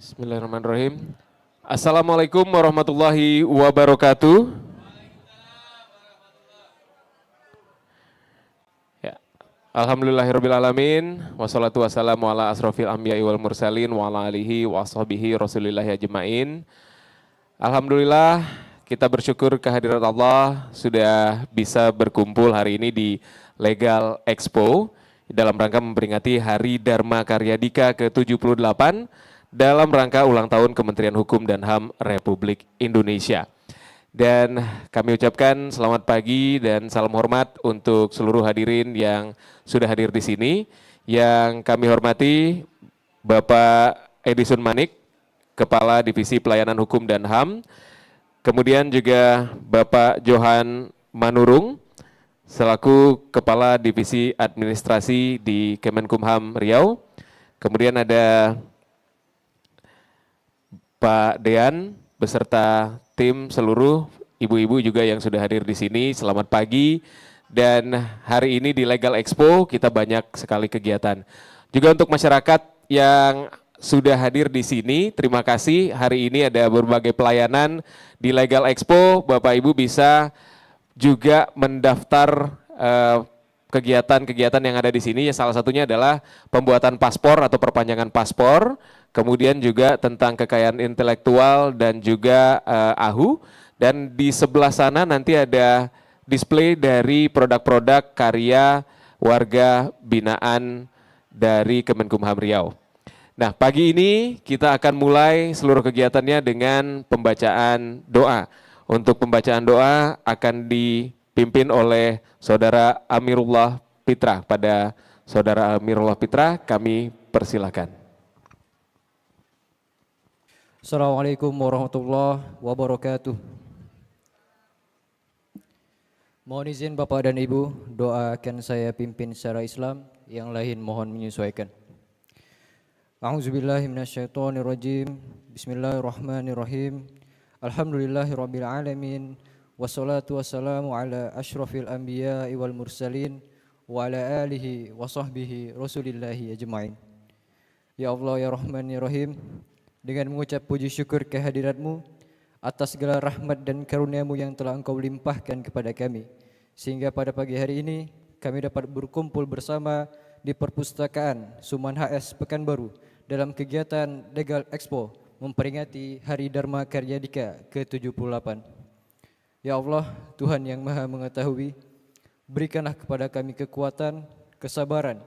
Bismillahirrahmanirrahim. Assalamualaikum warahmatullahi wabarakatuh. Ya. Alhamdulillahirrabbilalamin. Wassalatu wassalamu ala asrofil anbiya'i wal mursalin wa ala alihi wa ashabihi rasulillahi ajma'in. Alhamdulillah kita bersyukur kehadirat Allah sudah bisa berkumpul hari ini di Legal Expo dalam rangka memperingati Hari Dharma Karya Dika ke-78 dalam rangka ulang tahun Kementerian Hukum dan HAM Republik Indonesia. Dan kami ucapkan selamat pagi dan salam hormat untuk seluruh hadirin yang sudah hadir di sini. Yang kami hormati Bapak Edison Manik, Kepala Divisi Pelayanan Hukum dan HAM. Kemudian juga Bapak Johan Manurung, selaku Kepala Divisi Administrasi di Kemenkumham Riau. Kemudian ada Pak Dean beserta tim seluruh ibu-ibu juga yang sudah hadir di sini. Selamat pagi, dan hari ini di Legal Expo kita banyak sekali kegiatan. Juga untuk masyarakat yang sudah hadir di sini, terima kasih. Hari ini ada berbagai pelayanan di Legal Expo. Bapak Ibu bisa juga mendaftar kegiatan-kegiatan yang ada di sini. Salah satunya adalah pembuatan paspor atau perpanjangan paspor. Kemudian juga tentang kekayaan intelektual dan juga AHU. Dan di sebelah sana nanti ada display dari produk-produk karya warga binaan dari Kemenkumham Riau. Nah, pagi ini kita akan mulai seluruh kegiatannya dengan pembacaan doa. Untuk pembacaan doa akan dipimpin oleh Saudara Amirullah Pitra. Pada Saudara Amirullah Pitra kami persilakan. Assalamualaikum warahmatullahi wabarakatuh. Mohon izin Bapak dan Ibu, doa akan saya pimpin secara Islam, yang lain mohon menyesuaikan. A'udzubillahi minasyaitonirrajim. Bismillahirrahmanirrahim. Alhamdulillahirabbil alamin. Wassalatu wassalamu ala asyrafil anbiya'i wal mursalin wa ala alihi wa sahbihi rasulillahi ajma'in. Ya Allah ya Rahman ya Rahim, dengan mengucap puji syukur kehadirat-Mu atas segala rahmat dan karunia-Mu yang telah Engkau limpahkan kepada kami, sehingga pada pagi hari ini kami dapat berkumpul bersama di Perpustakaan Suman HS Pekanbaru dalam kegiatan Legal Expo memperingati Hari Dharma Karya Dika ke-78. Ya Allah, Tuhan yang Maha Mengetahui, berikanlah kepada kami kekuatan, kesabaran,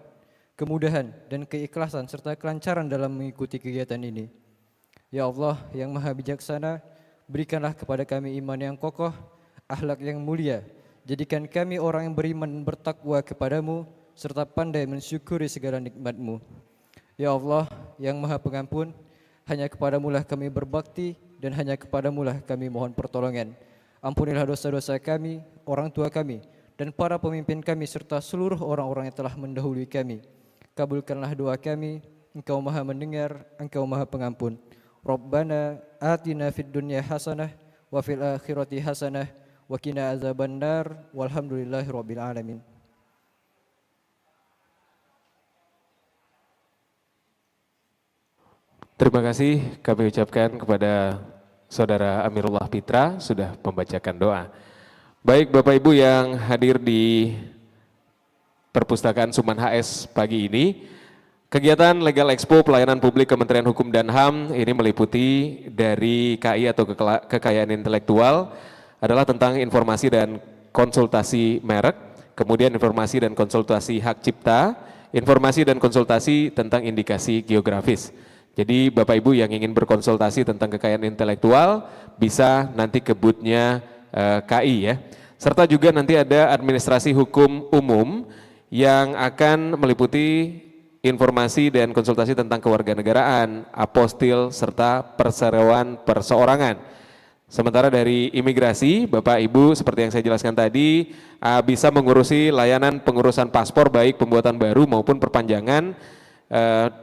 kemudahan dan keikhlasan serta kelancaran dalam mengikuti kegiatan ini. Ya Allah yang Maha Bijaksana, berikanlah kepada kami iman yang kokoh, akhlak yang mulia. Jadikan kami orang yang beriman dan bertakwa kepadamu, serta pandai mensyukuri segala nikmat-Mu. Ya Allah yang Maha Pengampun, hanya kepadamu-lah kami berbakti, dan hanya kepadamu-lah kami mohon pertolongan. Ampunilah dosa-dosa kami, orang tua kami, dan para pemimpin kami, serta seluruh orang-orang yang telah mendahului kami. Kabulkanlah doa kami, Engkau Maha Mendengar, Engkau Maha Pengampun. Rabbana atina fid dunya hasanah wa fil akhirati hasanah wa qina azabannar walhamdulillahirabbil alamin. Terima kasih kami ucapkan kepada Saudara Amirullah Pitra sudah membacakan doa. Baik Bapak Ibu yang hadir di Perpustakaan Suman HS pagi ini, kegiatan Legal Expo Pelayanan Publik Kementerian Hukum dan HAM ini meliputi dari KI atau kekayaan intelektual adalah tentang informasi dan konsultasi merek, kemudian informasi dan konsultasi hak cipta, informasi dan konsultasi tentang indikasi geografis. Jadi Bapak Ibu yang ingin berkonsultasi tentang kekayaan intelektual bisa nanti ke booth-nya KI ya. Serta juga nanti ada administrasi hukum umum yang akan meliputi informasi dan konsultasi tentang kewarganegaraan, apostil, serta perseroan perseorangan. Sementara dari imigrasi, Bapak Ibu seperti yang saya jelaskan tadi, bisa mengurusi layanan pengurusan paspor baik pembuatan baru maupun perpanjangan,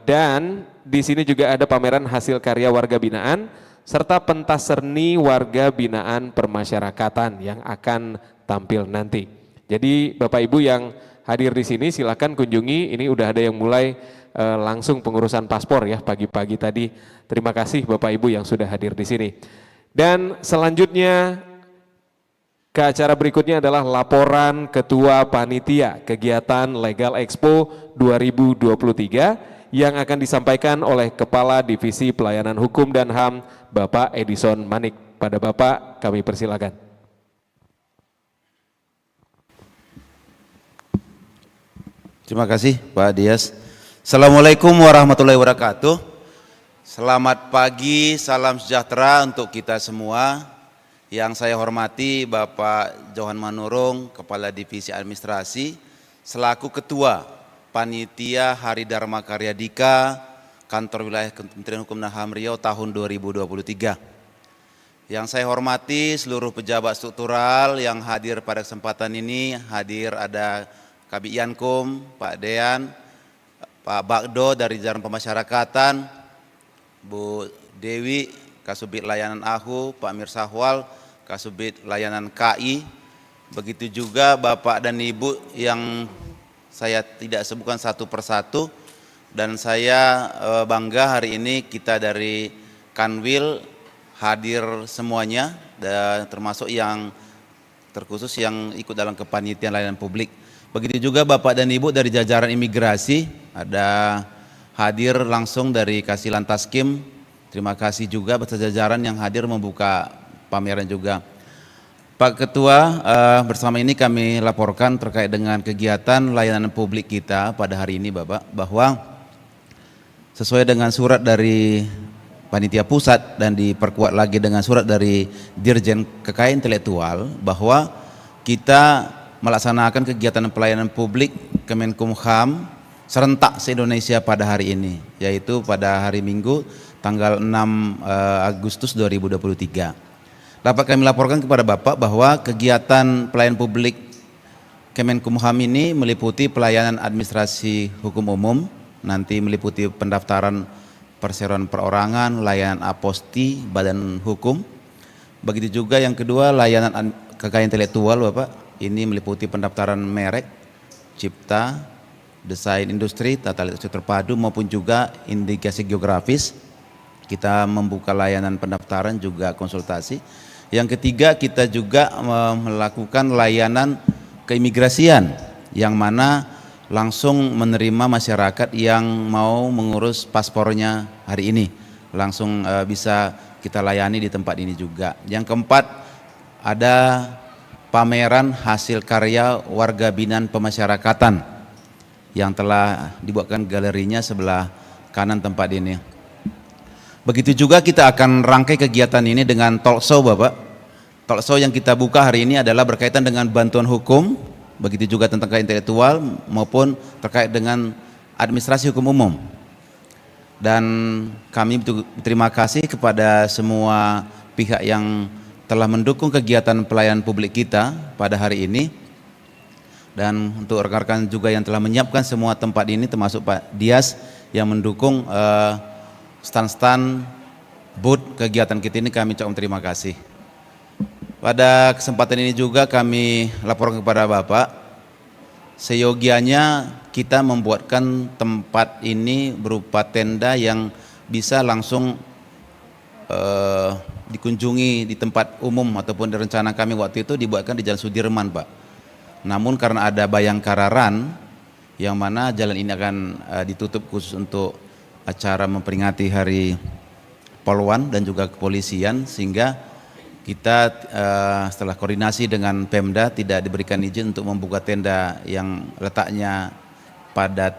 dan di sini juga ada pameran hasil karya warga binaan, serta pentas seni warga binaan permasyarakatan yang akan tampil nanti. Jadi Bapak Ibu yang hadir di sini silakan kunjungi, ini udah ada yang mulai langsung pengurusan paspor ya pagi-pagi tadi. Terima kasih Bapak Ibu yang sudah hadir di sini. Dan selanjutnya ke acara berikutnya adalah laporan Ketua Panitia Kegiatan Legal Expo 2023 yang akan disampaikan oleh Kepala Divisi Pelayanan Hukum dan HAM Bapak Edison Manik. Pada Bapak kami persilakan. Terima kasih Pak Dias. Assalamualaikum warahmatullahi wabarakatuh. Selamat pagi, salam sejahtera untuk kita semua. Yang saya hormati Bapak Johan Manurung, Kepala Divisi Administrasi, selaku Ketua Panitia Hari Dharma Karya Dika, Kantor Wilayah Kementerian Hukum dan HAM Riau tahun 2023. Yang saya hormati seluruh pejabat struktural yang hadir pada kesempatan ini, hadir ada Kabid Yankum, Pak Dean, Pak Bagdo dari Jajaran Pemasyarakatan, Bu Dewi, Kasubit Layanan AHU, Pak Mirsahwal, Kasubit Layanan KI, begitu juga Bapak dan Ibu yang saya tidak sebutkan satu persatu, dan saya bangga hari ini kita dari Kanwil hadir semuanya, dan termasuk yang terkhusus yang ikut dalam kepanitiaan layanan publik. Begitu juga Bapak dan Ibu dari jajaran imigrasi, ada hadir langsung dari Kasih Lantas Kim. Terima kasih juga beserta jajaran yang hadir membuka pameran juga. Pak Ketua, bersama ini kami laporkan terkait dengan kegiatan layanan publik kita pada hari ini Bapak, bahwa sesuai dengan surat dari Panitia Pusat dan diperkuat lagi dengan surat dari Dirjen Kekayaan Intelektual, bahwa kita melaksanakan kegiatan pelayanan publik Kemenkumham serentak se-Indonesia pada hari ini, yaitu pada hari Minggu tanggal 6 Agustus 2023. Dapat kami laporkan kepada Bapak bahwa kegiatan pelayanan publik Kemenkumham ini meliputi pelayanan administrasi hukum umum, nanti meliputi pendaftaran perseroan perorangan, layanan aposti, badan hukum. Begitu juga yang kedua layanan kekayaan intelektual Bapak, ini meliputi pendaftaran merek, cipta, desain industri, tata letak industri terpadu maupun juga indikasi geografis. Kita membuka layanan pendaftaran juga konsultasi. Yang ketiga kita juga melakukan layanan keimigrasian yang mana langsung menerima masyarakat yang mau mengurus paspornya hari ini. Langsung bisa kita layani di tempat ini juga. Yang keempat ada pameran hasil karya warga binaan pemasyarakatan yang telah dibuatkan galerinya sebelah kanan tempat ini. Begitu juga kita akan rangkai kegiatan ini dengan talk show Bapak. Talk show yang kita buka hari ini adalah berkaitan dengan bantuan hukum, begitu juga tentang kekayaan intelektual maupun terkait dengan administrasi hukum umum. Dan kami berterima kasih kepada semua pihak yang telah mendukung kegiatan pelayanan publik kita pada hari ini. Dan untuk rekan-rekan juga yang telah menyiapkan semua tempat ini, termasuk Pak Dias yang mendukung stand-stand booth kegiatan kita ini, kami ucapkan terima kasih. Pada kesempatan ini juga kami laporkan kepada Bapak, seyogianya kita membuatkan tempat ini berupa tenda yang bisa langsung dikunjungi di tempat umum ataupun di rencana kami waktu itu dibuatkan di Jalan Sudirman Pak. Namun karena ada Bayangkara Run yang mana jalan ini akan ditutup khusus untuk acara memperingati Hari Polwan dan juga kepolisian, sehingga kita setelah koordinasi dengan Pemda tidak diberikan izin untuk membuka tenda yang letaknya pada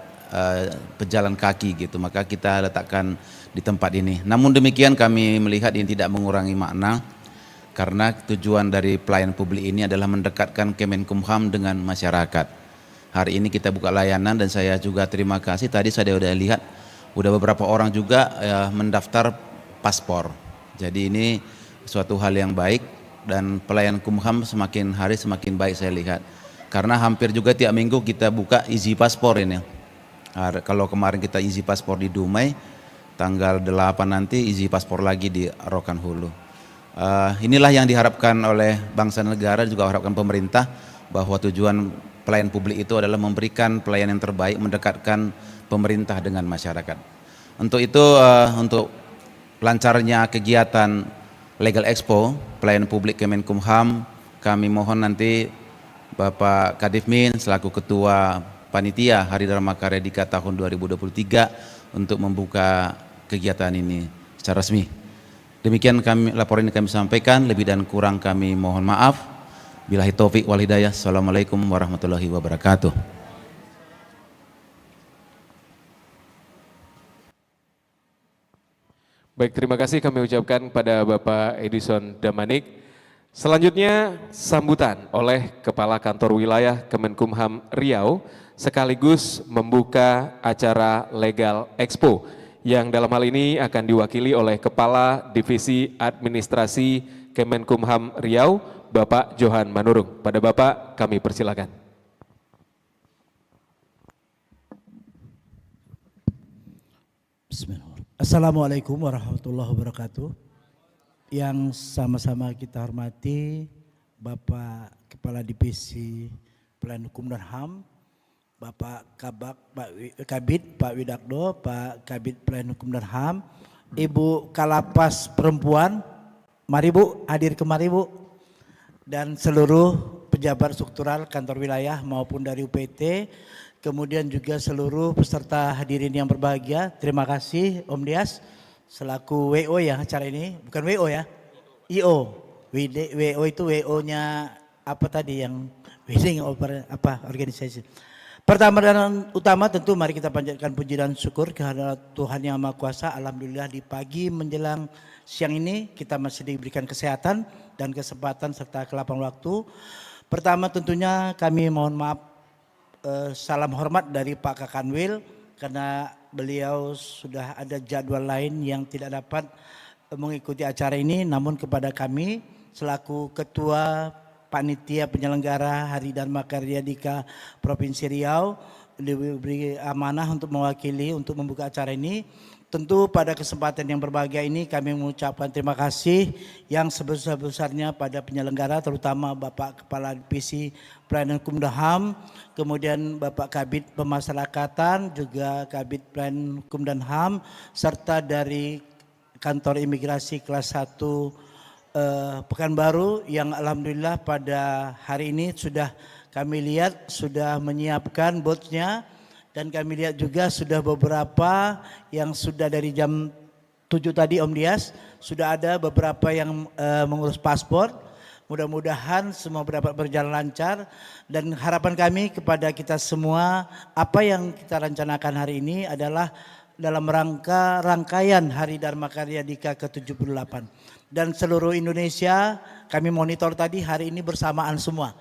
pejalan kaki gitu, maka kita letakkan di tempat ini. Namun demikian kami melihat ini tidak mengurangi makna, karena tujuan dari pelayanan publik ini adalah mendekatkan Kemenkumham dengan masyarakat. Hari ini kita buka layanan dan saya juga terima kasih, tadi saya sudah lihat udah beberapa orang juga mendaftar paspor. Jadi ini suatu hal yang baik dan pelayanan Kumham semakin hari semakin baik saya lihat. Karena hampir juga tiap minggu kita buka easy paspor ini. Kalau kemarin kita easy paspor di Dumai, tanggal 8 nanti easy paspor lagi di Rokan Hulu. Inilah yang diharapkan oleh bangsa negara, juga harapkan pemerintah, bahwa tujuan pelayan publik itu adalah memberikan pelayanan yang terbaik, mendekatkan pemerintah dengan masyarakat. Untuk itu, untuk lancarnya kegiatan Legal Expo pelayanan publik Kemenkumham, kami mohon nanti Bapak Kadif Min selaku Ketua Panitia Hari Dharma Karya Dika tahun 2023 untuk membuka kegiatan ini secara resmi. Demikian laporan ini kami sampaikan, lebih dan kurang kami mohon maaf. Billahi taufik wal hidayah. Assalamualaikum warahmatullahi wabarakatuh. Baik, terima kasih kami ucapkan pada Bapak Edison Damanik. Selanjutnya sambutan oleh Kepala Kantor Wilayah Kemenkumham Riau sekaligus membuka acara Legal Expo yang dalam hal ini akan diwakili oleh Kepala Divisi Administrasi Kemenkumham Riau, Bapak Johan Manurung. Pada Bapak kami persilakan. Bismillahirrahmanirrahim. Assalamualaikum warahmatullahi wabarakatuh. Yang sama-sama kita hormati Bapak Kepala Divisi Pelayanan Hukum dan HAM, Bapak Kabid Pak Widakdo, Pak Kabid Pelayanan Hukum dan HAM, Ibu Kalapas Perempuan, mari Bu, hadir kemari Bu, dan seluruh pejabat struktural kantor wilayah maupun dari UPT, kemudian juga seluruh peserta hadirin yang berbahagia. Terima kasih Om Dias selaku WO ya acara ini, bukan WO ya, IO. WO itu WO-nya apa tadi yang wedding apa organisasi. Pertama dan utama tentu mari kita panjatkan puji dan syukur kehadirat Tuhan Yang Maha Kuasa. Alhamdulillah di pagi menjelang siang ini kita masih diberikan kesehatan dan kesempatan serta kelapangan waktu. Pertama tentunya kami mohon maaf, salam hormat dari Pak Kakanwil karena beliau sudah ada jadwal lain yang tidak dapat mengikuti acara ini, namun kepada kami selaku Ketua Panitia Penyelenggara Hari Dharma Karya Dika Provinsi Riau diberi amanah untuk mewakili untuk membuka acara ini. Tentu pada kesempatan yang berbahagia ini kami mengucapkan terima kasih yang sebesar-besarnya pada penyelenggara, terutama Bapak Kepala Divisi Pelayanan Hukum dan HAM, kemudian Bapak Kabid Pemasyarakatan, juga Kabid Pelayanan Hukum dan HAM, serta dari Kantor Imigrasi kelas 1 Pekanbaru yang alhamdulillah pada hari ini sudah kami lihat sudah menyiapkan booth-nya. Dan kami lihat juga sudah beberapa yang sudah dari jam 7 tadi Om Dias, sudah ada beberapa yang mengurus paspor. Mudah-mudahan semua dapat berjalan lancar dan harapan kami kepada kita semua, apa yang kita rencanakan hari ini adalah dalam rangkaian Hari Dharma Karya Dika ke-78. Dan seluruh Indonesia kami monitor tadi hari ini bersamaan semua.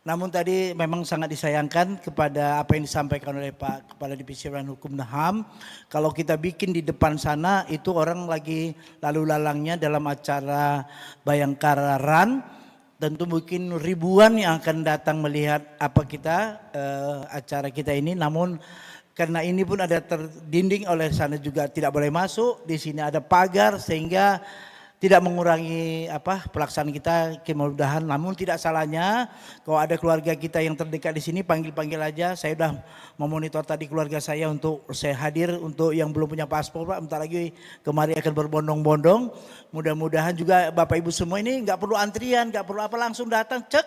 Namun tadi memang sangat disayangkan kepada apa yang disampaikan oleh Pak Kepala Divisi Pelayanan Hukum dan HAM. Kalau kita bikin di depan sana itu orang lagi lalu lalangnya dalam acara Bayangkara Run. Tentu mungkin ribuan yang akan datang melihat apa kita acara kita ini. Namun karena ini pun ada terdinding oleh sana juga tidak boleh masuk. Di sini ada pagar sehingga tidak mengurangi pelaksanaan kita kemudahan. Namun tidak salahnya kalau ada keluarga kita yang terdekat di sini panggil-panggil aja. Saya sudah memonitor tadi keluarga saya untuk saya hadir untuk yang belum punya paspor Pak. Bentar lagi kemari akan berbondong-bondong. Mudah-mudahan juga Bapak Ibu semua ini nggak perlu antrian, nggak perlu apa, langsung datang cek,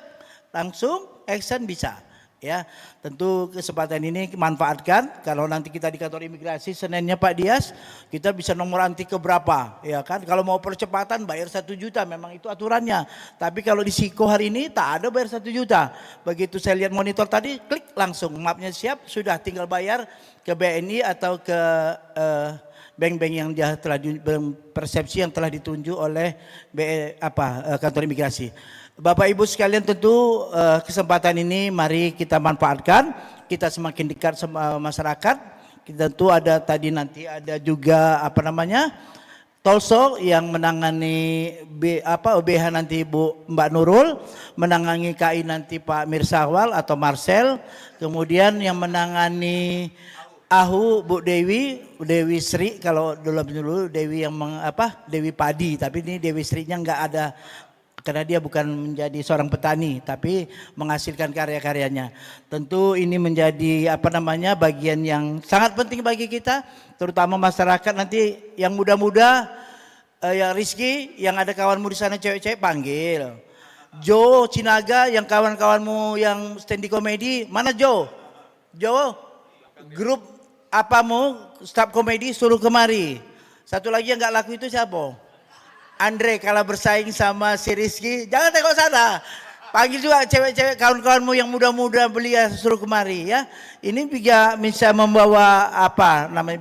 langsung action bisa. Ya, tentu kesempatan ini manfaatkan. Kalau nanti kita di kantor imigrasi Seninnya Pak Dias, kita bisa nomor anti ke berapa, ya kan? Kalau mau percepatan bayar 1 juta, memang itu aturannya. Tapi kalau di Siko hari ini tak ada bayar 1 juta. Begitu saya lihat monitor tadi, klik langsung mapnya siap, sudah tinggal bayar ke BNI atau ke bank-bank yang telah persepsi yang telah ditunjuk oleh kantor imigrasi. Bapak Ibu sekalian, tentu kesempatan ini mari kita manfaatkan, kita semakin dekat sama masyarakat. Kita tentu ada tadi nanti ada juga Tolso yang menangani OBH nanti Mbak Nurul, menangani KI nanti Pak Mirsawal atau Marcel, kemudian yang menangani AHU Bu Dewi Sri, kalau dulu Dewi yang Dewi Padi, tapi ini Dewi Sri-nya enggak ada karena dia bukan menjadi seorang petani tapi menghasilkan karya-karyanya. Tentu ini menjadi bagian yang sangat penting bagi kita, terutama masyarakat nanti yang muda-muda, yang Rizky, yang ada kawanmu di sana cewek-cewek panggil. Joe Cinaga, yang kawan-kawanmu yang stand di komedi, mana Joe? Joe, grup apamu, stand komedi suruh kemari. Satu lagi yang nggak laku itu siapa? Andre, kalau bersaing sama si Rizky, jangan tengok sana. Panggil juga cewek-cewek kawan-kawanmu yang muda-muda belia suruh kemari ya. Ini bisa membawa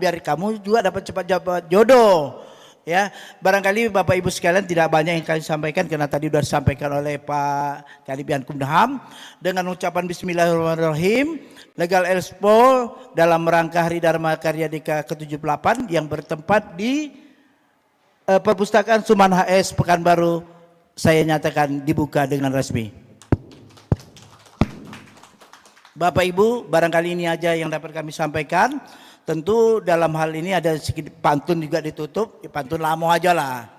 biar kamu juga dapat cepat dapat jodoh. Ya, barangkali Bapak Ibu sekalian tidak banyak yang kami sampaikan karena tadi sudah disampaikan oleh Pak Kadibian Kumdaham dengan ucapan Bismillahirrahmanirrahim. Legal Expo dalam rangka Hari Dharma Karya Dika ke-78 yang bertempat di Perpustakaan Suman HS Pekanbaru, saya nyatakan dibuka dengan resmi. Bapak Ibu, barangkali ini aja yang dapat kami sampaikan. Tentu dalam hal ini ada sedikit pantun juga ditutup, pantun lama aja lah.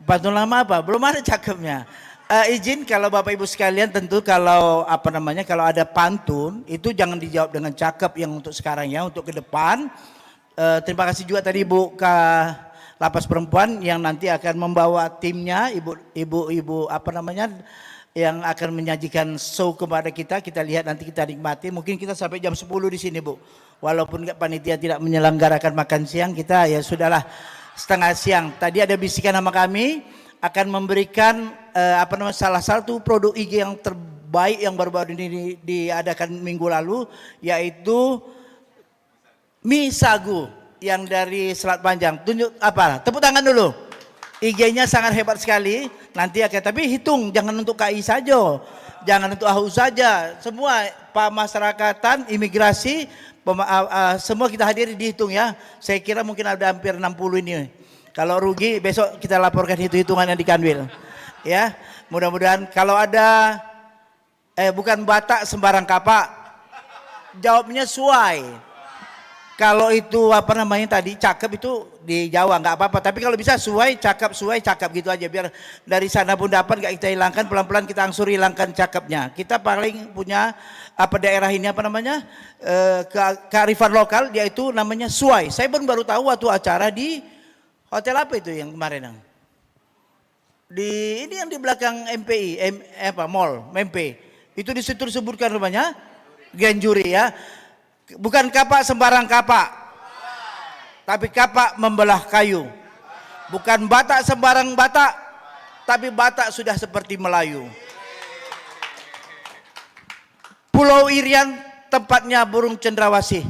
Pantun lama apa? Belum ada cakepnya. Izin kalau Bapak Ibu sekalian, tentu kalau kalau ada pantun itu jangan dijawab dengan cakep yang untuk sekarang ya, untuk ke depan. Terima kasih juga tadi Ibu Lapas Perempuan yang nanti akan membawa timnya, ibu yang akan menyajikan show kepada kita. Kita lihat nanti, kita nikmati. Mungkin kita sampai jam 10 di sini Bu. Walaupun panitia tidak menyelenggarakan makan siang, kita ya sudahlah setengah siang. Tadi ada bisikan sama kami akan memberikan salah satu produk IG yang terbaik yang baru-baru ini diadakan minggu lalu, yaitu mie sagu yang dari Selat Panjang. Tunjuk tepuk tangan dulu. IG-nya sangat hebat sekali. Nanti tapi hitung, jangan untuk KI saja, jangan untuk AHU saja. Semua pemasyarakatan, imigrasi, semua kita hadiri, dihitung ya. Saya kira mungkin ada hampir 60 ini. Kalau rugi besok kita laporkan hitung-hitungannya di Kanwil. Ya, mudah-mudahan kalau ada bukan Batak sembarang kapak. Jawabnya suai. Kalau itu tadi cakep itu di Jawa nggak apa-apa, tapi kalau bisa suai cakep gitu aja, biar dari sana pun dapat, nggak kita hilangkan, pelan-pelan kita angsur hilangkan cakepnya. Kita paling punya daerah ini kearifan lokal, yaitu namanya suai. Saya baru tahu waktu acara di hotel apa itu yang kemarin ini yang di belakang MPI mall MP itu, di situ disebutkan namanya Genjuri ya. Bukan kapak sembarang kapak, tapi kapak membelah kayu. Bukan Batak sembarang Batak, tapi Batak sudah seperti Melayu. Pulau Irian tempatnya burung cendrawasih.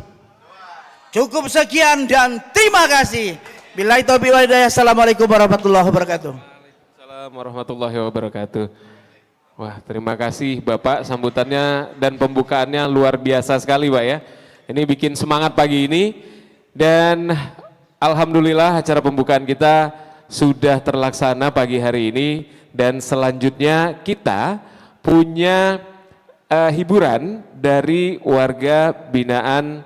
Cukup sekian dan terima kasih. Billahi taufiq wal hidayah. Assalamualaikum warahmatullahi wabarakatuh. Assalamualaikum warahmatullahi wabarakatuh. Wah, terima kasih Bapak, sambutannya dan pembukaannya luar biasa sekali Pak ya. Ini bikin semangat pagi ini, dan alhamdulillah acara pembukaan kita sudah terlaksana pagi hari ini, dan selanjutnya kita punya hiburan dari warga binaan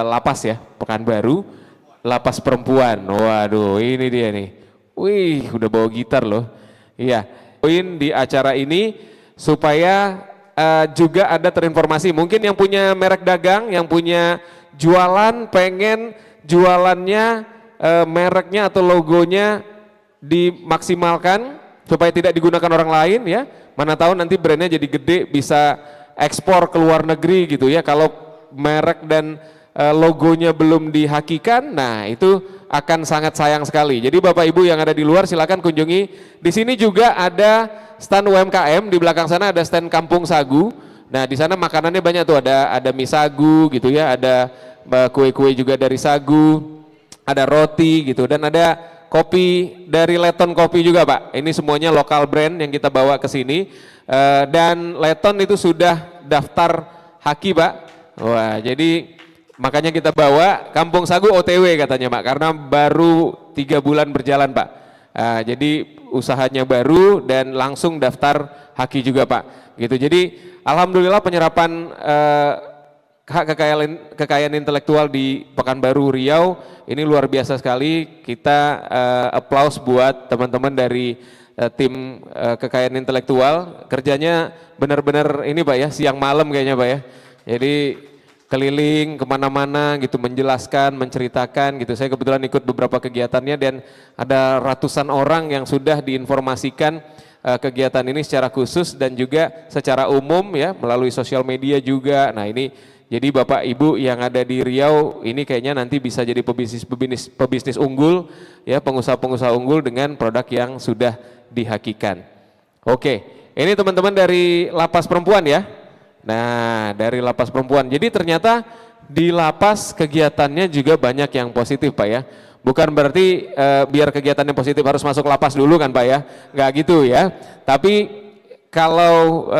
Lapas ya, Pekanbaru, Lapas Perempuan. Waduh, ini dia nih. Wih, udah bawa gitar loh. Iya, poin di acara ini supaya juga ada terinformasi, mungkin yang punya merek dagang, yang punya jualan, pengen jualannya mereknya atau logonya dimaksimalkan supaya tidak digunakan orang lain ya. Mana tahu nanti brandnya jadi gede, bisa ekspor ke luar negeri gitu ya. Kalau merek dan logonya belum dihakikan, nah itu akan sangat sayang sekali. Jadi Bapak Ibu yang ada di luar silakan kunjungi. Di sini juga ada stand UMKM, di belakang sana ada stand Kampung Sagu. Nah di sana makanannya banyak tuh, ada mie sagu gitu ya, ada kue-kue juga dari sagu, ada roti gitu, dan ada kopi dari Leton Kopi juga Pak. Ini semuanya lokal brand yang kita bawa ke sini. Dan Leton itu sudah daftar haki Pak. Wah, jadi makanya kita bawa. Kampung Sagu OTW katanya Pak, karena baru 3 bulan berjalan Pak. Jadi usahanya baru dan langsung daftar haki juga Pak. Gitu. Jadi alhamdulillah penyerapan hak kekayaan intelektual di Pekanbaru Riau ini luar biasa sekali. Kita applause buat teman-teman dari tim kekayaan intelektual, kerjanya benar-benar ini Pak ya, siang malam kayaknya Pak ya. Jadi keliling kemana-mana gitu, menjelaskan, menceritakan gitu. Saya kebetulan ikut beberapa kegiatannya dan ada ratusan orang yang sudah diinformasikan kegiatan ini secara khusus dan juga secara umum ya, melalui sosial media juga. Nah ini jadi Bapak Ibu yang ada di Riau ini kayaknya nanti bisa jadi pebisnis unggul ya, pengusaha-pengusaha unggul dengan produk yang sudah dihakikan. Oke, ini teman-teman dari lapas perempuan ya. Nah, dari lapas perempuan. Jadi ternyata di lapas kegiatannya juga banyak yang positif Pak ya. Bukan berarti biar kegiatannya positif harus masuk lapas dulu kan Pak ya. Nggak gitu ya. Tapi kalau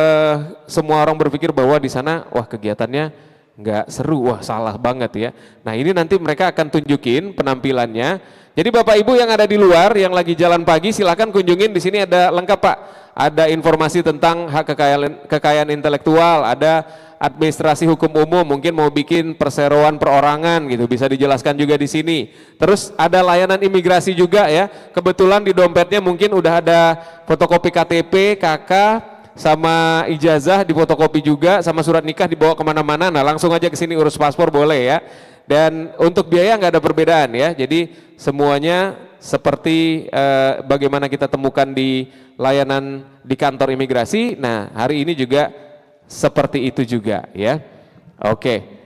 semua orang berpikir bahwa di sana wah kegiatannya nggak seru, wah salah banget ya. Nah ini nanti mereka akan tunjukin penampilannya. Jadi Bapak Ibu yang ada di luar yang lagi jalan pagi silakan kunjungin, di sini ada lengkap Pak. Ada informasi tentang hak kekayaan intelektual, ada administrasi hukum umum, mungkin mau bikin perseroan perorangan gitu, bisa dijelaskan juga di sini. Terus ada layanan imigrasi juga ya. Kebetulan di dompetnya mungkin udah ada fotokopi KTP, KK, sama ijazah di fotokopi juga, sama surat nikah dibawa kemana-mana. Nah langsung aja ke sini urus paspor boleh ya. Dan untuk biaya nggak ada perbedaan ya. Jadi semuanya seperti bagaimana kita temukan di layanan di kantor imigrasi. Nah hari ini juga seperti itu juga ya. Oke.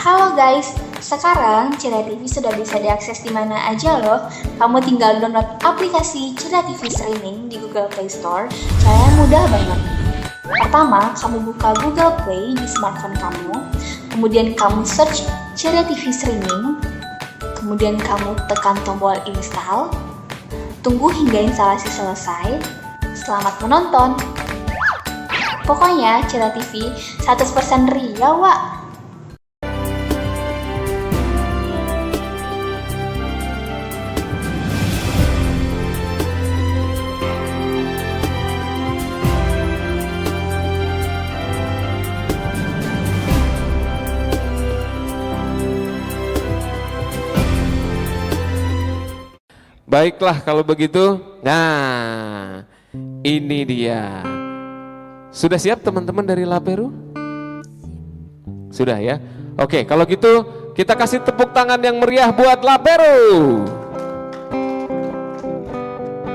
Halo guys, sekarang Cira TV sudah bisa diakses di mana aja loh. Kamu tinggal download aplikasi Cira TV Streaming di Google Play Store. Caranya mudah banget. Pertama, kamu buka Google Play di smartphone kamu, kemudian kamu search Cira TV Streaming, kemudian kamu tekan tombol install, tunggu hingga instalasi selesai. Selamat menonton. Pokoknya Cira TV 100% Riau, Wak. Baiklah kalau begitu, nah ini dia. Sudah siap teman-teman dari Laperu? Sudah ya? Oke, kalau gitu kita kasih tepuk tangan yang meriah buat Laperu.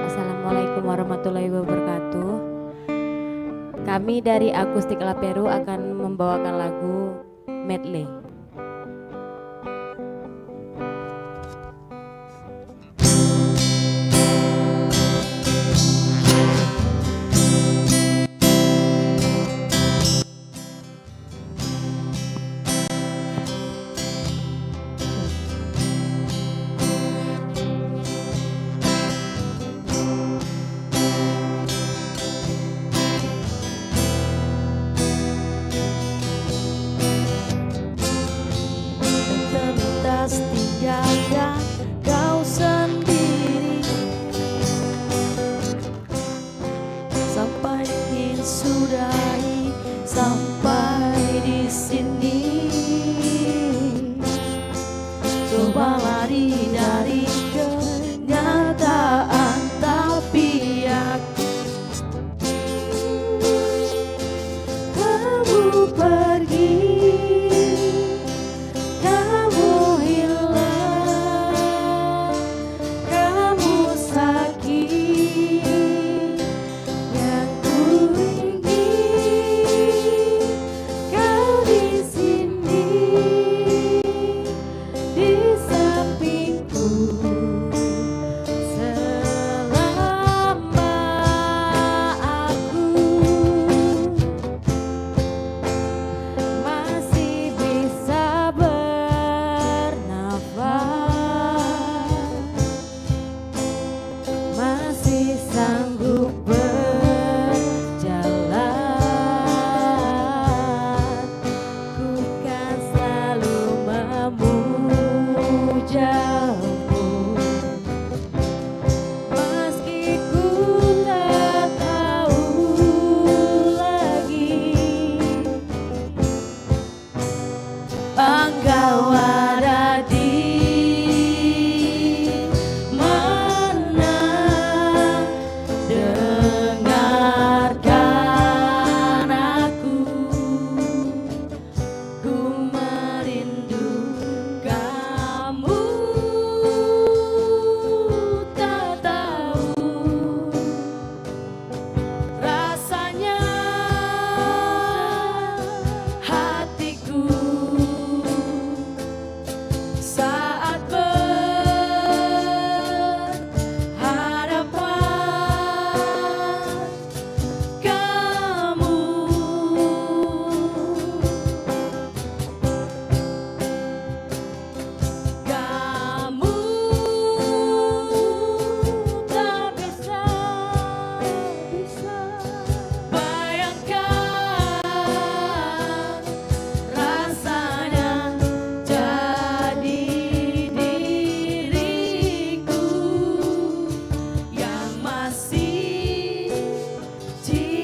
Assalamualaikum warahmatullahi wabarakatuh. Kami dari Akustik Laperu akan membawakan lagu medley. engkau ada di mana, dengarkan aku, ku merindu kamu, tak tahu rasanya hatiku saat berhadapan kamu. Kamu tak bisa bayangkan rasanya jadi diriku yang masih cinta.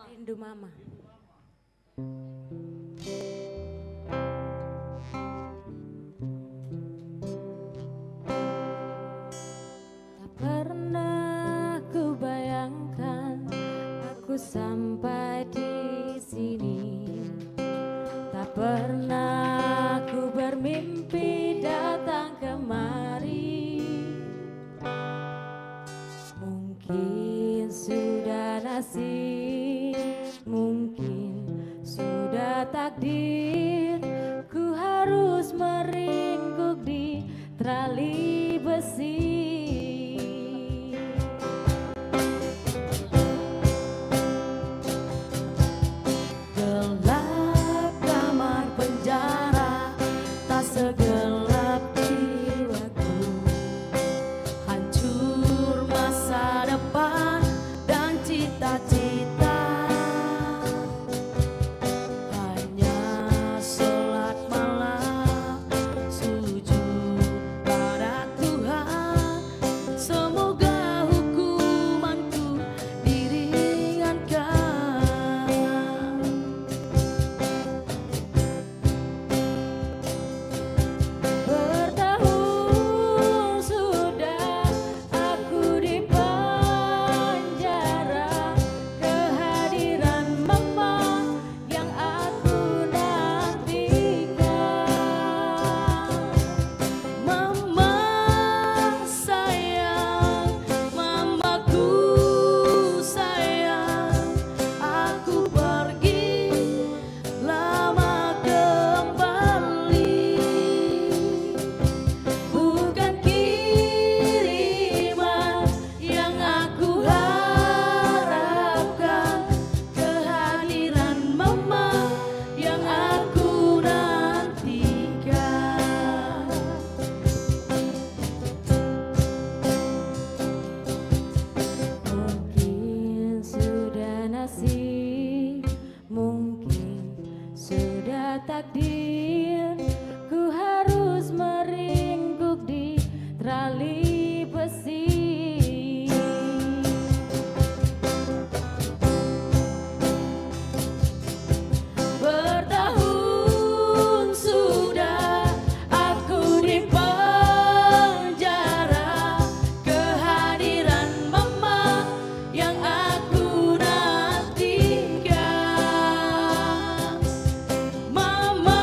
Rindu Mama. Tak pernah ku bayangkan aku sampai di sini. Tak pernah ku bermimpi datang kemari. Mungkin sudah nasib, mungkin sudah takdir, ku harus meringkuk di tali besi. Gelap kamar penjara, tak segelap jiwaku. Hancur masa depan dan cita-cita. Hanya sholat malam, sujud pada Tuhan. Semoga hukumanku diringankan. Bertahun sudah aku di penjara, kehadiran Mama yang aku nantikan. Mama sayang, Mamaku sayang, aku pergi lama kembali. Bukan kiriman yang aku harapkan, kehadiran Mama yang aku nantikan. Mungkin sudah nasib, mungkin sudah takdir, ku harus meringkuk di tali besi. Bertahun sudah aku di penjara, kehadiran Mama yang aku nantikan. Mama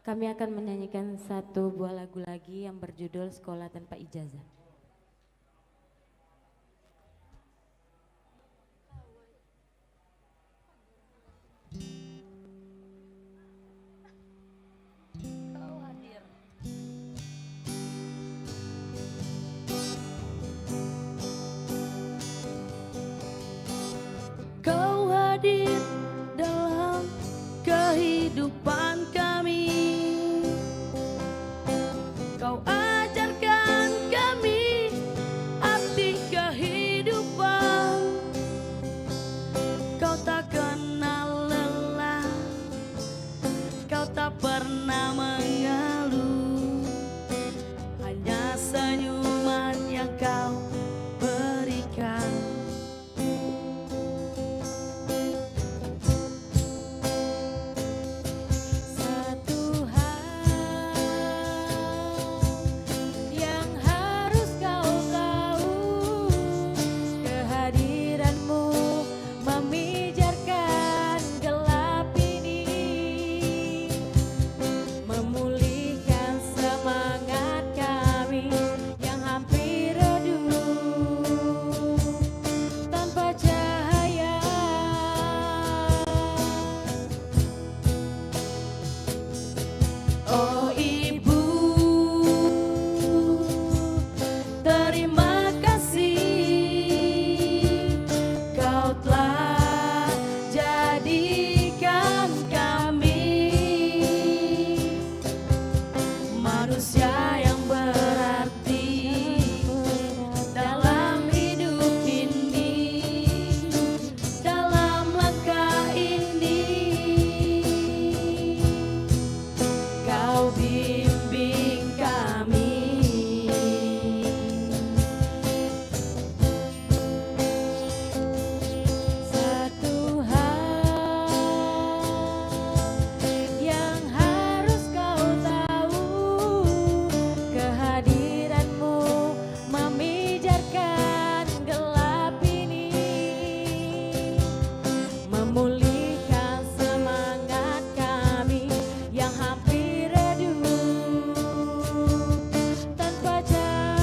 kami akan menyanyikan satu buah lagu lagi yang berjudul Sekolah Tanpa Ijazah. Kau hadir dalam kehidupan kami. Kau ajarkan kami arti kehidupan. Kau tak kenal lelah, kau tak pernah mengeluh. Hanya senyuman yang kau berikan. Satu hal yang harus kau tahu, kehadiranmu memijarkan gelap ini, memulihkan semangat kami yang hampir redup tanpa cahaya. Oh Ibu, terima kasih. Kau telah jadikan kami manusia yang berarti dalam hidup ini, dalam langkah ini. Kau bimbing kami. Satu hal yang harus kau tahu, kehadiranmu memijarkan gelap ini, memulihkan semangat kami yang hampir redup tanpa cahaya.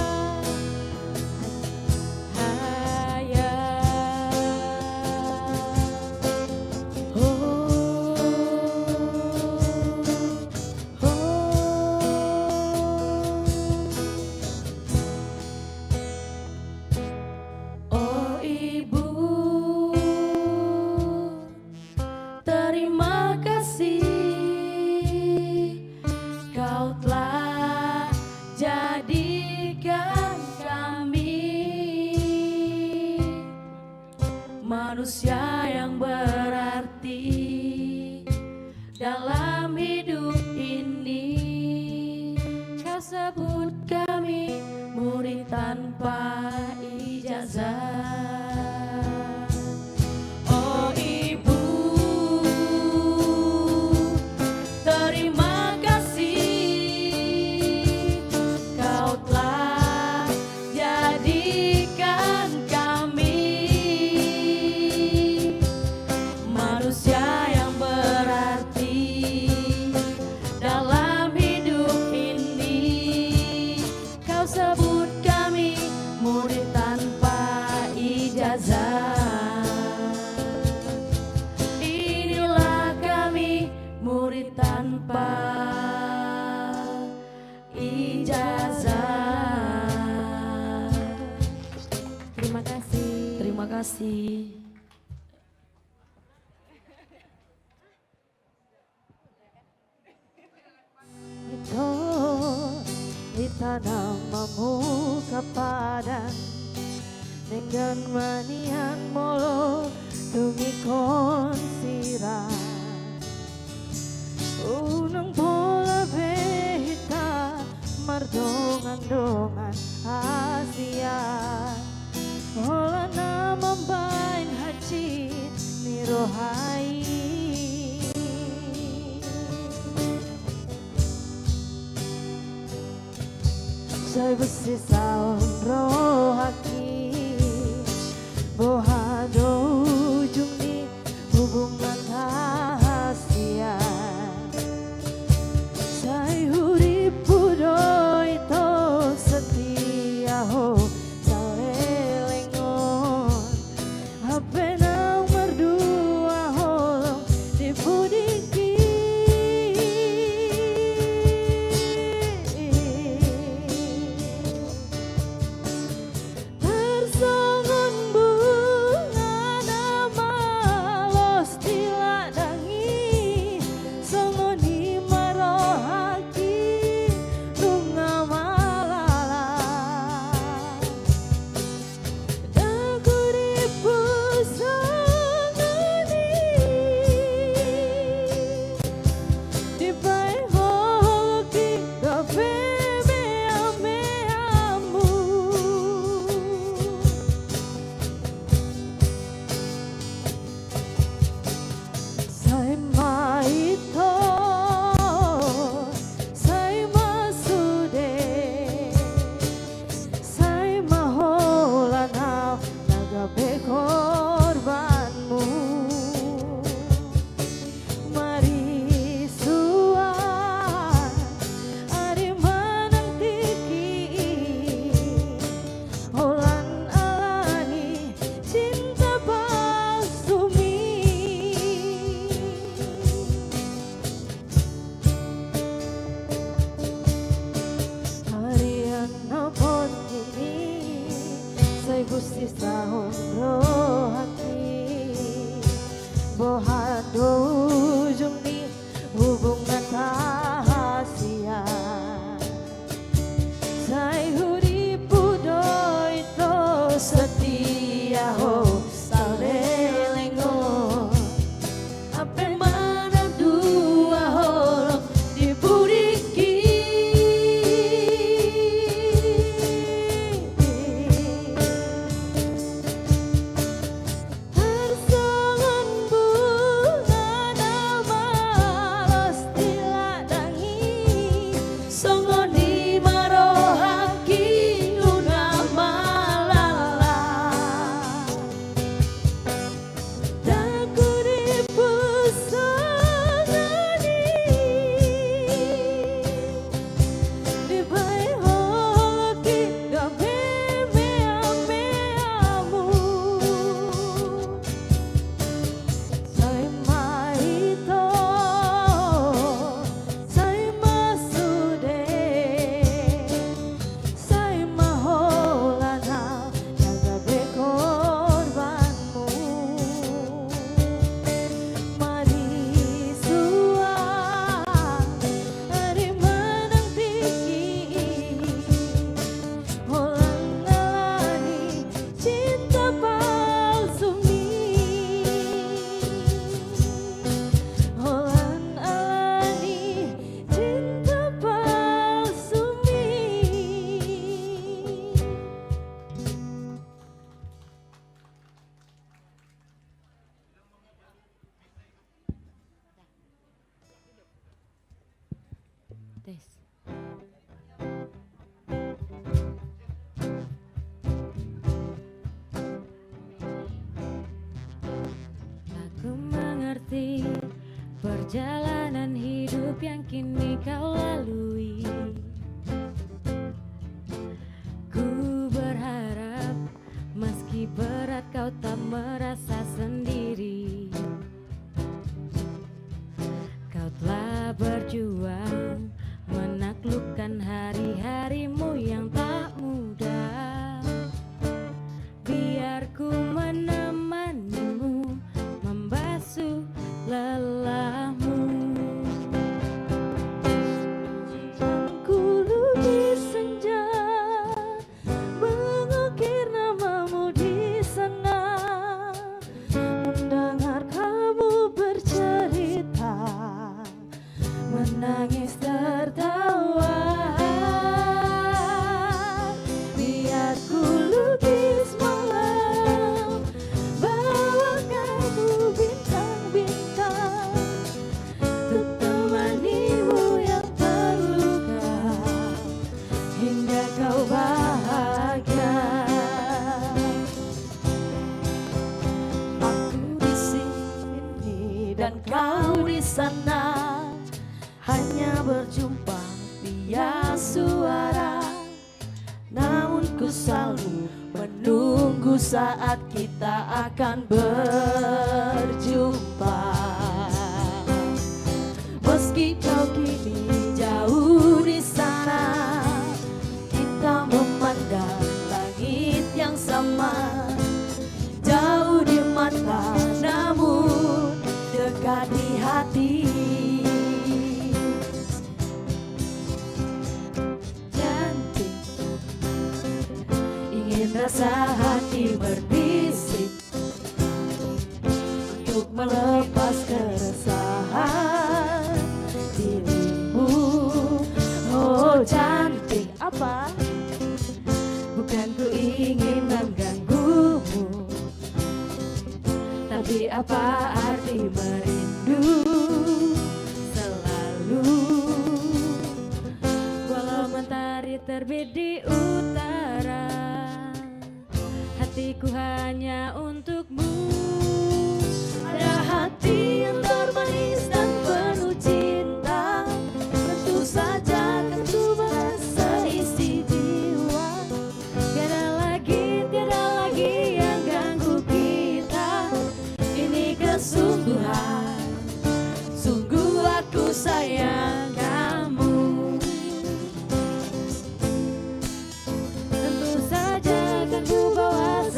Oh Ibu, terima kasih. Kau telah jadikan kami manusia yang berarti dalam hidup ini. Kau sebut kami murid tanpa ijazah. Oh Ibu, terima kasih. Kau telah jadikan kami manusia yang berarti dalam hidup ini. Kau sebut kami murid tanpa ijazah. Inilah kami murid tanpa ijazah. Terima kasih. Terima kasih. Itu ditanamamu kepada dengan manian molo tungi konsira unang bola behita mardongan-dongan Asia bola nama bain haji nirohai. Saya besi saun rohaki bohado ujung ni hubungan rahasia. sisa roh hati bohado ujung di hubungan rahasia saya huripu doito setia ho salelengo apa mana dua holok diburiki Harsongan bunga nama los diladangi songon di marohaki una malala Daku dipusangani di bayi hoki gabe mea-meamu Saya mahito Saya masude Saya maholana yang gabe korbanmu Marisua hari menang tinggi Holang ngalani cinta palsu mi Holang alani cinta palsu mi Tes. Aku mengerti perjalanan hidup yang kini kau lalui. Ku berharap meski berat kau tak merasa sendiri. Kau telah berjuang menaklukkan hari-harimu yang tak mudah. Biar ku menemanimu membasuh lelahmu. Ku lukis senja mengukir namamu di sana. Mendengar kamu bercerita menangis tertawa biar ku lukis malam bawa kamu bintang-bintang untuk temanimu yang terluka hingga kau bahagia. Aku di sini dan kau di sana hanya berjumpa via suara namun ku selalu menunggu saat kita akan berjumpa meski kau kini jauh di sana kita memandang langit yang sama jauh di mata namun dekat di hati rasa hati berbisik untuk melepas keresahan dirimu. Oh cantik apa? Bukan ku ingin mengganggumu, tapi apa arti merindu selalu walau mentari terbit di utara. Hatiku hanya untukmu. Ada hati yang termanis dan penuh cinta. Tentu saja kan ku merasa isi jiwa. Tiada lagi yang ganggu kita. Ini kesungguhan. Sungguh aku sayang kamu. Tentu saja kan ku bawa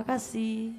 Terima kasih.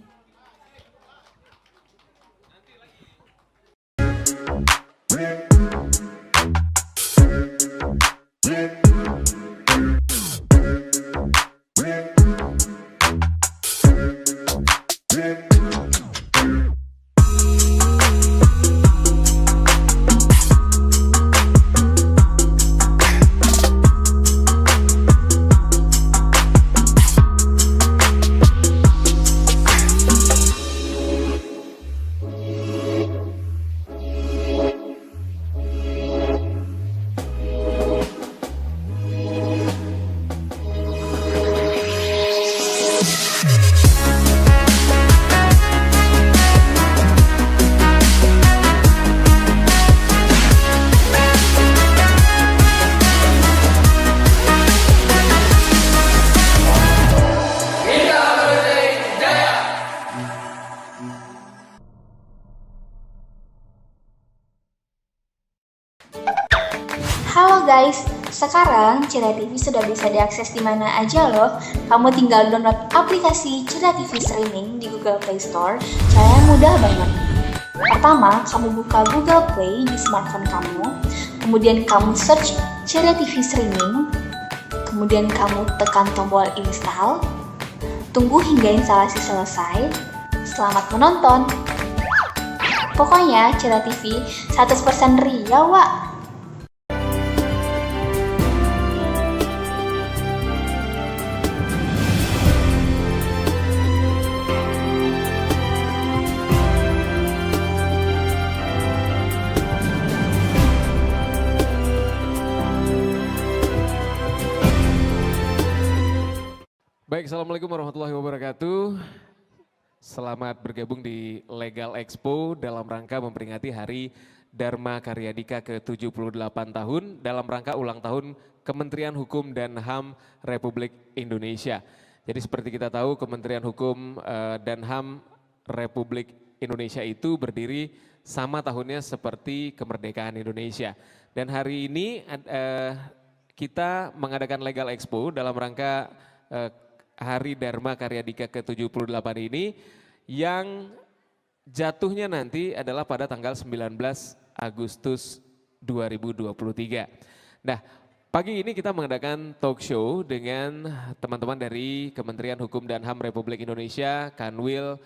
Halo guys, sekarang Cira TV sudah bisa diakses di mana aja loh. Kamu tinggal download aplikasi Cira TV Streaming di Google Play Store. Caranya mudah banget. Pertama, kamu buka Google Play di smartphone kamu. Kemudian kamu search Cira TV Streaming. Kemudian kamu tekan tombol install. Tunggu hingga instalasi selesai. Selamat menonton. Pokoknya Cira TV 100% Riau, Wak. Baik, Assalamualaikum warahmatullahi wabarakatuh. Selamat bergabung di Legal Expo dalam rangka memperingati Hari Dharma Karya Dika ke-78 tahun dalam rangka ulang tahun Kementerian Hukum dan HAM Republik Indonesia. Jadi seperti kita tahu Kementerian Hukum dan HAM Republik Indonesia itu berdiri sama tahunnya seperti kemerdekaan Indonesia. Dan hari ini kita mengadakan Legal Expo dalam rangka Hari Dharma Karya Dika ke-78 ini yang jatuhnya nanti adalah pada tanggal 19 Agustus 2023. Nah, pagi ini kita mengadakan talk show dengan teman-teman dari Kementerian Hukum dan HAM Republik Indonesia, Kanwil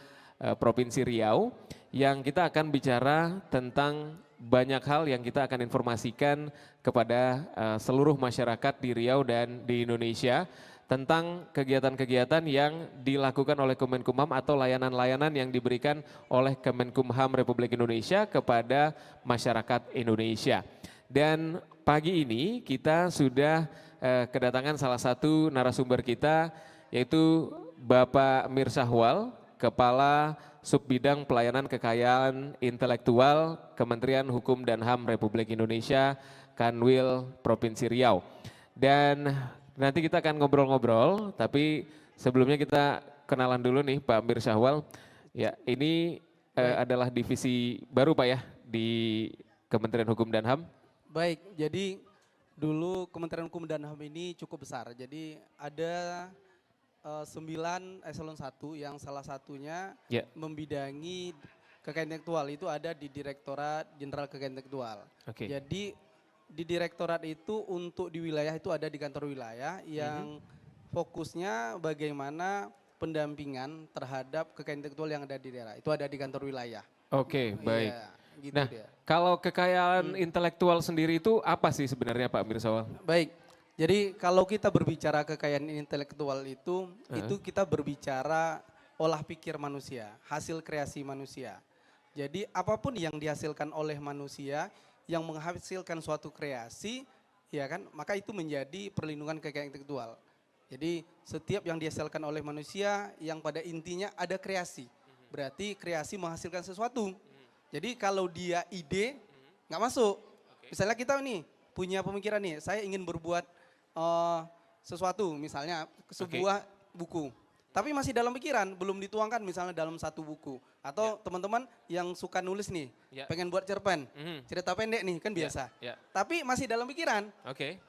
Provinsi Riau, yang kita akan bicara tentang banyak hal yang kita akan informasikan kepada seluruh masyarakat di Riau dan di Indonesia tentang kegiatan-kegiatan yang dilakukan oleh Kemenkumham atau layanan-layanan yang diberikan oleh Kemenkumham Republik Indonesia kepada masyarakat Indonesia. Dan pagi ini kita sudah kedatangan salah satu narasumber kita yaitu Bapak Mir Syahwal, Kepala Subbidang Pelayanan Kekayaan Intelektual Kementerian Hukum dan HAM Republik Indonesia, Kanwil Provinsi Riau. Dan nanti kita akan ngobrol-ngobrol, tapi sebelumnya kita kenalan dulu nih Pak Mir Syahwal. Ya, ini adalah divisi baru Pak ya di Kementerian Hukum dan HAM. Baik, jadi dulu Kementerian Hukum dan HAM ini cukup besar. Jadi ada 9 eselon 1 yang salah satunya membidangi kekayaan intelektual, itu ada di Direktorat Jenderal Kekayaan Intelektual. Jadi di direktorat itu untuk di wilayah itu ada di kantor wilayah yang fokusnya bagaimana pendampingan terhadap kekayaan intelektual yang ada di daerah. Itu ada di kantor wilayah. Oke, baik. Ya, gitu nah, dia. kalau kekayaan intelektual sendiri itu apa sih sebenarnya Pak Mir Syahwal? Baik. Jadi kalau kita berbicara kekayaan intelektual itu kita berbicara olah pikir manusia, hasil kreasi manusia. Jadi apapun yang dihasilkan oleh manusia yang menghasilkan suatu kreasi, ya kan, maka itu menjadi perlindungan kekayaan intelektual. Jadi setiap yang dihasilkan oleh manusia yang pada intinya ada kreasi, berarti kreasi menghasilkan sesuatu. Jadi kalau dia ide, nggak masuk. Misalnya kita nih punya pemikiran nih, saya ingin berbuat sesuatu, misalnya sebuah buku. Tapi masih dalam pikiran, belum dituangkan misalnya dalam satu buku. Atau teman-teman yang suka nulis nih, pengen buat cerpen, cerita pendek nih kan biasa. Tapi masih dalam pikiran.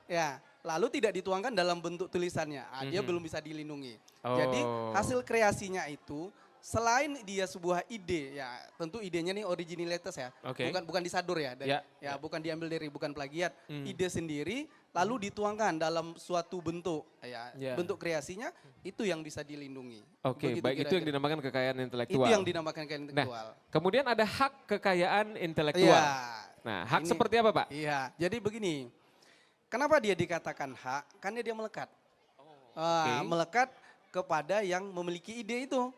Ya, lalu tidak dituangkan dalam bentuk tulisannya, dia belum bisa dilindungi. Jadi hasil kreasinya itu selain dia sebuah ide, ya tentu idenya nih originalitas ya, bukan disadur ya, bukan diambil dari, bukan plagiat, ide sendiri lalu dituangkan dalam suatu bentuk, bentuk kreasinya itu yang bisa dilindungi. Oke, baik, itu yang dinamakan kekayaan intelektual. Itu yang dinamakan kekayaan intelektual. Nah, kemudian ada hak kekayaan intelektual. Nah, hak seperti apa, Pak? Iya, jadi begini. Kenapa dia dikatakan hak? Karena dia melekat. Melekat kepada yang memiliki ide itu.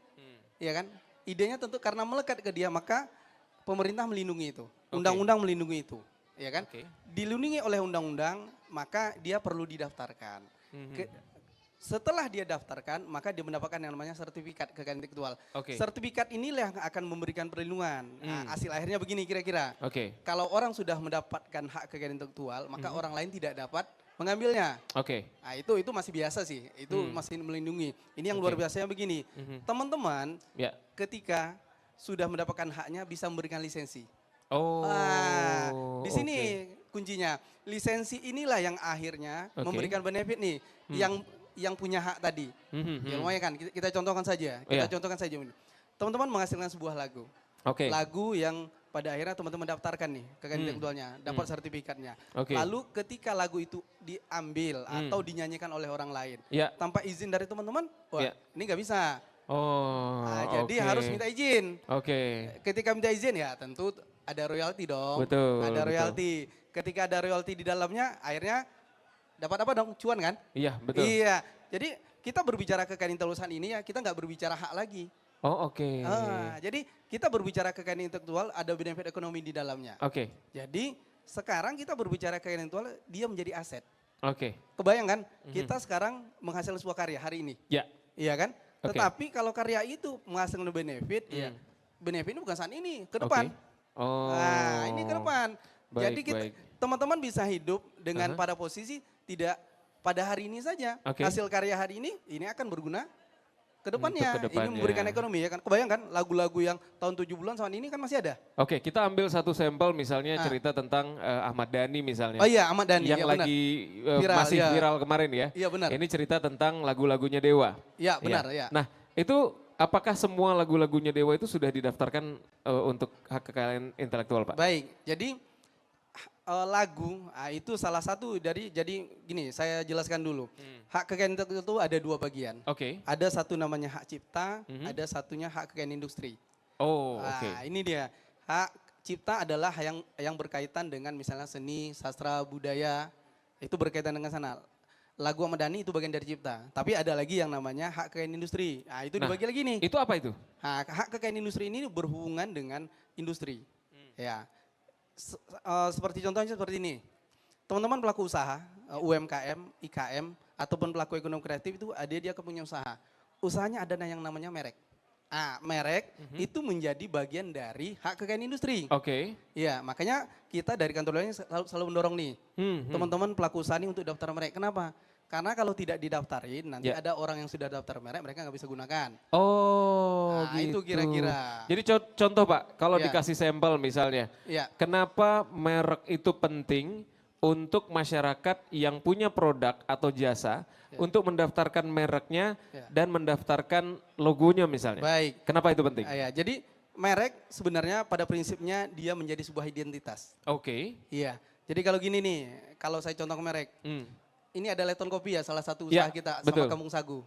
Ya kan? Idenya tentu karena melekat ke dia, maka pemerintah melindungi itu. Undang-undang melindungi itu. Ya kan? Dilindungi oleh undang-undang, maka dia perlu didaftarkan. Setelah dia daftarkan, maka dia mendapatkan yang namanya sertifikat kekayaan intelektual. Sertifikat inilah yang akan memberikan perlindungan. Nah, hasil akhirnya begini kira-kira. Kalau orang sudah mendapatkan hak kekayaan intelektual, maka orang lain tidak dapat mengambilnya. Nah, itu masih biasa sih. Itu masih melindungi. Ini yang luar biasanya begini. Teman-teman, ketika sudah mendapatkan haknya bisa memberikan lisensi. Di sini kuncinya. Lisensi inilah yang akhirnya memberikan benefit nih. Yang punya hak tadi. Ya lumayan kan, kita contohkan saja. Teman-teman menghasilkan sebuah lagu. Lagu yang pada akhirnya teman-teman daftarkan nih kekayaan intelektualnya, dapat sertifikatnya. Lalu ketika lagu itu diambil atau dinyanyikan oleh orang lain, tanpa izin dari teman-teman, ini nggak bisa. Jadi harus minta izin. Ketika minta izin ya tentu ada royalti dong. Ada royalti. Ketika ada royalti di dalamnya, akhirnya dapat apa dong? Cuan kan? Iya, betul. Iya. Jadi kita berbicara kekayaan intelektual ini ya, kita nggak berbicara hak lagi. Jadi kita berbicara kekayaan intelektual, ada benefit ekonomi di dalamnya. Jadi sekarang kita berbicara kekayaan intelektual, dia menjadi aset. Kebayang kan? Kita sekarang menghasilkan sebuah karya hari ini. Iya kan? Tetapi kalau karya itu menghasilkan benefit, ya benefit ini bukan saat ini, ke depan. Nah, ini ke depan. Jadi teman-teman bisa hidup dengan pada posisi tidak pada hari ini saja. Hasil karya hari ini akan berguna ke depannya. Ini memberikan ekonomi ya kan. Kebayang kan lagu-lagu yang tahun 70-an sama ini kan masih ada. Kita ambil satu sampel misalnya cerita tentang Ahmad Dhani misalnya. Ahmad Dhani. Yang lagi masih viral kemarin ya. Iya benar. Ini cerita tentang lagu-lagunya Dewa. Iya benar ya. Nah itu apakah semua lagu-lagunya Dewa itu sudah didaftarkan untuk hak kekayaan intelektual, Pak? Baik, jadi lagu itu salah satu dari, jadi gini saya jelaskan dulu. Hak kekayaan intelektual itu ada dua bagian. Ada satu namanya hak cipta, ada satunya hak kekayaan industri. Ini dia. Hak cipta adalah yang berkaitan dengan misalnya seni, sastra, budaya, itu berkaitan dengan sana. Lagu Ahmad Dhani itu bagian dari cipta. Tapi ada lagi yang namanya hak kekayaan industri. Nah itu dibagi lagi nih. Itu apa itu? Hak kekayaan industri ini berhubungan dengan industri. Ya. Seperti contohnya seperti ini. Teman-teman pelaku usaha, UMKM, IKM, ataupun pelaku ekonomi kreatif itu dia punya usaha. Usahanya ada yang namanya merek. Merek itu menjadi bagian dari hak kekayaan industri. Ya, makanya kita dari kantor lainnya selalu mendorong nih. Teman-teman pelaku usaha ini untuk daftar merek. Kenapa? Karena kalau tidak didaftarin, nanti ada orang yang sudah daftar merek, mereka nggak bisa gunakan. Gitu. Itu kira-kira. Jadi contoh Pak, kalau dikasih sampel misalnya, kenapa merek itu penting untuk masyarakat yang punya produk atau jasa untuk mendaftarkan mereknya dan mendaftarkan logonya misalnya. Baik. Kenapa itu penting? Jadi merek sebenarnya pada prinsipnya dia menjadi sebuah identitas. Iya. Jadi kalau gini nih, kalau saya contoh ke merek. Ini ada Leton Kopi ya, salah satu usaha kita sama Kampung Sagu.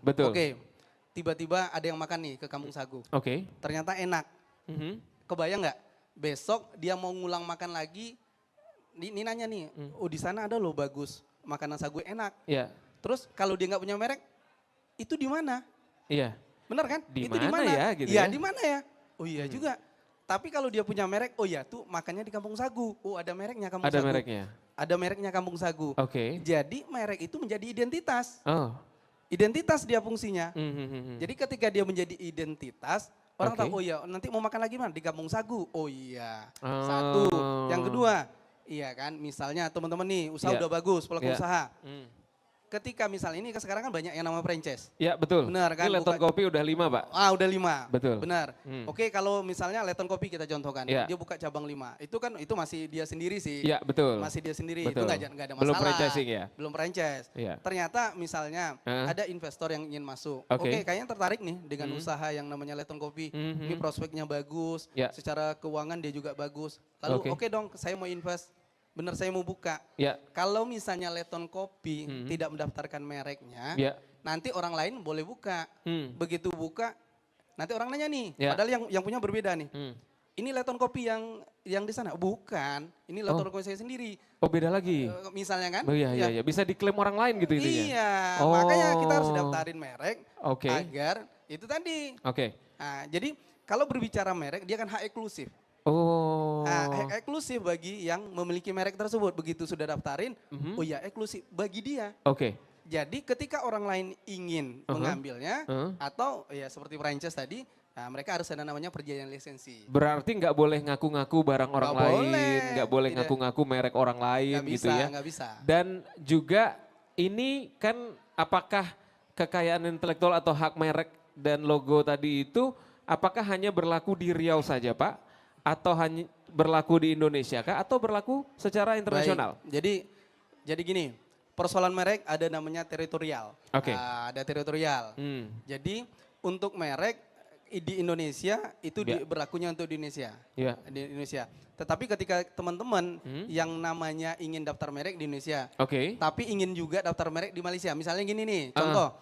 Tiba-tiba ada yang makan nih ke Kampung Sagu. Ternyata enak. Kebayang nggak? Besok dia mau ngulang makan lagi, ini nanya nih, di sana ada loh bagus, makanan sagu enak. Terus kalau dia nggak punya merek, itu di mana? Benar kan? Di itu mana ya? Gitu ya, di mana ya? Oh iya juga. Tapi kalau dia punya merek, oh ya tuh makannya di Kampung Sagu. Oh ada mereknya Kampung Sagu. Ada mereknya Kampung Sagu. Jadi merek itu menjadi identitas. Identitas dia fungsinya. Jadi ketika dia menjadi identitas, orang tahu, oh iya nanti mau makan lagi mana? Di Kampung Sagu. Oh iya, satu. Yang kedua, iya kan misalnya teman-teman nih usaha udah bagus, pelaku usaha. ketika misalnya ini sekarang kan banyak yang nama franchise. Ya betul. Benar kan? Ini Letton Kopi udah 5 Pak. Udah 5. Betul. Benar. Hmm. Oke, kalau misalnya Letton Kopi kita contohkan, Ya. dia buka cabang 5. Itu kan itu masih dia sendiri sih. Ya betul. Masih dia sendiri, Betul. itu nggak ada masalah. Belum franchising ya? Belum franchise. Ya. Ternyata misalnya Hah? ada investor yang ingin masuk. Oke. Oke, kayaknya tertarik nih dengan usaha yang namanya Letton Kopi. Mhm. Ini prospeknya bagus, Ya. secara keuangan dia juga bagus. Lalu oke dong, saya mau invest. Bener saya mau buka. Ya. Kalau misalnya Letton Kopi Mhm. tidak mendaftarkan mereknya, Ya. nanti orang lain boleh buka. Hmm. Begitu buka, nanti orang nanya nih, Ya. padahal yang punya berbeda nih. Hmm. Ini Letton Kopi yang di sana, bukan. Ini Letton Kopi saya sendiri. Oh beda lagi. Misalnya kan? Oh iya iya iya, bisa diklaim orang lain gitu intinya. Iya, Oh. makanya kita harus daftarin merek Oke. agar itu tadi. Oke. Nah, jadi kalau berbicara merek, dia kan hak eksklusif. Oh. Nah, hak eksklusif bagi yang memiliki merek tersebut. Begitu sudah daftarin, Mhm. oh ya eksklusif bagi dia. Oke. Jadi ketika orang lain ingin mengambilnya atau ya seperti franchise tadi, nah mereka harus ada namanya perjanjian lisensi. Berarti nggak boleh ngaku-ngaku barang orang Nggak lain, boleh. nggak boleh Tidak. ngaku-ngaku merek orang lain Nggak gitu bisa, ya. nggak bisa. Dan juga ini kan apakah kekayaan intelektual atau hak merek dan logo tadi itu apakah hanya berlaku di Riau saja Pak? Atau hanya berlaku di Indonesia kah? Atau berlaku secara internasional? Baik. Jadi gini, persoalan merek ada namanya teritorial. Oke. Ada teritorial. Hmm. Jadi untuk merek di Indonesia itu Ya. berlakunya untuk di Indonesia. Ya. Di Indonesia. Tetapi ketika teman-teman yang namanya ingin daftar merek di Indonesia, Oke. tapi ingin juga daftar merek di Malaysia. Misalnya gini nih, contoh,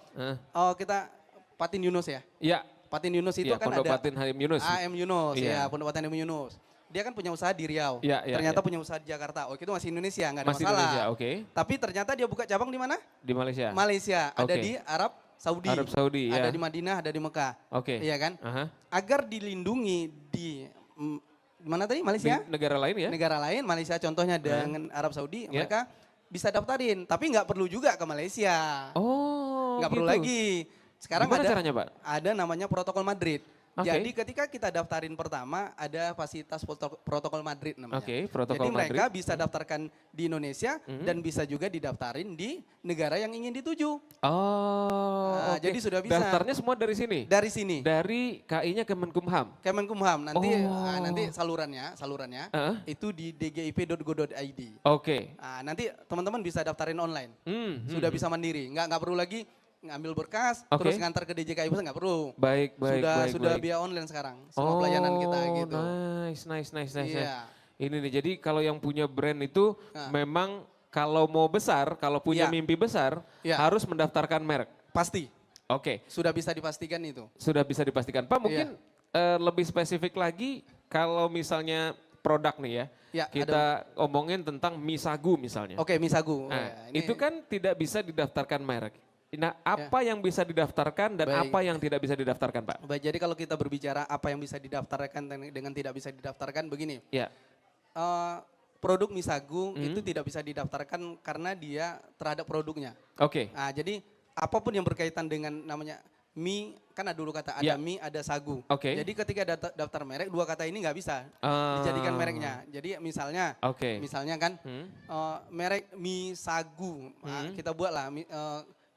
kita Patin Yunus ya. Ya. Patin Yunus itu Ya, kan Pondok ada Patin Halim Yunus. AM Yunus, Iya. ya Pondok Patin AM Yunus. Dia kan punya usaha di Riau. Ya, ya, Ternyata ya. punya usaha di Jakarta. Oh, itu masih Indonesia, nggak ada Masih masalah. Indonesia, oke. Tapi ternyata dia buka cabang di mana? Di Malaysia. Malaysia. Ada Oke. di Arab Saudi. Arab Saudi, Ada ya. di Madinah, ada di Mekah. Oke. Iya kan? Aha. Agar dilindungi di mana tadi? Malaysia? Di negara lain ya? Negara lain, Malaysia contohnya dengan Arab Saudi, Ya. mereka bisa daftarin. Tapi nggak perlu juga ke Malaysia. Oh, Nggak perlu gitu. lagi. Sekarang Gimana ada caranya, Pak? ada namanya protokol Madrid. Oke. Jadi ketika kita daftarin pertama ada fasilitas protokol Madrid namanya. Oke, protokol Jadi mereka Madrid. bisa daftarkan di Indonesia dan bisa juga didaftarin di negara yang ingin dituju. Oh, Nah, oke. jadi sudah bisa. Daftarnya semua dari sini? Dari sini. Dari KI-nya Kemenkumham? Kemenkumham nanti Oh. nanti salurannya itu di dgip.go.id. Oke. Nanti teman-teman bisa daftarin online. Sudah Hmm. bisa mandiri, nggak perlu lagi ngambil berkas Oke. terus ngantar ke DJKI Pusat, nggak perlu. Baik, baik, baik. Sudah baik. via online sekarang semua pelayanan kita gitu. Nice. Iya. Ini nih, jadi kalau yang punya brand itu Nah. memang kalau mau besar, kalau punya Iya. mimpi besar, Iya. harus mendaftarkan merek. Pasti Oke, sudah bisa dipastikan itu. sudah bisa dipastikan. Pak mungkin lebih spesifik lagi kalau misalnya produk nih ya, Ya, kita omongin tentang mie sagu misalnya. Oke, Misagu. Nah, Ya, ini- itu kan tidak bisa didaftarkan merek. Nah, apa yang bisa didaftarkan dan Baik. apa yang tidak bisa didaftarkan, Pak? Baik, jadi kalau kita berbicara apa yang bisa didaftarkan dengan tidak bisa didaftarkan begini. Ya, Produk Misagu itu tidak bisa didaftarkan karena dia terhadap produknya. oke. Nah, jadi apapun yang berkaitan dengan namanya mie, kan ada dulu kata ada Ya. mie, ada sagu. Oke. Jadi ketika daftar merek, dua kata ini nggak bisa dijadikan mereknya. Jadi misalnya, Oke. misalnya kan merek mie sagu, kita buatlah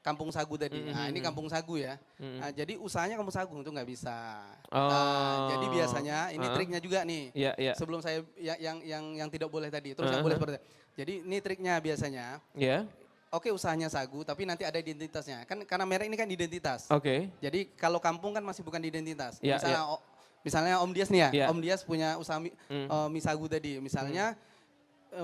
Kampung Sagu tadi. Nah, ini Kampung Sagu ya. Nah, jadi usahanya Kampung Sagu itu nggak bisa. Nah, jadi biasanya ini triknya juga nih. Iya, iya. Sebelum saya yang tidak boleh tadi, terus yang boleh seperti itu. Jadi ini triknya biasanya. Ya, Oke, usahanya sagu, tapi nanti ada identitasnya. Kan karena merek ini kan identitas. oke. Jadi kalau kampung kan masih bukan identitas. Ya, Misalnya Om Dias nih ya. Ya. Om Dias punya usaha mie sagu tadi. Misalnya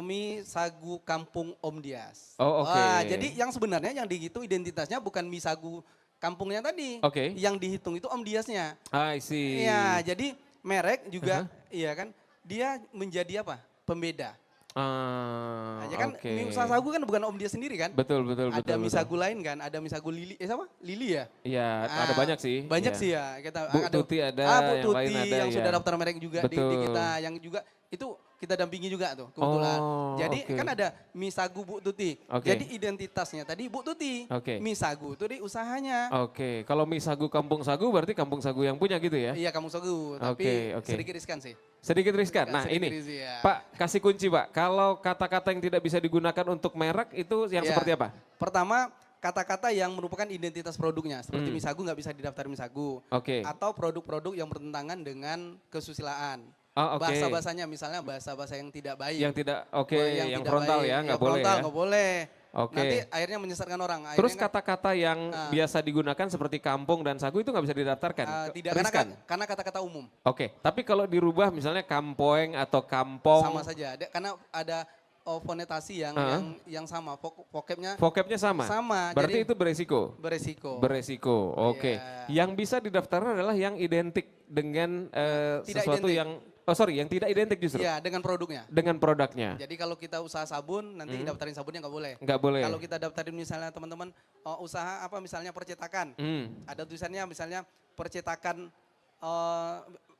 mie sagu kampung Om Dias. Oh, oke. Wah, jadi yang sebenarnya yang dihitung identitasnya bukan mie sagu kampungnya tadi. Oke. Yang dihitung itu Om Diasnya. I see. Iya, jadi merek juga iya kan dia menjadi apa? Pembeda. Ah, Nah, ya kan oke. mie usaha sagu kan bukan Om Dias sendiri kan? Betul. Ada mie betul. sagu lain kan, ada mie sagu Lili, siapa? Lili ya? Iya, ada banyak sih. Banyak Iya. sih ya. Kita Bu Tuti ada, Bu yang Tuti lain ada, yang ya. sudah daftar merek juga di Betul. kita, yang juga itu kita dampingi juga tuh kebetulan. Oh, Jadi oke. kan ada mie sagu Bu Tuti. Oke. Jadi identitasnya tadi Bu Tuti. Oke. Mie sagu itu di usahanya. Oke, kalau mie sagu kampung sagu berarti kampung sagu yang punya gitu ya? Iya kamu sagu, tapi Oke. sedikit riskan sih. Sedikit riskan. Nah Sedikit ini, riskan, ya. Pak kasih kunci Pak. Kalau kata-kata yang tidak bisa digunakan untuk merek itu yang Ya. seperti apa? Pertama, kata-kata yang merupakan identitas produknya. Seperti Misagu nggak bisa didaftarin Misagu. Oke. Atau produk-produk yang bertentangan dengan kesusilaan. Oh, oke. Bahasa-bahasanya misalnya bahasa-bahasa yang tidak baik. Yang tidak, oke, yang tidak frontal baik. ya, Yang nggak boleh frontal ya. nggak boleh. Oke. Nanti akhirnya menyesatkan orang. Terus Akhirnya kata-kata yang biasa digunakan seperti kampung dan sagu itu nggak bisa didaftarkan? tidak Riskan? karena kata-kata umum. Oke, tapi kalau dirubah misalnya kampoeng atau kampong. Sama saja. Karena ada fonetasi yang sama, vocabnya Vocabnya sama? sama. Berarti Jadi itu beresiko? beresiko. Beresiko, oke. Iya. Yang bisa didaftarkan adalah yang identik dengan Tidak sesuatu identik. yang, yang tidak identik justru? Iya, dengan produknya. Dengan produknya? Jadi kalau kita usaha sabun, nanti daftarin sabunnya nggak boleh. Nggak boleh? Kalau kita daftarin misalnya teman-teman usaha apa misalnya percetakan, ada tulisannya misalnya percetakan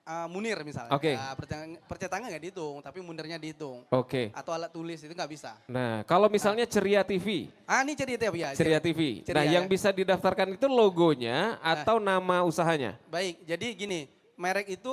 Munir misalnya. Oke. Nah, percetakan nggak dihitung, tapi Munirnya dihitung. Oke. Atau alat tulis itu nggak bisa. Nah, kalau misalnya Ceria TV? Ini cerita ya. Ceria TV. Ceria, Nah, yang ya. bisa didaftarkan itu logonya atau nama usahanya? Baik, jadi gini, merek itu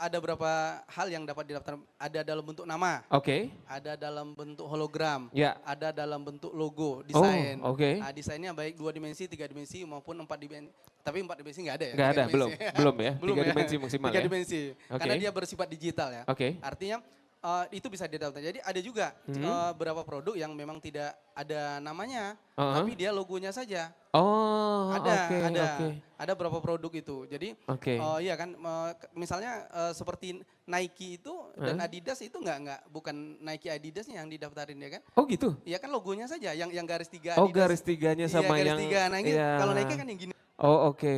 ada beberapa hal yang dapat didaftar. Ada dalam bentuk nama, Oke. ada dalam bentuk hologram, Ya. ada dalam bentuk logo, desain. Oh, oke. Desainnya baik 2 dimensi, 3 dimensi maupun 4 dimensi. Tapi 4 dimensi nggak ada ya? Nggak 3 ada, dimensi. belum ya? Belum 3 ya. dimensi maksimal 3 ya? dimensi, Oke. karena dia bersifat digital ya. Oke. Artinya itu bisa didaftar. Jadi ada juga beberapa produk yang memang tidak ada namanya, tapi dia logonya saja. Oh, Ada, oke, ada. oke. Ada beberapa produk itu. Jadi Oke. iya kan misalnya seperti Nike itu dan Adidas itu bukan Nike Adidasnya yang didaftarin ya kan? Oh gitu? Iya kan logonya saja yang garis 3 Oh, Adidas. garis tiganya sama garis yang... 3. Nah, ini iya. kalau Nike kan yang gini. Oh, oke.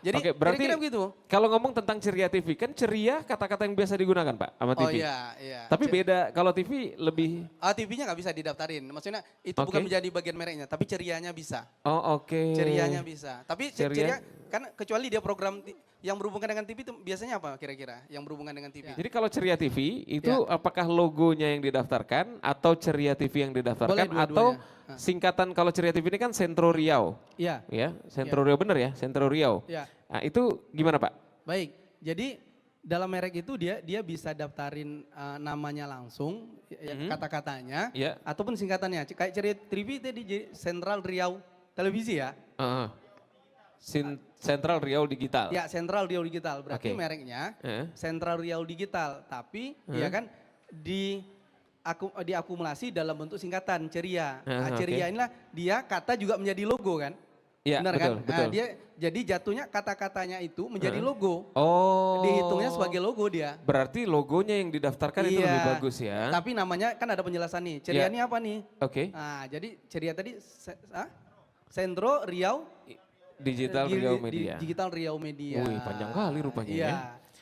Jadi Oke, berarti kira-kira begitu. kalau ngomong tentang Ceria TV, kan ceria kata-kata yang biasa digunakan Pak sama Oh TV. iya. Tapi beda, kalau TV lebih... TV-nya nggak bisa didaftarin. Maksudnya itu Oke. bukan menjadi bagian mereknya, tapi cerianya bisa. Oh oke. Cerianya bisa. Tapi Ceria- ceria kan kecuali dia program yang berhubungan dengan TV itu biasanya apa kira-kira? Yang berhubungan dengan TV. Jadi kalau Ceria TV itu Ya. apakah logonya yang didaftarkan atau Ceria TV yang didaftarkan Boleh atau dua-duanya. singkatan kalau Ceria TV ini kan Sentro Riau. Iya. Ya, Sentro Riau bener ya? Sentro Riau. Iya. Nah, itu gimana Pak? Baik, jadi dalam merek itu dia bisa daftarin namanya langsung, kata-katanya, Ya. ataupun singkatannya. Kayak Ceria TV tadi jadi Sentral Riau Televisi ya. Sentral Riau Digital. Ya, Sentral Riau Digital. Berarti Oke. mereknya Sentral Riau Digital, tapi ya kan diakumulasi dalam bentuk singkatan Ceria. Ceria inilah dia kata juga menjadi logo kan? Ya, Benar betul, kan? betul. Dia jadi jatuhnya kata-katanya itu menjadi logo. Oh. Dihitungnya sebagai logo dia. Berarti logonya yang didaftarkan itu lebih bagus ya. Tapi namanya kan ada penjelasan nih. Ceria Iya. ini apa nih? Oke. Nah, jadi Ceria tadi Sentro Riau Digital Riau Media. Digital Riau Media. Wih, panjang kali rupanya Iya. ya.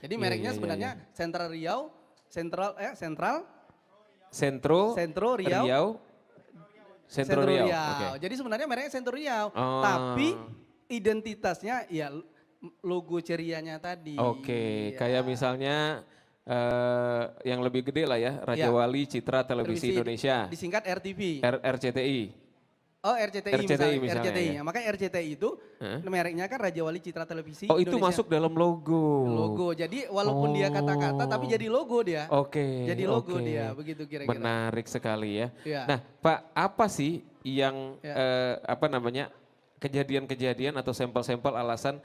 Jadi Iya, mereknya iya, sebenarnya iya. Sentral Riau, Sentral Sentro Riau. Sentro Riau. Oke. Jadi sebenarnya mereknya Sentro Riau, Oh. tapi identitasnya ya logo Cerianya tadi. Oke, Iya. kayak misalnya yang lebih gede lah ya, Raja Iya. Wali Citra Televisi Indonesia, Disingkat RTV. RCTI. Oh RCTI, misalnya, RCTI. ya. Makanya RCTI itu mereknya kan Raja Wali Citra Televisi Oh itu Indonesia. masuk dalam logo. Logo. Jadi walaupun dia kata-kata tapi jadi logo dia. Oke. Jadi logo oke. dia begitu kira-kira. Menarik sekali ya. Iya. Nah Pak, apa sih yang Ya. kejadian-kejadian atau sampel-sampel alasan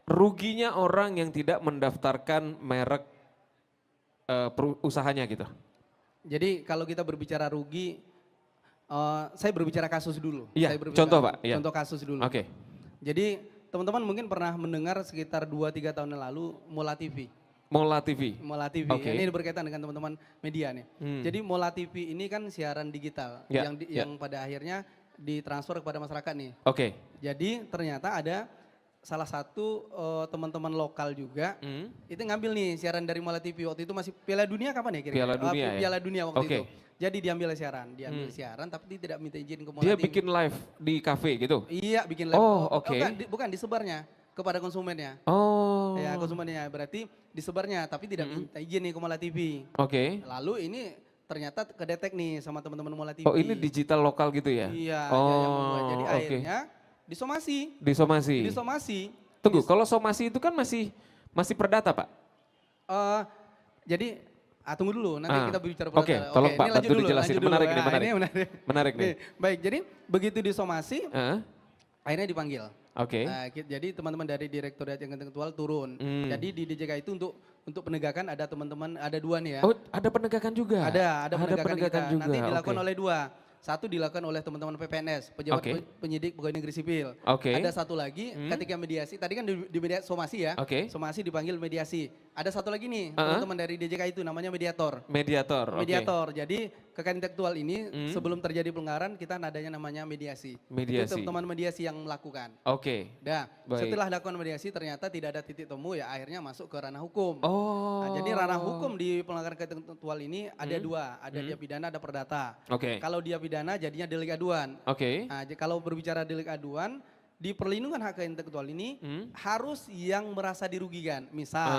ruginya orang yang tidak mendaftarkan merek usahanya gitu? Jadi kalau kita berbicara rugi, saya berbicara kasus dulu. Iya, Saya berbicara contoh, Pak. Iya. Contoh kasus dulu. Oke. Jadi teman-teman mungkin pernah mendengar sekitar 2-3 tahun yang lalu Mola TV. Mola TV. Mola TV, Oke. ini berkaitan dengan teman-teman media nih. Jadi Mola TV ini kan siaran digital Ya, yang pada akhirnya ditransfer kepada masyarakat nih. Oke. Jadi ternyata ada salah satu teman-teman lokal juga itu ngambil nih siaran dari Mola TV waktu itu masih Piala Dunia kapan ya kira-kira? Piala Dunia ya? Piala Dunia waktu Oke. itu. Jadi diambil siaran, tapi dia tidak minta izin ke Mola Dia TV. bikin live di cafe gitu? Iya, bikin live. Oh, oke. Bukan disebarnya kepada konsumennya. Oh. Ya, konsumennya berarti disebarnya tapi tidak minta izin nih ke Mola TV. Oke. Lalu ini ternyata kedetek nih sama teman-teman Mola TV. Oh ini digital lokal gitu ya? Iya, Oh, yang membuat. Jadi oke. akhirnya disomasi. Disomasi. Tunggu, kalau somasi itu kan masih perdata Pak? Jadi Tunggu dulu, nanti kita bicara Oke, tolong Pak ini lanjut bantu dulu, dijelasin. lanjut dulu. Menarik ini, Nah, menarik. ini menarik. Menarik nih. Oke, baik, jadi begitu disomasi, Heeh, akhirnya dipanggil. Oke. Nah, jadi teman-teman dari Direktorat yang Intelektual turun. Jadi di DJK itu untuk penegakan ada teman-teman, ada 2 nih ya. Oh, ada penegakan juga? Ada penegakan kita. juga. Nanti dilakukan Oke. oleh 2. Satu dilakukan oleh teman-teman PPNS, pejabat Oke. penyidik pegawai negeri sipil. Oke. Ada satu lagi ketika mediasi, tadi kan di media somasi ya. Oke. Somasi dipanggil mediasi. Ada satu lagi nih Uh-uh. teman-teman dari DJK itu namanya mediator. Mediator, oke. Mediator. Jadi kekayaan intelektual ini sebelum terjadi pelanggaran kita nadanya namanya mediasi. Mediasi. Itu teman-teman mediasi yang melakukan. Oke. Dah, Baik. setelah lakukan mediasi ternyata tidak ada titik temu ya akhirnya masuk ke ranah hukum. Oh. Nah, jadi ranah hukum di pelanggaran kekayaan intelektual ini ada 2, ada dia pidana, ada perdata. Oke. Kalau dia pidana jadinya delik aduan. Oke. Nah, kalau berbicara delik aduan, di perlindungan hak kekayaan intelektual ini harus yang merasa dirugikan. Misal,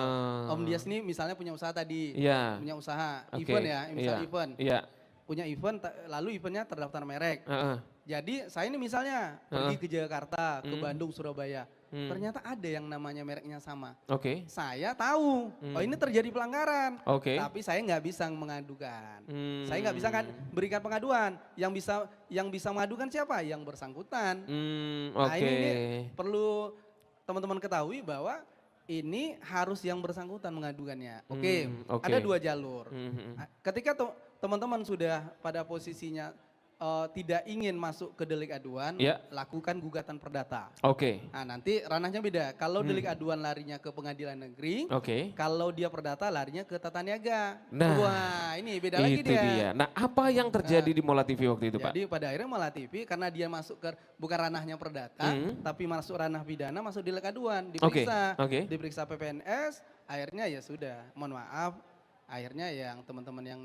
Om Dias ini misalnya punya usaha tadi, Iya. punya usaha Oke. event ya, misal Iya. event. Iya. Punya event, lalu eventnya terdaftar merek. Heeh. Jadi saya ini misalnya pergi ke Jakarta, ke Bandung, Surabaya. Ternyata ada yang namanya mereknya sama. Oke. Saya tahu, oh ini terjadi pelanggaran. Oke. Tapi saya nggak bisa mengadukan. Hmm. Saya nggak bisa kan berikan pengaduan. Yang bisa mengadukan siapa? Yang bersangkutan. Nah Oke. ini perlu teman-teman ketahui bahwa ini harus yang bersangkutan mengadukannya. Oke, oke. ada 2 jalur. Mhm. Ketika teman-teman sudah pada posisinya tidak ingin masuk ke delik aduan, Ya. lakukan gugatan perdata. Oke. Nah nanti ranahnya beda. Kalau delik aduan larinya ke pengadilan negeri, Oke. kalau dia perdata larinya ke tata niaga. Nah, Wah ini beda lagi Itu dia. dia. Nah, apa yang terjadi di Mola TV waktu itu, Pak? Jadi pada akhirnya Mola TV karena dia masuk ke bukan ranahnya perdata, tapi masuk ranah pidana, masuk delik aduan, diperiksa, Oke. diperiksa PPNS, akhirnya ya sudah, mohon maaf, akhirnya yang teman-teman yang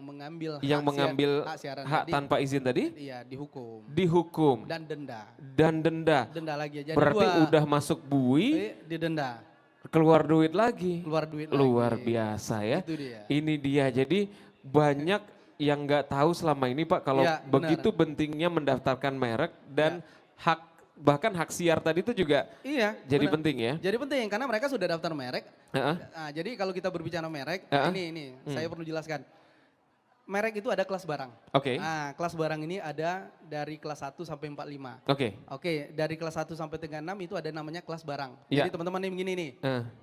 mengambil Yang mengambil hak siaran hak tadi, tanpa izin tadi iya dihukum dihukum dan denda, dan denda. lagi. Jadi Berarti 2, udah masuk bui, didenda, keluar duit lagi. keluar duit Luar lagi. biasa ya. Itu dia. Ini dia. Jadi banyak yang nggak tahu selama ini Pak kalau Ya, benar. begitu pentingnya mendaftarkan merek dan bahkan hak siar tadi itu juga Iya. jadi benar. penting ya. Jadi penting karena mereka sudah daftar merek. Heeh. Nah, jadi kalau kita berbicara merek, Heeh. ini saya perlu jelaskan. Merek itu ada kelas barang. Oke. Nah, kelas barang ini ada dari kelas 1 sampai 45. Oke. Oke, dari kelas 1 sampai 36 itu ada namanya kelas barang. Ya. Jadi teman-teman ini begini nih.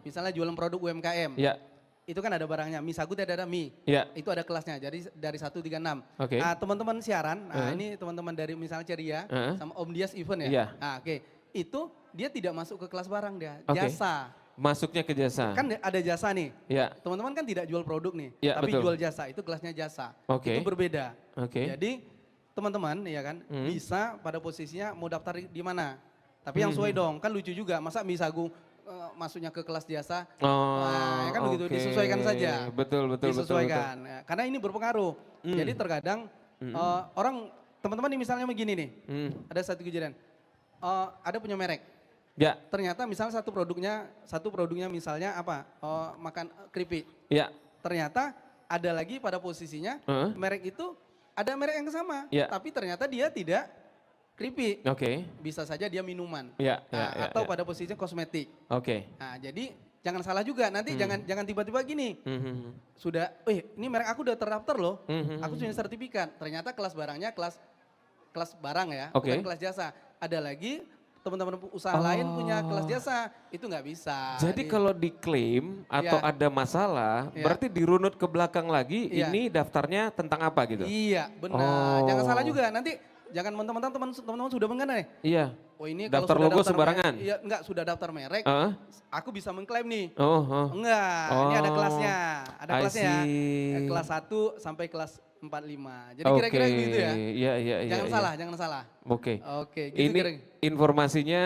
Misalnya jualan produk UMKM. Ya. Itu kan ada barangnya, mie sagu ada mie. Ya. Itu ada kelasnya, jadi dari 136. Oke. Nah, teman-teman siaran, ini teman-teman dari misalnya Ceria sama Om Dias Event ya. Iya. Nah, oke. Itu dia tidak masuk ke kelas barang dia, Oke. jasa. Masuknya ke jasa. Kan ada jasa nih. Ya. Teman-teman kan tidak jual produk nih, Ya, tapi betul. jual jasa, itu kelasnya jasa. Oke. Itu berbeda. Oke. Jadi teman-teman ya kan bisa pada posisinya mau daftar di mana. Tapi yang sesuai dong, kan lucu juga. Masa mie sagu masuknya ke kelas jasa? Oh, Nah, ya kan begitu, oke. disesuaikan saja. Betul, betul, Disesuaikan. Ya, karena ini berpengaruh. Jadi terkadang orang, teman-teman ini misalnya begini nih, ada satu kejadian. Ada punya merek. Ya. Ternyata misalnya satu produknya misalnya apa? Makan keripik. Ya. Ternyata ada lagi pada posisinya merek itu ada merek yang sama, Ya. tapi ternyata dia tidak keripik. Oke. Bisa saja dia minuman. Ya, Nah, ya, atau ya. pada posisinya kosmetik. Oke. Nah, jadi jangan salah juga. Nanti jangan tiba-tiba gini. Mhm. Sudah, ini merek aku udah terdaftar loh. Aku punya sertifikat. Ternyata kelas barangnya kelas barang ya, Oke. bukan kelas jasa. Ada lagi teman-teman usaha lain punya kelas jasa, itu nggak bisa. Jadi kalau diklaim atau Iya. ada masalah, Iya. berarti dirunut ke belakang lagi, Iya. ini daftarnya tentang apa gitu? Iya, benar. Oh. Jangan salah juga. Nanti jangan teman-teman sudah mengenal nih. Iya. Oh ini Daftar kalau sudah logo daftar sembarangan? merek, iya, enggak sudah daftar merek, Heeh. aku bisa mengklaim nih. Oh. Enggak, ini ada Oh. kelasnya. Ada I kelasnya ya. see. Kelas 1 sampai kelas 45. Jadi kira-kira Oke. gitu ya. Iya, iya, iya. Jangan iya. salah, jangan salah. Oke. Oke, gitu Ini kira-kira. informasinya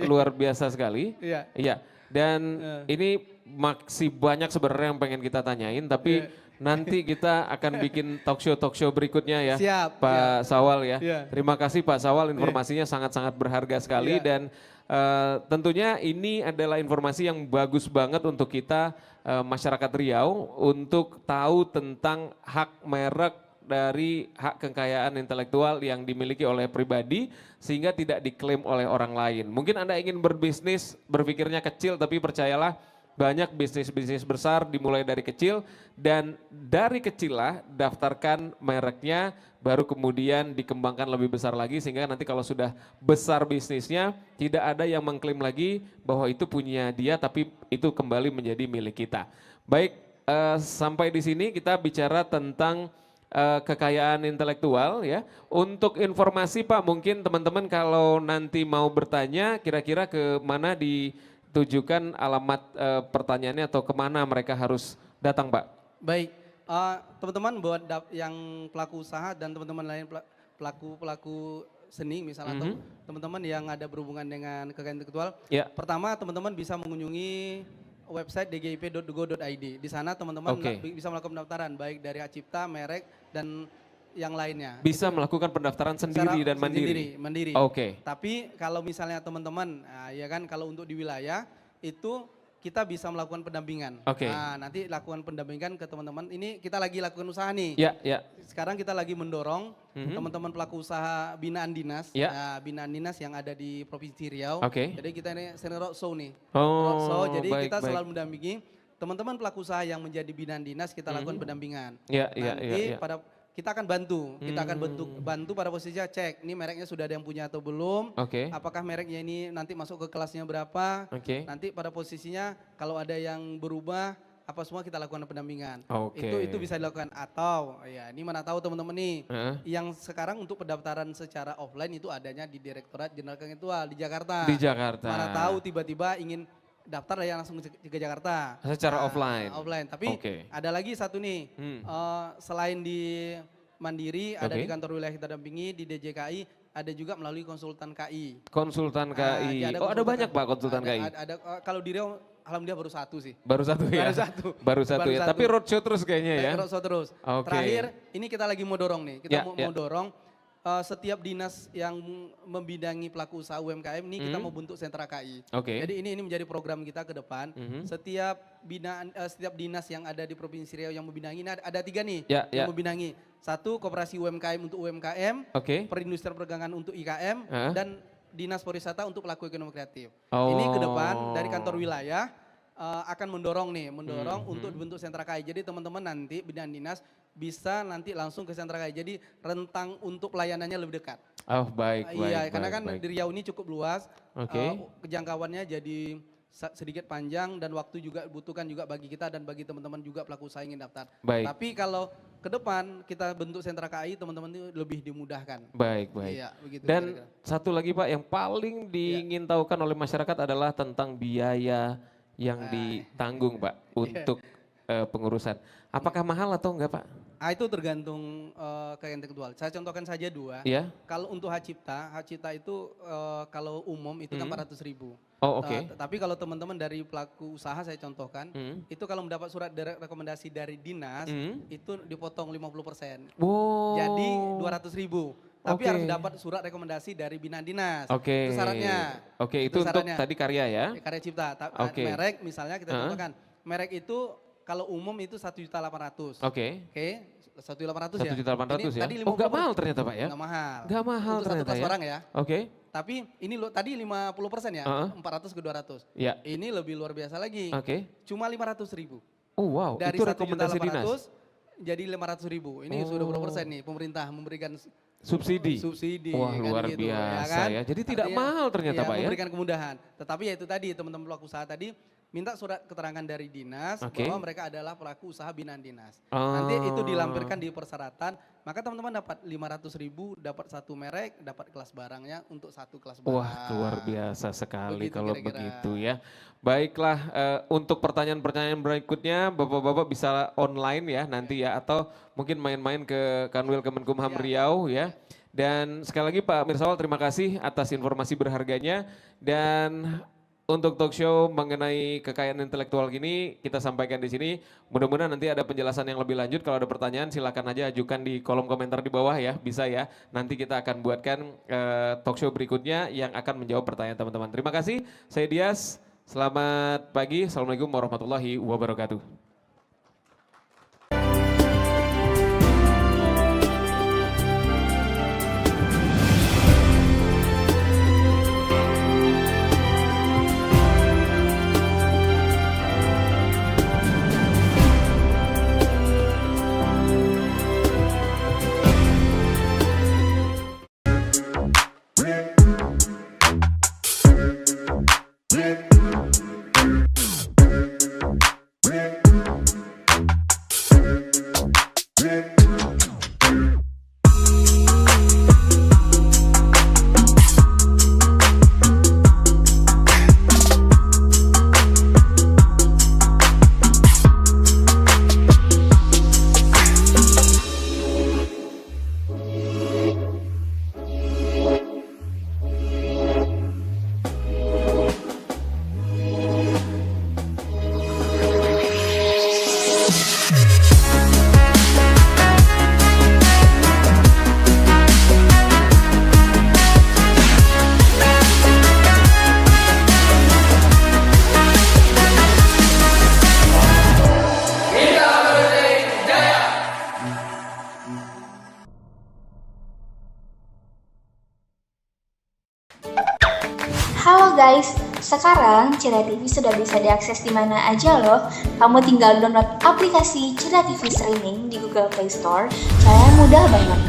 luar biasa sekali. Iya. Iya. Dan ini masih banyak sebenarnya yang pengen kita tanyain, tapi nanti kita akan bikin talk show berikutnya ya. Siap, Pak Sawal ya. Iya. Terima kasih Pak Sawal, informasinya sangat-sangat berharga sekali Iya. dan tentunya ini adalah informasi yang bagus banget untuk kita masyarakat Riau untuk tahu tentang hak merek dari hak kekayaan intelektual yang dimiliki oleh pribadi sehingga tidak diklaim oleh orang lain. Mungkin Anda ingin berbisnis, berpikirnya kecil tapi percayalah banyak bisnis-bisnis besar dimulai dari kecil dan dari kecil lah daftarkan mereknya baru kemudian dikembangkan lebih besar lagi sehingga nanti kalau sudah besar bisnisnya tidak ada yang mengklaim lagi bahwa itu punya dia tapi itu kembali menjadi milik kita. Baik, sampai di sini kita bicara tentang kekayaan intelektual ya. Untuk informasi Pak mungkin teman-teman kalau nanti mau bertanya kira-kira ke mana ditujukan alamat pertanyaannya atau kemana mereka harus datang Pak? Baik, teman-teman buat yang pelaku usaha dan teman-teman lain pelaku seni misalnya atau teman-teman yang ada berhubungan dengan kekayaan intelektual. Ya. Pertama teman-teman bisa mengunjungi website dgip.go.id. Di sana teman-teman bisa melakukan pendaftaran baik dari hak cipta, merek dan yang lainnya. Bisa melakukan pendaftaran sendiri dan mandiri. Mandiri. Oke. Tapi kalau misalnya teman-teman, ya kan kalau untuk di wilayah itu kita bisa melakukan pendampingan. Oke. Nah, nanti lakukan pendampingan ke teman-teman. Ini kita lagi lakukan usaha nih. Ya, ya. Sekarang kita lagi mendorong teman-teman pelaku usaha binaan dinas, Ya. binaan dinas yang ada di Provinsi Riau. Oke. Jadi kita ini seni roadshow nih. Oh, Roadshow, jadi baik, kita baik. selalu mendampingi teman-teman pelaku usaha yang menjadi binaan dinas kita lakukan pendampingan. Ya, ya, Nanti ya, ya. kita akan bantu pada posisinya cek ini mereknya sudah ada yang punya atau belum. Oke. Apakah mereknya ini nanti masuk ke kelasnya berapa? Oke. Nanti pada posisinya kalau ada yang berubah apa semua kita lakukan pendampingan. Oke. Itu bisa dilakukan atau ya ini mana tahu teman-teman nih yang sekarang untuk pendaftaran secara offline itu adanya di Direktorat Jenderal Kekayaan Intelektual di Jakarta. Di Jakarta. Mana tahu tiba-tiba ingin daftar ya langsung ke Jakarta. Secara offline. Offline. Tapi ada lagi satu nih. Selain di Mandiri, ada di kantor wilayah kita dampingi, di DJKI, ada juga melalui konsultan KI. Konsultan KI. Ya, Ada banyak Pak konsultan KI. Kalau di Riau, alhamdulillah baru satu sih. Baru satu ya? Baru satu ya, tapi roadshow terus kayaknya ya? Roadshow terus. Oke. Terakhir, ini kita lagi mau dorong nih. Kita Ya, mau ya. dorong setiap dinas yang membidangi pelaku usaha UMKM ini kita mau bentuk sentra KI. Oke. Jadi ini menjadi program kita ke depan. Setiap dinas yang ada di Provinsi Riau yang membidangi, ini ada 3 nih Ya, yang ya. membidangi. 1 koperasi UMKM untuk UMKM, Oke. perindustrian perdagangan untuk IKM, dan dinas pariwisata untuk pelaku ekonomi kreatif. Oh. Ini ke depan dari kantor wilayah akan mendorong untuk dibentuk sentra KI. Jadi teman-teman nanti binaan dinas bisa nanti langsung ke sentra KI. Jadi rentang untuk pelayanannya lebih dekat. Oh baik, baik. Iya, karena baik, kan baik. di Riau ini cukup luas. Oke. Kejangkauannya jadi sedikit panjang dan waktu juga butuhkan juga bagi kita dan bagi teman-teman juga pelaku usaha ingin daftar. Baik. Tapi kalau ke depan kita bentuk sentra KI, teman-teman itu lebih dimudahkan. Baik, baik. Iya, begitu Dan kira-kira. satu lagi Pak yang paling diingin tahukan oleh masyarakat adalah tentang biaya yang ditanggung Pak untuk pengurusan. Apakah mahal atau enggak Pak? Itu tergantung kekayaan intelektual. Saya contohkan saja 2. Iya. Kalau untuk hak cipta itu kalau umum itu kan 400.000. Oh oke. Tapi kalau teman-teman dari pelaku usaha saya contohkan, itu kalau mendapat surat rekomendasi dari dinas, itu dipotong 50%. Wow. Jadi 200.000. Tapi Oke. harus dapat surat rekomendasi dari binaan dinas. Oke. Itu syaratnya. Oke, itu untuk syaratnya. tadi karya ya? Karya cipta. Oke. Merek misalnya kita contohkan. Merek itu kalau umum itu 1.800.000. Oke. Oke, 1.800.000 ya. 1.800.000 ya? Tadi Oh enggak mahal ternyata Pak ya? Enggak mahal. Enggak mahal Untuk satu ternyata kelas ya? barang ya. Oke. Tapi ini tadi 50% ya, 400 ke 200. Ya. Ini lebih luar biasa lagi. Oke. Cuma 500.000. Oh wow, Dari itu rekomendasi dinas? 1.800.000 jadi 500.000. Ini sudah berapa persen nih pemerintah memberikan Subsidi? subsidi. Wah kan luar gitu, biasa ya. Jadi tidak Artinya, mahal ternyata Pak ya? Memberikan kemudahan. Tetapi ya itu tadi teman-teman pelaku usaha tadi minta surat keterangan dari dinas bahwa mereka adalah pelaku usaha binaan dinas. Nanti itu dilampirkan di persyaratan, maka teman-teman dapat 500.000, dapat satu merek, dapat kelas barangnya untuk satu kelas barang. Wah luar biasa sekali Begitu kalau kira-kira. begitu ya. Baiklah, untuk pertanyaan-pertanyaan berikutnya Bapak-Bapak bisa online ya nanti ya, atau mungkin main-main ke Kanwil Kemenkumham Riau ya. Dan sekali lagi Pak Mirsawal terima kasih atas informasi berharganya, dan untuk talk show mengenai kekayaan intelektual gini kita sampaikan di sini. Mudah-mudahan nanti ada penjelasan yang lebih lanjut. Kalau ada pertanyaan silakan aja ajukan di kolom komentar di bawah ya, bisa ya. Nanti kita akan buatkan talk show berikutnya yang akan menjawab pertanyaan teman-teman. Terima kasih. Saya Dias. Selamat pagi. Assalamualaikum warahmatullahi wabarakatuh. Halo guys, sekarang Cira TV sudah bisa diakses di mana aja loh. Kamu tinggal download aplikasi Cira TV Streaming di Google Play Store. Caranya mudah banget.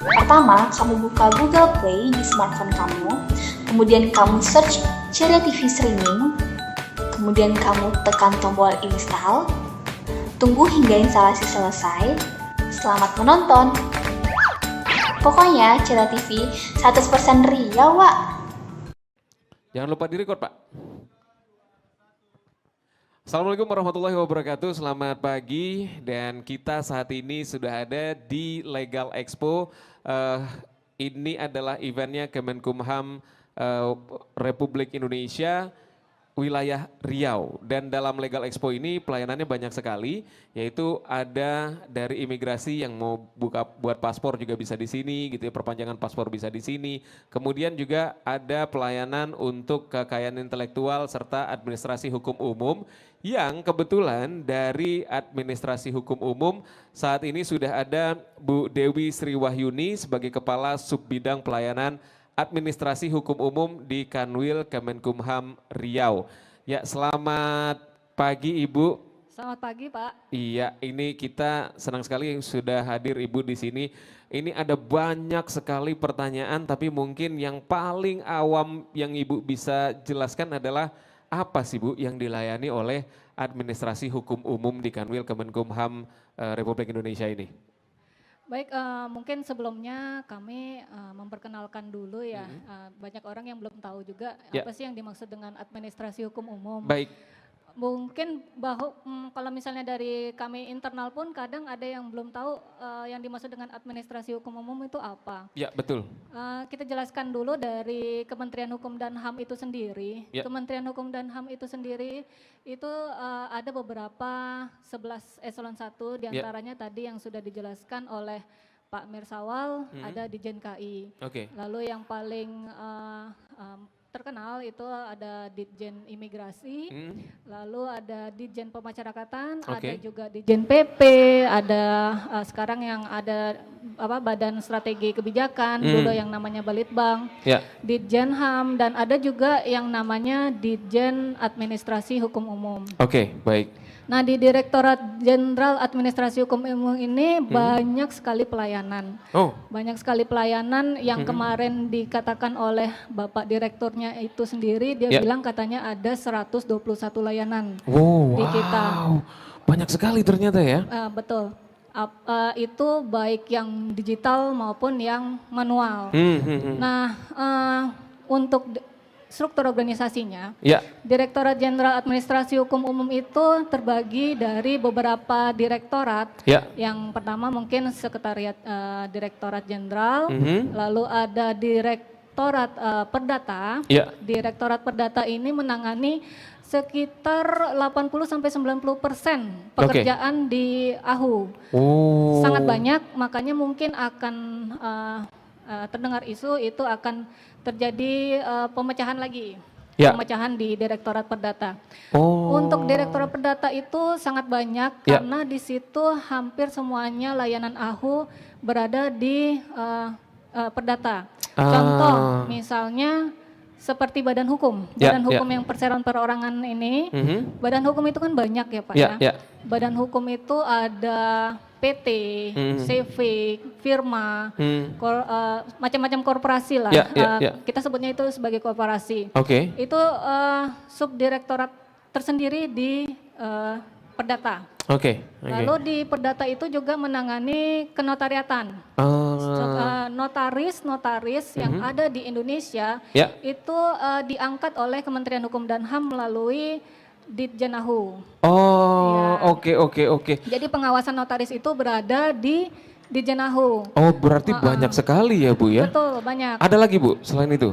Pertama, kamu buka Google Play di smartphone kamu. Kemudian kamu search Cira TV Streaming. Kemudian kamu tekan tombol install. Tunggu hingga instalasi selesai. Selamat menonton. Pokoknya Cira TV 100% Riau, Wak. Jangan lupa direkod Pak. Assalamualaikum warahmatullahi wabarakatuh, selamat pagi dan kita saat ini sudah ada di Legal Expo. Ini adalah eventnya Kemenkumham Republik Indonesia wilayah Riau, dan dalam Legal Expo ini pelayanannya banyak sekali, yaitu ada dari imigrasi yang mau buat paspor juga bisa di sini gitu ya, perpanjangan paspor bisa di sini. Kemudian juga ada pelayanan untuk kekayaan intelektual serta administrasi hukum umum, yang kebetulan dari administrasi hukum umum saat ini sudah ada Bu Dewi Sri Wahyuni sebagai Kepala Subbidang Pelayanan Administrasi Hukum Umum di Kanwil Kemenkumham Riau. Ya, selamat pagi Ibu. Selamat pagi Pak. Iya, ini kita senang sekali sudah hadir Ibu di sini. Ini ada banyak sekali pertanyaan, tapi mungkin yang paling awam yang Ibu bisa jelaskan adalah apa sih Bu yang dilayani oleh Administrasi Hukum Umum di Kanwil Kemenkumham Republik Indonesia ini? Baik, mungkin sebelumnya kami memperkenalkan dulu ya, banyak orang yang belum tahu juga Ya. apa sih yang dimaksud dengan administrasi hukum umum. Baik, Mungkin kalau misalnya dari kami internal pun kadang ada yang belum tahu yang dimaksud dengan administrasi hukum umum itu apa. ya betul. Kita jelaskan dulu dari Kementerian Hukum dan HAM itu sendiri. Ya. Kementerian Hukum dan HAM itu sendiri itu ada beberapa 11 eselon 1 diantaranya tadi yang sudah dijelaskan oleh Pak Mirsawal, ada Ditjen KI. Oke. Lalu yang paling terkenal itu ada Ditjen Imigrasi, lalu ada Ditjen Pemasyarakatan, ada Oke. juga Ditjen PP, ada sekarang yang ada Badan Strategi Kebijakan, dulu yang namanya Balitbang, Ya. Ditjen HAM, dan ada juga yang namanya Ditjen Administrasi Hukum Umum. Oke, baik. Nah, di Direktorat Jenderal Administrasi Hukum Umum ini banyak sekali pelayanan. Oh, Banyak sekali pelayanan yang kemarin dikatakan oleh Bapak Direkturnya itu sendiri, dia Ya. bilang katanya ada 121 layanan wow, di kita. banyak sekali ternyata ya. Betul. Itu baik yang digital maupun yang manual. Nah, untuk struktur organisasinya, Ya, Direktorat Jenderal Administrasi Hukum Umum itu terbagi dari beberapa direktorat. ya. Yang pertama mungkin Sekretariat Direktorat Jenderal, Mhm. lalu ada Direktorat Perdata. Ya. Direktorat Perdata ini menangani sekitar 80-90% pekerjaan di AHU. Oh. Sangat banyak, makanya mungkin akan terdengar isu itu akan terjadi pemecahan lagi. Ya. Pemecahan di Direktorat Perdata. Oh. Untuk Direktorat Perdata itu sangat banyak Ya. karena di situ hampir semuanya layanan AHU berada di Perdata. Contoh misalnya seperti badan hukum. Ya, Badan hukum ya. yang perseroan perorangan ini, Mhm. badan hukum itu kan banyak ya Pak Ya, ya. ya. Badan hukum itu ada PT, Civic, Firma, macam-macam korporasi lah. Ya, ya, ya. Kita sebutnya itu sebagai korporasi. Oke. Itu subdirektorat tersendiri di Perdata. Oke. Lalu di Perdata itu juga menangani kenotariatan. Notaris yang ada di Indonesia Ya. itu diangkat oleh Kementerian Hukum dan HAM melalui Ditjen AHU. Oh, Ya. oke. Jadi pengawasan notaris itu berada di Ditjen AHU. Oh, berarti banyak sekali ya Bu ya? Betul, banyak. Ada lagi Bu selain itu?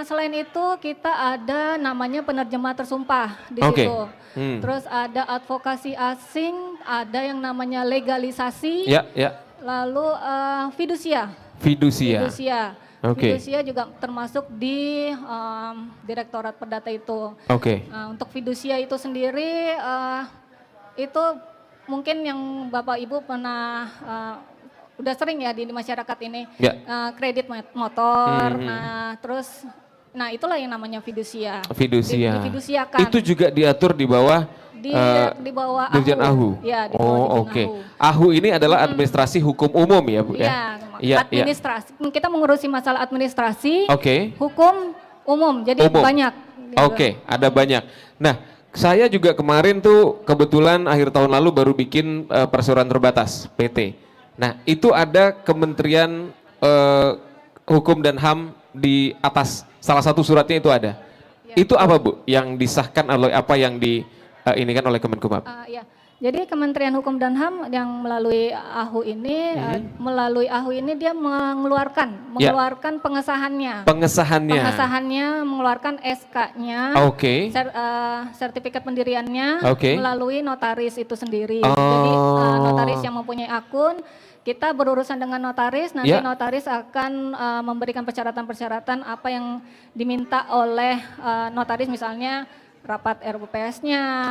Selain itu kita ada namanya penerjemah tersumpah di Oke. situ. Terus ada advokasi asing, ada yang namanya legalisasi, Ya, ya. lalu fidusia. Fidusia. Oke. Fidusia juga termasuk di Direktorat Perdata itu. Oke. Untuk fidusia itu sendiri itu mungkin yang Bapak Ibu pernah udah sering ya di masyarakat ini Ya. kredit motor. Nah, terus Nah, itulah yang namanya fidusia. Fidusia. Difidusiakan. Itu juga diatur di bawah di bawah Dirjen AHU. Ya, di bawah Oh, Dirjen oke. AHU. AHU ini adalah administrasi hukum umum ya, Bu ya? Iya, Iya, administrasi. Kita mengurusi masalah administrasi, Oke. hukum umum. Jadi Umum. banyak. Oke, ada banyak. Nah, saya juga kemarin tuh kebetulan akhir tahun lalu baru bikin perseroan terbatas PT. Nah, itu ada Kementerian Hukum dan HAM di atas, salah satu suratnya itu ada. Ya. Itu apa, Bu, yang disahkan oleh apa yang ini kan oleh Kemenkumham? Ya. Jadi Kementerian Hukum dan HAM yang melalui AHU ini, dia mengeluarkan pengesahannya. Pengesahannya mengeluarkan SK-nya. Oke. Sertifikat pendiriannya Oke. melalui notaris itu sendiri. Jadi notaris yang mempunyai akun, kita berurusan dengan notaris, nanti notaris akan memberikan persyaratan-persyaratan apa yang diminta oleh notaris, misalnya rapat RUPS-nya,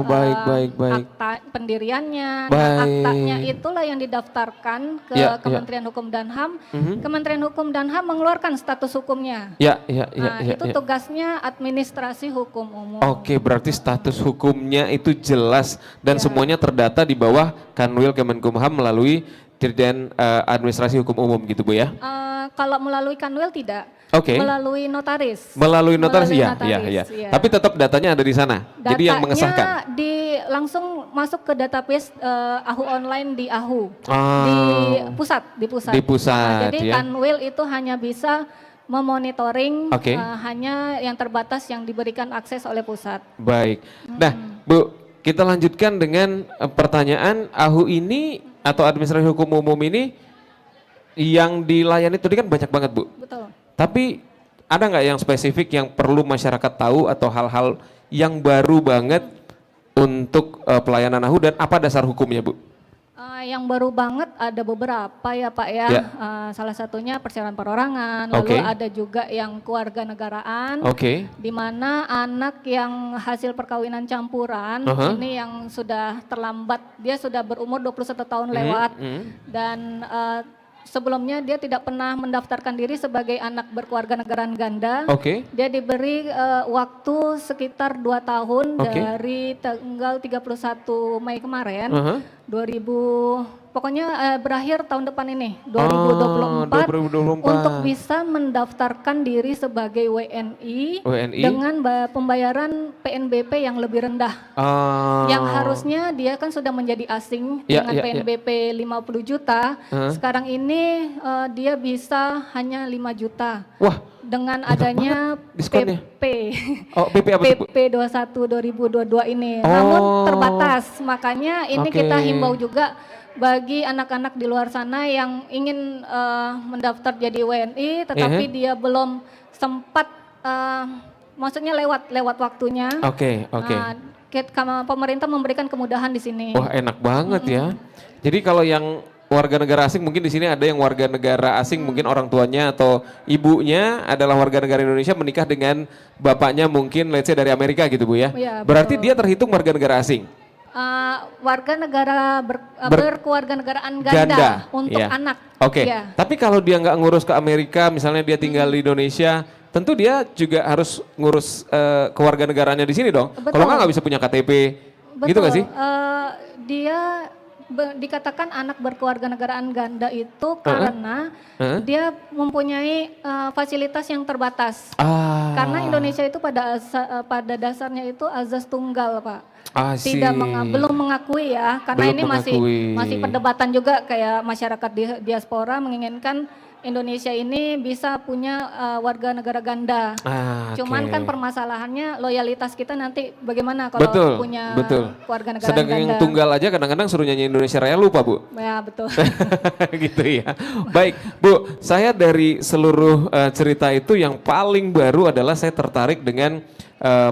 baik. akta pendiriannya. Baik. Nah, aktanya itulah yang didaftarkan ke Kementerian Hukum dan HAM. Kementerian Hukum dan HAM mengeluarkan status hukumnya. Itu tugasnya administrasi hukum umum. Oke, berarti status hukumnya itu jelas dan semuanya terdata di bawah Kanwil Kemenkumham melalui Dirjen Administrasi Hukum Umum gitu, Bu ya? Kalau melalui Kanwil tidak. Oke. Melalui notaris. Melalui notaris, Melalui iya. notaris, iya. Tapi tetap datanya ada di sana. Jadi yang mengesahkan. Langsung masuk ke database AHU online di AHU. Di pusat. Di pusat, jadi Kanwil itu hanya bisa memonitoring Oke. hanya yang terbatas yang diberikan akses oleh pusat. Baik. Nah, Bu, kita lanjutkan dengan pertanyaan AHU ini atau Administrasi Hukum Umum ini yang dilayani tadi kan banyak banget, Bu. Betul. Tapi ada nggak yang spesifik yang perlu masyarakat tahu atau hal-hal yang baru banget untuk pelayanan AHU dan apa dasar hukumnya, Bu? Yang baru banget ada beberapa ya Pak ya. Salah satunya persyaratan perorangan, lalu ada juga yang kewarganegaraan. Di mana anak yang hasil perkawinan campuran ini yang sudah terlambat, dia sudah berumur 21 tahun lewat dan sebelumnya dia tidak pernah mendaftarkan diri sebagai anak berkewarganegaraan ganda. Dia diberi waktu sekitar 2 tahun dari tanggal 31 Mei kemarin, 2000, pokoknya berakhir tahun depan ini, 2024, untuk bisa mendaftarkan diri sebagai WNI. Dengan pembayaran PNBP yang lebih rendah. Yang harusnya dia kan sudah menjadi asing dengan PNBP 50 juta, sekarang ini dia bisa hanya 5 juta. Wah, dengan adanya PP. PP apa itu, Bu? PP 21 2022 ini. Namun terbatas, makanya ini kita himbau juga bagi anak-anak di luar sana yang ingin mendaftar jadi WNI tetapi dia belum sempat maksudnya lewat waktunya. Pemerintah memberikan kemudahan di sini. Wah, enak banget ya. Jadi kalau yang warga negara asing, mungkin di sini ada yang warga negara asing, mungkin orang tuanya atau ibunya adalah warga negara Indonesia menikah dengan bapaknya mungkin let's say dari Amerika gitu, Bu ya. Berarti dia terhitung warga negara asing. Warga negara berkewarganegaraan ganda untuk anak. Tapi kalau dia nggak ngurus ke Amerika, misalnya dia tinggal di Indonesia, tentu dia juga harus ngurus kewarganegaraannya di sini dong. Kalau nggak bisa punya KTP, gitu nggak sih? Dia dikatakan anak berkewarganegaraan ganda itu karena dia mempunyai fasilitas yang terbatas. Karena Indonesia itu pada dasarnya itu azas tunggal, Pak. Belum mengakui ya, karena ini masih perdebatan juga, kayak masyarakat diaspora menginginkan Indonesia ini bisa punya warga negara ganda. Cuman kan permasalahannya loyalitas kita nanti bagaimana kalau punya warga negara ganda. Sedang yang tunggal aja kadang-kadang suruh nyanyi Indonesia Raya lupa, Bu. Ya, betul. Gitu ya. Baik, Bu, saya dari seluruh cerita itu yang paling baru adalah saya tertarik dengan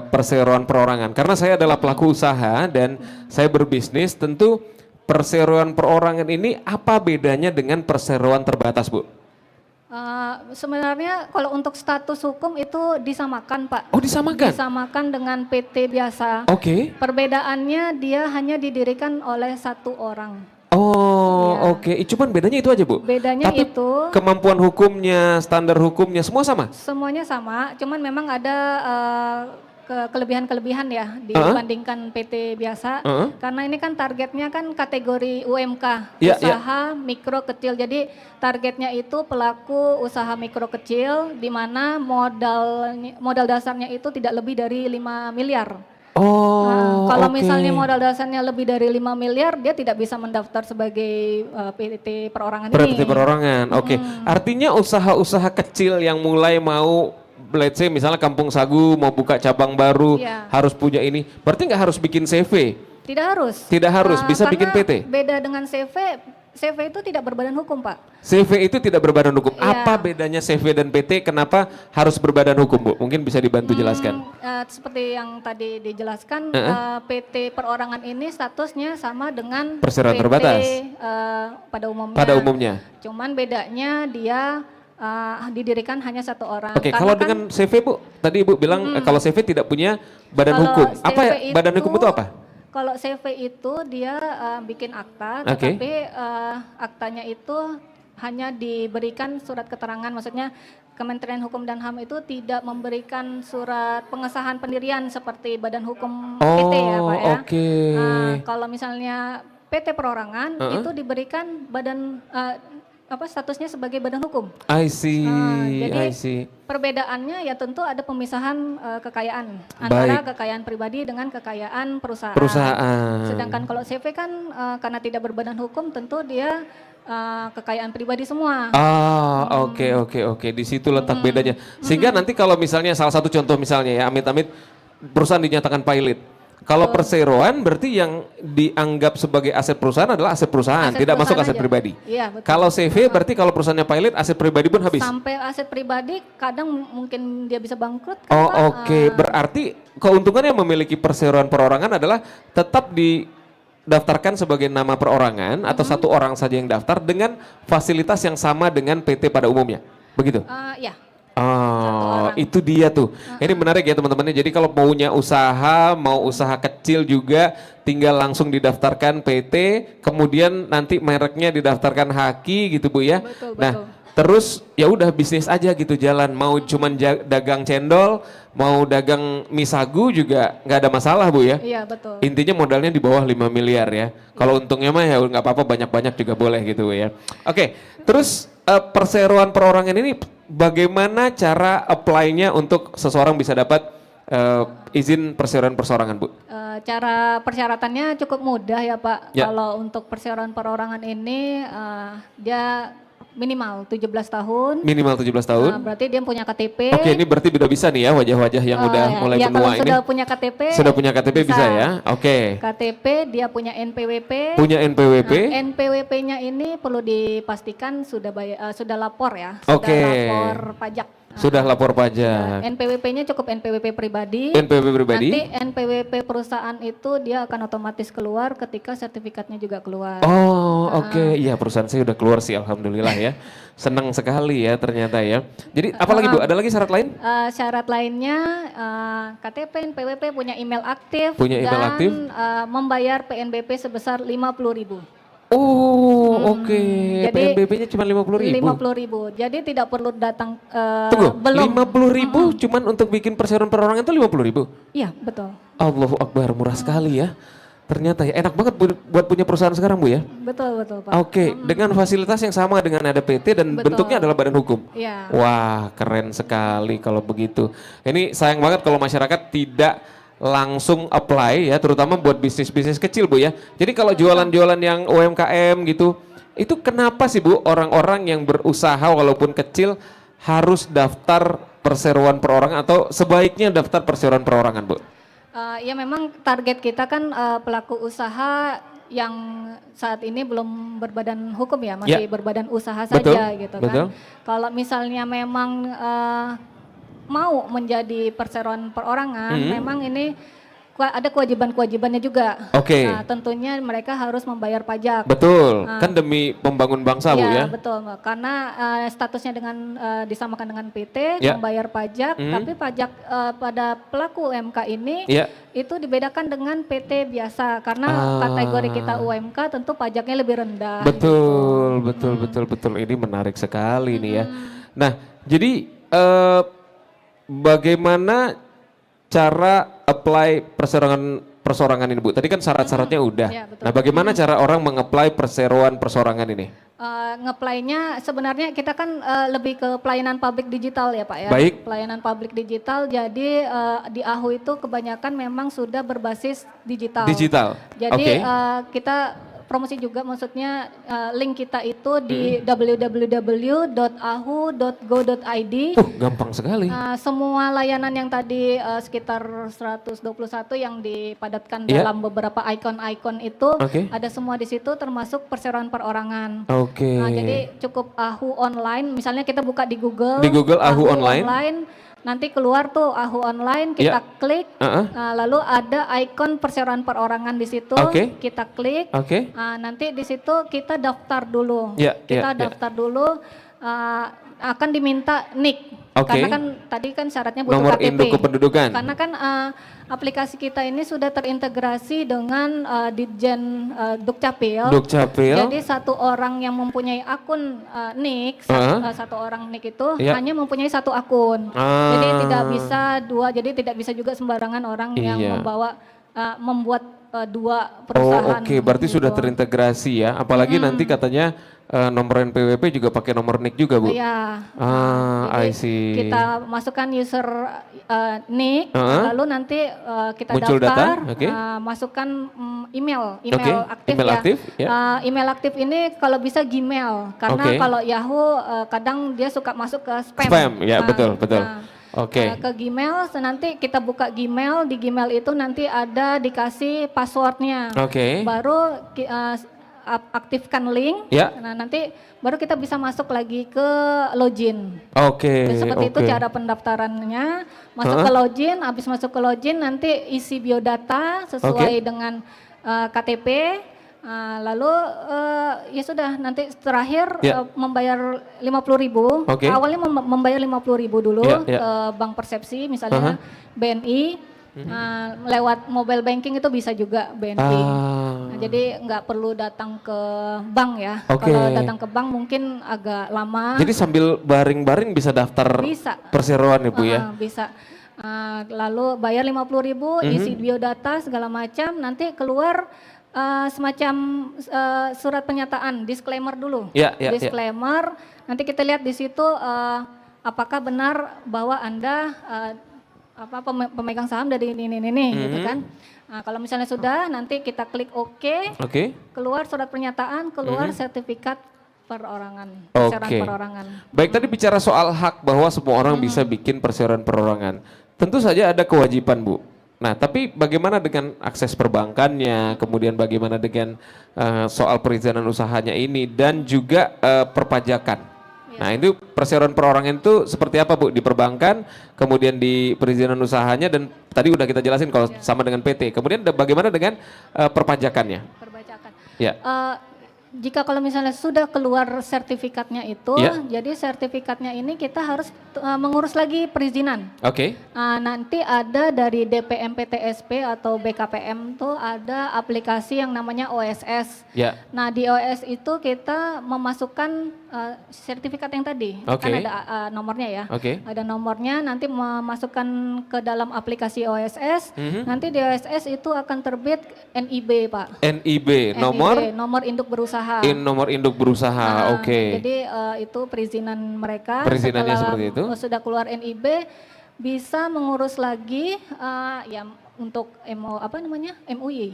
perseroan perorangan. Karena saya adalah pelaku usaha dan saya berbisnis, tentu perseroan perorangan ini apa bedanya dengan perseroan terbatas, Bu? Sebenarnya kalau untuk status hukum itu disamakan, Pak. Disamakan? Disamakan dengan PT biasa. Perbedaannya dia hanya didirikan oleh 1 orang. Oh, oke. Cuman bedanya itu aja, Bu? Bedanya Tapi itu kemampuan hukumnya, standar hukumnya semua sama? semuanya sama, cuman memang ada kelebihan-kelebihan ya dibandingkan PT biasa. Karena ini kan targetnya kan kategori UMK, usaha mikro kecil. Jadi targetnya itu pelaku usaha mikro kecil di mana modal dasarnya itu tidak lebih dari 5 miliar. Kalau misalnya modal dasarnya lebih dari 5 miliar, dia tidak bisa mendaftar sebagai PT perorangan ini. PT perorangan, oke. Artinya usaha-usaha kecil yang mulai mau, let's say misalnya Kampung Sagu mau buka cabang baru, harus punya ini. Berarti nggak harus bikin CV? Tidak harus. Tidak harus, bisa bikin PT? Beda dengan CV itu tidak berbadan hukum, Pak. CV itu tidak berbadan hukum. Apa bedanya CV dan PT? Kenapa harus berbadan hukum, Bu? Mungkin bisa dibantu jelaskan. Seperti yang tadi dijelaskan, PT perorangan ini statusnya sama dengan perseroan PT terbatas pada umumnya. Pada umumnya. Cuman bedanya dia didirikan hanya satu orang. Oke, kalau dengan CV, Bu, tadi Ibu bilang kalau CV tidak punya badan hukum. Apa ya, badan hukum itu apa? Kalau CV itu dia bikin akta, tetapi aktanya itu hanya diberikan surat keterangan, maksudnya Kementerian Hukum dan HAM itu tidak memberikan surat pengesahan pendirian seperti badan hukum PT ya Pak ya. Kalau misalnya PT perorangan itu diberikan badan statusnya sebagai badan hukum. I see, jadi I see. Perbedaannya ya tentu ada pemisahan kekayaan antara kekayaan pribadi dengan kekayaan perusahaan. Sedangkan kalau CV kan karena tidak berbadan hukum tentu dia kekayaan pribadi semua. Oke. Di situ letak bedanya. Sehingga nanti kalau misalnya salah satu contoh misalnya ya, amit-amit perusahaan dinyatakan pilot. Kalau perseroan berarti yang dianggap sebagai aset perusahaan adalah aset perusahaan, tidak masuk aset pribadi. Iya, betul. Kalau CV berarti kalau perusahaannya pilot, aset pribadi pun habis. Sampai aset pribadi kadang mungkin dia bisa bangkrut. Berarti keuntungannya memiliki perseroan perorangan adalah tetap didaftarkan sebagai nama perorangan atau satu orang saja yang daftar dengan fasilitas yang sama dengan PT pada umumnya. Begitu? Iya. Itu dia tuh. Ini menarik ya teman-teman. Jadi kalau maunya usaha, mau usaha kecil juga tinggal langsung didaftarkan PT, kemudian nanti mereknya didaftarkan Haki gitu Bu ya. Betul. Terus ya udah bisnis aja gitu jalan. Mau cuman dagang cendol, mau dagang mie sagu juga nggak ada masalah Bu ya. Iya betul. Intinya modalnya di bawah 5 miliar ya. Kalau untungnya mah ya nggak apa-apa, banyak-banyak juga boleh gitu Bu ya. Oke, terus perseroan perorangan ini bagaimana cara apply-nya untuk seseorang bisa dapat izin perseroan perseorangan Bu? Cara persyaratannya cukup mudah ya Pak. Kalau untuk perseroan perorangan ini dia minimal 17 tahun. Minimal 17 tahun. Berarti dia punya KTP. Oke, ini berarti udah bisa nih ya wajah-wajah yang udah mulai menua kalau ini. Sudah punya KTP. Sudah punya KTP bisa ya. Oke. KTP, dia punya NPWP. Punya NPWP. NPWP-nya ini perlu dipastikan sudah lapor ya. Oke. Sudah lapor pajak. Sudah lapor pajak. NPWP-nya cukup NPWP pribadi. NPWP pribadi. Nanti NPWP perusahaan itu dia akan otomatis keluar ketika sertifikatnya juga keluar. Oke. Iya, perusahaan saya udah keluar sih, alhamdulillah ya. Senang sekali ya ternyata ya. Jadi apalagi Bu? Ada lagi syarat lain? Syarat lainnya KTP, NPWP, punya email aktif. Punya email aktif. Membayar PNBP sebesar 50.000. Oke. PNBP-nya cuma 50.000. 50.000. Jadi tidak perlu datang. Tunggu, belum. 50.000 cuman untuk bikin perseroan perorangan itu 50.000? Iya, betul. Allahu Akbar, murah sekali ya. Ternyata ya enak banget buat punya perusahaan sekarang Bu ya? Betul Pak. Oke, dengan fasilitas yang sama dengan ada PT dan bentuknya adalah badan hukum? Iya. Wah, keren sekali kalau begitu. Ini sayang banget kalau masyarakat tidak langsung apply ya, terutama buat bisnis-bisnis kecil Bu ya. Jadi kalau jualan-jualan yang UMKM gitu, itu kenapa sih Bu orang-orang yang berusaha walaupun kecil harus daftar perseroan perorangan atau sebaiknya daftar perseroan perorangan Bu? Ya memang target kita kan pelaku usaha yang saat ini belum berbadan hukum ya, masih berbadan usaha saja gitu kan. Kalau misalnya memang mau menjadi perseroan perorangan, memang ini ada kewajiban-kewajibannya juga. Oke. Nah, tentunya mereka harus membayar pajak. Betul, kan demi membangun bangsa Bu ya. Betul, karena statusnya dengan disamakan dengan PT, Ya. membayar pajak, tapi pajak pada pelaku UMK ini Ya. itu dibedakan dengan PT biasa, karena kategori kita UMK tentu pajaknya lebih rendah. Betul, betul. Ini menarik sekali nih ya. Nah, jadi bagaimana cara apply perseorangan ini Bu? Tadi kan syarat-syaratnya udah. Ya, betul. Nah, bagaimana cara orang mengapply perseroan perseorangan ini? Nge-play-nya sebenarnya kita kan lebih ke pelayanan publik digital ya Pak ya. Baik. Pelayanan publik digital, jadi di AHU itu kebanyakan memang sudah berbasis digital. Digital. Jadi Oke. kita promosi juga, maksudnya link kita itu di www.ahu.go.id. Gampang sekali. Semua layanan yang tadi sekitar 121 yang dipadatkan dalam beberapa ikon-ikon itu ada semua di situ, termasuk perseroan perorangan. Oke. Nah, jadi cukup AHU online, misalnya kita buka di Google. Di Google AHU online. Nanti keluar tuh AHU online, kita klik, lalu ada ikon perseroan perorangan di situ, kita klik, nanti di situ kita daftar dulu, kita daftar dulu, akan diminta NIK, karena kan tadi kan syaratnya butuh Nomor KTP, induk kependudukan. karena kan aplikasi kita ini sudah terintegrasi dengan Ditjen Dukcapil. Jadi satu orang yang mempunyai akun NIK, satu orang NIK itu hanya mempunyai satu akun. Jadi tidak bisa dua, jadi tidak bisa juga sembarangan orang yang membuat dua perusahaan. Berarti sudah terintegrasi ya. Apalagi nanti katanya nomor NPWP juga pakai nomor NIK juga Bu? Iya. I see. Kita masukkan user NIK, lalu nanti kita muncul daftar, data, masukkan email aktif email ya. aktif, Email aktif ini kalau bisa Gmail, karena kalau Yahoo kadang dia suka masuk ke spam. Spam, ya betul. Ke Gmail, nanti kita buka Gmail, di Gmail itu nanti ada dikasih passwordnya. Baru aktifkan link, nah nanti baru kita bisa masuk lagi ke login. Seperti itu cara pendaftarannya. Masuk ke login, habis masuk ke login nanti isi biodata sesuai dengan KTP. Lalu ya sudah, nanti terakhir membayar 50.000. Awalnya membayar 50.000 dulu ke Bank Persepsi, misalnya BNI. Lewat mobile banking itu bisa juga BNI. Nah, jadi nggak perlu datang ke bank ya. Kalau datang ke bank mungkin agak lama. Jadi sambil baring-baring bisa daftar perseroan ya Bu ya? Bisa. Lalu bayar 50.000, isi biodata segala macam, nanti keluar semacam surat pernyataan, disclaimer dulu. Disclaimer, nanti kita lihat di situ apakah benar bahwa Anda pemegang saham dari ini gitu kan. Nah, kalau misalnya sudah, nanti kita klik OK. Keluar surat pernyataan, keluar sertifikat perorangan, perseroan perorangan. Baik, tadi bicara soal hak bahwa semua orang bisa bikin perseroan perorangan. Tentu saja ada kewajiban Bu. Nah, tapi bagaimana dengan akses perbankannya, kemudian bagaimana dengan soal perizinan usahanya ini, dan juga perpajakan. Nah, itu perseroan perorangan itu seperti apa Bu? Di perbankan, kemudian di perizinan usahanya, dan tadi udah kita jelasin kalau sama dengan PT. Kemudian bagaimana dengan perpajakannya? Ya. Jika kalau misalnya sudah keluar sertifikatnya itu, jadi sertifikatnya ini kita harus mengurus lagi perizinan. Nanti ada dari DPMPTSP atau BKPM tuh ada aplikasi yang namanya OSS. Nah, di OSS itu kita memasukkan sertifikat yang tadi, kan ada nomornya ya. Ada nomornya, nanti memasukkan ke dalam aplikasi OSS. Nanti di OSS itu akan terbit NIB Pak. NIB, nomor induk berusaha. Nomor induk berusaha, Jadi itu perizinan mereka. Perizinannya seperti itu. Sudah keluar NIB, bisa mengurus lagi ya untuk MUI.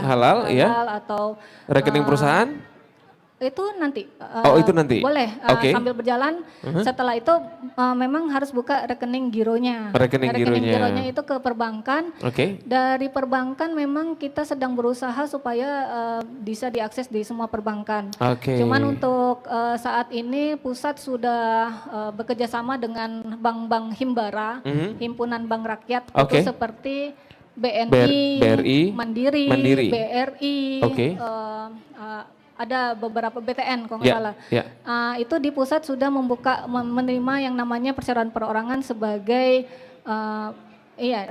Halal ya. Atau rekening perusahaan. Itu nanti. Itu nanti. Boleh sambil berjalan. Setelah itu memang harus buka rekening gironya. Rekening gironya itu ke perbankan. Dari perbankan memang kita sedang berusaha supaya bisa diakses di semua perbankan. Cuman untuk saat ini pusat sudah bekerja sama dengan bank-bank himbara, himpunan bank rakyat, itu seperti BNI, Mandiri, BRI, Oke. ada beberapa BTN kalau nggak salah. Itu di pusat sudah menerima yang namanya perseroan perorangan sebagai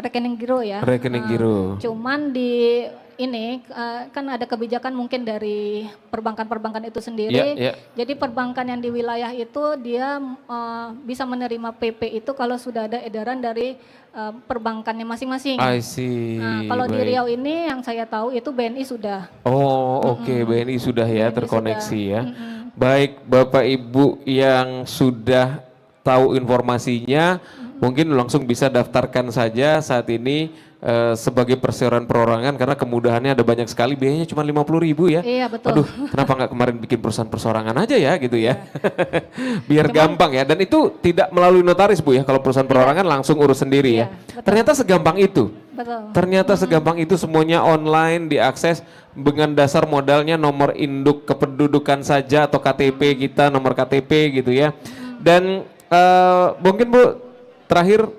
rekening giro ya. Rekening giro. Cuman di ini kan ada kebijakan mungkin dari perbankan-perbankan itu sendiri. Jadi perbankan yang di wilayah itu dia bisa menerima PP itu kalau sudah ada edaran dari perbankannya masing-masing. I see. Nah, kalau di Riau ini yang saya tahu itu BNI sudah. Oh, oke, BNI sudah ya, BNI terkoneksi sudah. Ya. Baik, Bapak Ibu yang sudah tahu informasinya, mungkin langsung bisa daftarkan saja saat ini sebagai perseroan perorangan karena kemudahannya ada banyak sekali, biayanya cuma 50.000 ya. Iya, betul. Aduh, kenapa nggak kemarin bikin perusahaan perseorangan aja ya gitu ya. Biar gampang ya, dan itu tidak melalui notaris Bu ya, kalau perusahaan perorangan langsung urus sendiri ya. Betul. Ternyata segampang itu. Betul. Ternyata segampang itu, semuanya online, diakses dengan dasar modalnya nomor induk kependudukan saja atau KTP kita, nomor KTP gitu ya. Dan mungkin Bu, terakhir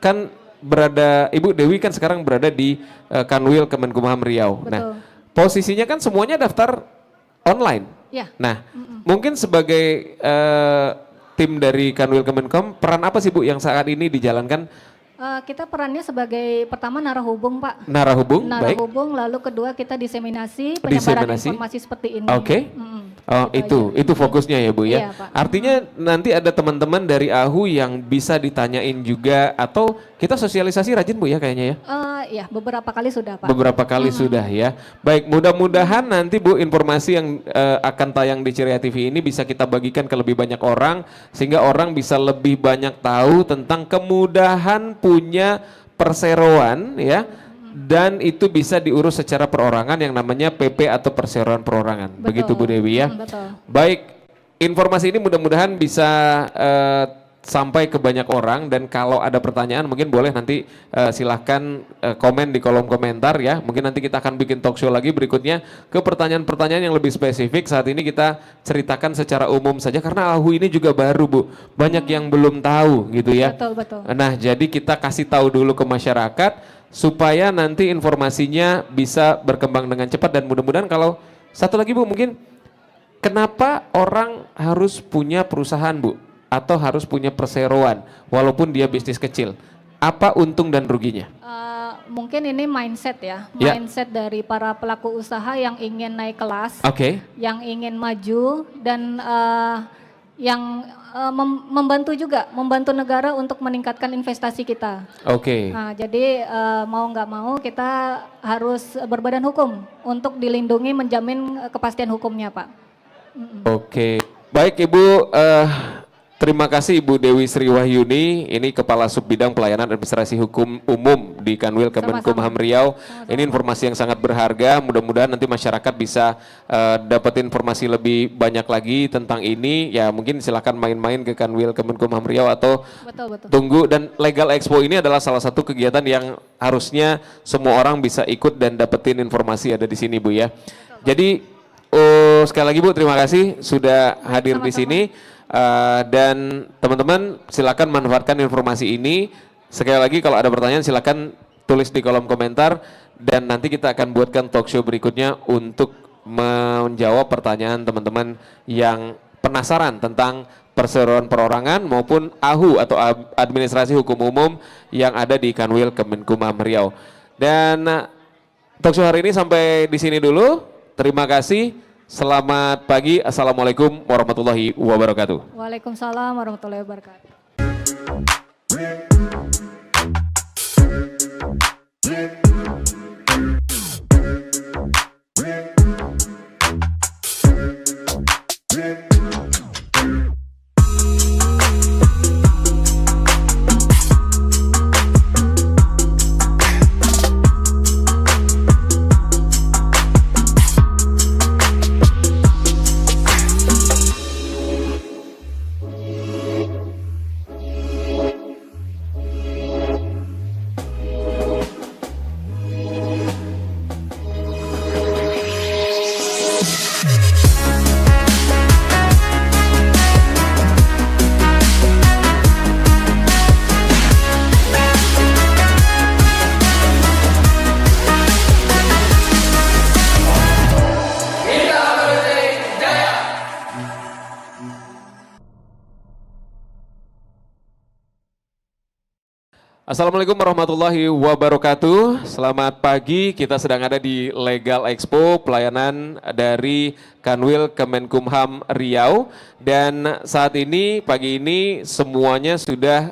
kan Ibu Dewi kan sekarang berada di Kanwil Kemenkumham Riau. Betul. Nah, posisinya kan semuanya daftar online. Ya. Nah, mungkin sebagai tim dari Kanwil Kemenkumham, peran apa sih Bu yang saat ini dijalankan? Kita perannya sebagai pertama narahubung Pak. Narahubung, narahubung, lalu kedua kita diseminasi, penyebaran informasi seperti ini. Oke. Oh, itu fokusnya ya Bu ya. Iya, Pak. Artinya nanti ada teman-teman dari AHU yang bisa ditanyain juga, atau kita sosialisasi rajin Bu ya kayaknya ya? Ya, beberapa kali sudah Pak. Beberapa kali sudah ya. Baik, mudah-mudahan nanti Bu informasi yang akan tayang di Ceria TV ini bisa kita bagikan ke lebih banyak orang, sehingga orang bisa lebih banyak tahu tentang kemudahan punya perseroan ya. Dan itu bisa diurus secara perorangan yang namanya PP atau perseroan perorangan. Betul. Begitu Bu Dewi ya. Betul. Baik, informasi ini mudah-mudahan bisa sampai ke banyak orang, dan kalau ada pertanyaan mungkin boleh nanti silahkan komen di kolom komentar ya. Mungkin nanti kita akan bikin talk show lagi berikutnya ke pertanyaan-pertanyaan yang lebih spesifik. Saat ini kita ceritakan secara umum saja karena AHU ini juga baru Bu. Banyak yang belum tahu gitu ya. Betul, betul. Nah, jadi kita kasih tahu dulu ke masyarakat supaya nanti informasinya bisa berkembang dengan cepat. Dan mudah-mudahan kalau satu lagi Bu, mungkin kenapa orang harus punya perusahaan Bu atau harus punya perseroan walaupun dia bisnis kecil, apa untung dan ruginya? Mungkin ini mindset ya, mindset dari para pelaku usaha yang ingin naik kelas, yang ingin maju, dan yang membantu juga, membantu negara untuk meningkatkan investasi kita. Nah, jadi mau nggak mau kita harus berbadan hukum untuk dilindungi, menjamin kepastian hukumnya Pak. Baik Ibu, terima kasih Ibu Dewi Sri Wahyuni, ini Kepala Subbidang Pelayanan Administrasi Hukum Umum di Kanwil Kemenkumham Riau. Ini informasi yang sangat berharga, mudah-mudahan nanti masyarakat bisa dapat informasi lebih banyak lagi tentang ini. Ya mungkin silakan main-main ke Kanwil Kemenkumham Riau atau tunggu. Dan Legal Expo ini adalah salah satu kegiatan yang harusnya semua orang bisa ikut dan dapetin informasi ada di sini Bu ya. Jadi sekali lagi Bu, terima kasih sudah hadir di sini. Dan teman-teman silakan manfaatkan informasi ini. Sekali lagi kalau ada pertanyaan silakan tulis di kolom komentar, dan nanti kita akan buatkan talk show berikutnya untuk menjawab pertanyaan teman-teman yang penasaran tentang perseroan perorangan maupun AHU atau Administrasi Hukum Umum yang ada di Kanwil Kemenkumham Riau. Dan talk show hari ini sampai di sini dulu. Terima kasih. Selamat pagi. Assalamualaikum warahmatullahi wabarakatuh. Waalaikumsalam warahmatullahi wabarakatuh. Assalamualaikum warahmatullahi wabarakatuh. Selamat pagi, kita sedang ada di Legal Expo, pelayanan dari Kanwil Kemenkumham Riau. Dan saat ini, pagi ini semuanya sudah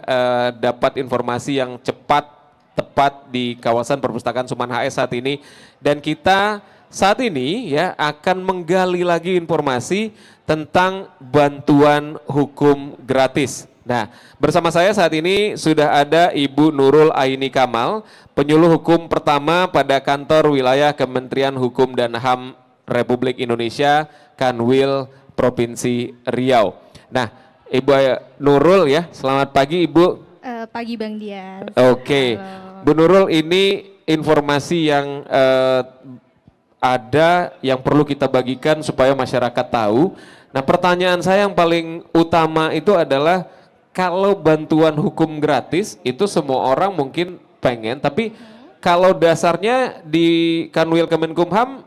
dapat informasi yang cepat, tepat di kawasan perpustakaan Suman HS saat ini. Dan kita saat ini ya akan menggali lagi informasi tentang bantuan hukum gratis. Nah, bersama saya saat ini sudah ada Ibu Nurul Aini Kamal, penyuluh hukum pertama pada kantor wilayah Kementerian Hukum dan HAM Republik Indonesia, Kanwil Provinsi Riau. Nah, Ibu Nurul ya, selamat pagi Ibu. Pagi Bang Dias. Oke, Bu Nurul, ini informasi yang ada yang perlu kita bagikan supaya masyarakat tahu. Nah, pertanyaan saya yang paling utama itu adalah kalau bantuan hukum gratis itu semua orang mungkin pengen, tapi kalau dasarnya di Kanwil Kemenkumham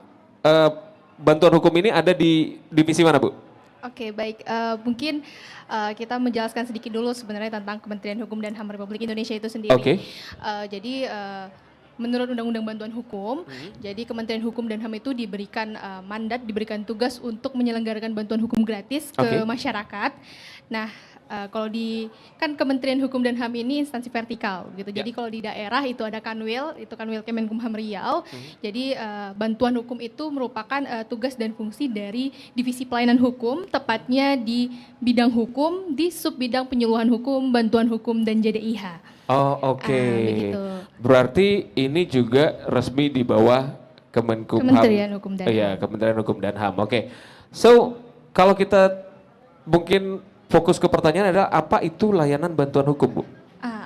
bantuan hukum ini ada di divisi mana, Bu? Oke, baik. Mungkin kita menjelaskan sedikit dulu sebenarnya tentang Kementerian Hukum dan HAM Republik Indonesia itu sendiri. Oke. Jadi menurut Undang-Undang Bantuan Hukum, jadi Kementerian Hukum dan HAM itu diberikan mandat, diberikan tugas untuk menyelenggarakan bantuan hukum gratis ke masyarakat. Nah, kalau di kan Kementerian Hukum dan HAM ini instansi vertikal gitu. Jadi kalau di daerah itu ada Kanwil, itu Kanwil Kemenkumham Riau. Jadi bantuan hukum itu merupakan tugas dan fungsi dari divisi pelayanan hukum, tepatnya di bidang hukum, di sub bidang penyuluhan hukum, bantuan hukum dan JDIH. Oh, oke. Berarti ini juga resmi di bawah Kemenkumham. Kementerian Hukum dan HAM. Iya, Kementerian Hukum dan HAM. Oke. So, kalau kita mungkin fokus ke pertanyaan adalah apa itu layanan bantuan hukum, Bu?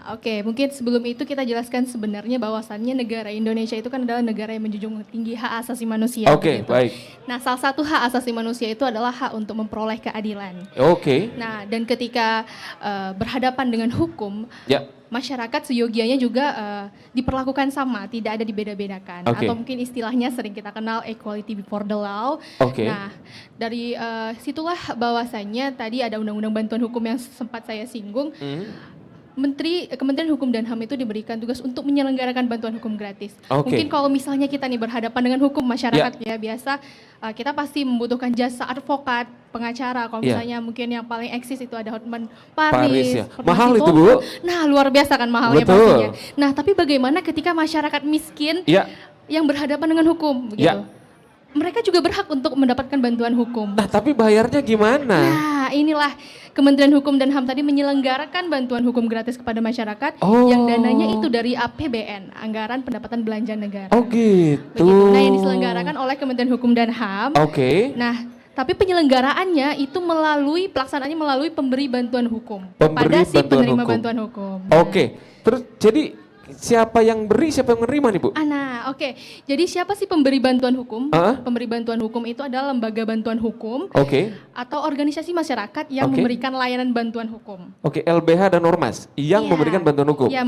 Oke, mungkin sebelum itu kita jelaskan sebenarnya bahwasannya negara Indonesia itu kan adalah negara yang menjunjung tinggi hak asasi manusia. Oke, baik. Nah, salah satu hak asasi manusia itu adalah hak untuk memperoleh keadilan. Oke. Nah, dan ketika berhadapan dengan hukum, masyarakat seyogianya juga diperlakukan sama, tidak ada dibeda-bedakan. Atau mungkin istilahnya sering kita kenal equality before the law. Nah, dari situlah bahwasannya tadi ada Undang-Undang Bantuan Hukum yang sempat saya singgung. Kementerian Hukum dan HAM itu diberikan tugas untuk menyelenggarakan bantuan hukum gratis. Mungkin kalau misalnya kita nih berhadapan dengan hukum masyarakat ya biasa kita pasti membutuhkan jasa advokat, pengacara. Kalau misalnya mungkin yang paling eksis itu ada Hotman Paris. Mahal itu, Bu. Nah, luar biasa kan mahalnya pastinya. Nah, tapi bagaimana ketika masyarakat miskin yang berhadapan dengan hukum begitu? Mereka juga berhak untuk mendapatkan bantuan hukum. Nah, tapi bayarnya gimana? Nah, inilah Kementerian Hukum dan HAM tadi menyelenggarakan bantuan hukum gratis kepada masyarakat yang dananya itu dari APBN, Anggaran Pendapatan Belanja Negara. Oh gitu. Begitu. Nah, yang diselenggarakan oleh Kementerian Hukum dan HAM. Nah, tapi penyelenggaraannya itu pelaksanaannya melalui pemberi bantuan hukum kepada si penerima bantuan hukum. Terus jadi siapa yang beri, siapa yang menerima nih, Bu? Jadi siapa sih pemberi bantuan hukum? Pemberi bantuan hukum itu adalah lembaga bantuan hukum atau organisasi masyarakat yang memberikan layanan bantuan hukum. LBH dan Ormas yang memberikan bantuan hukum? Iya,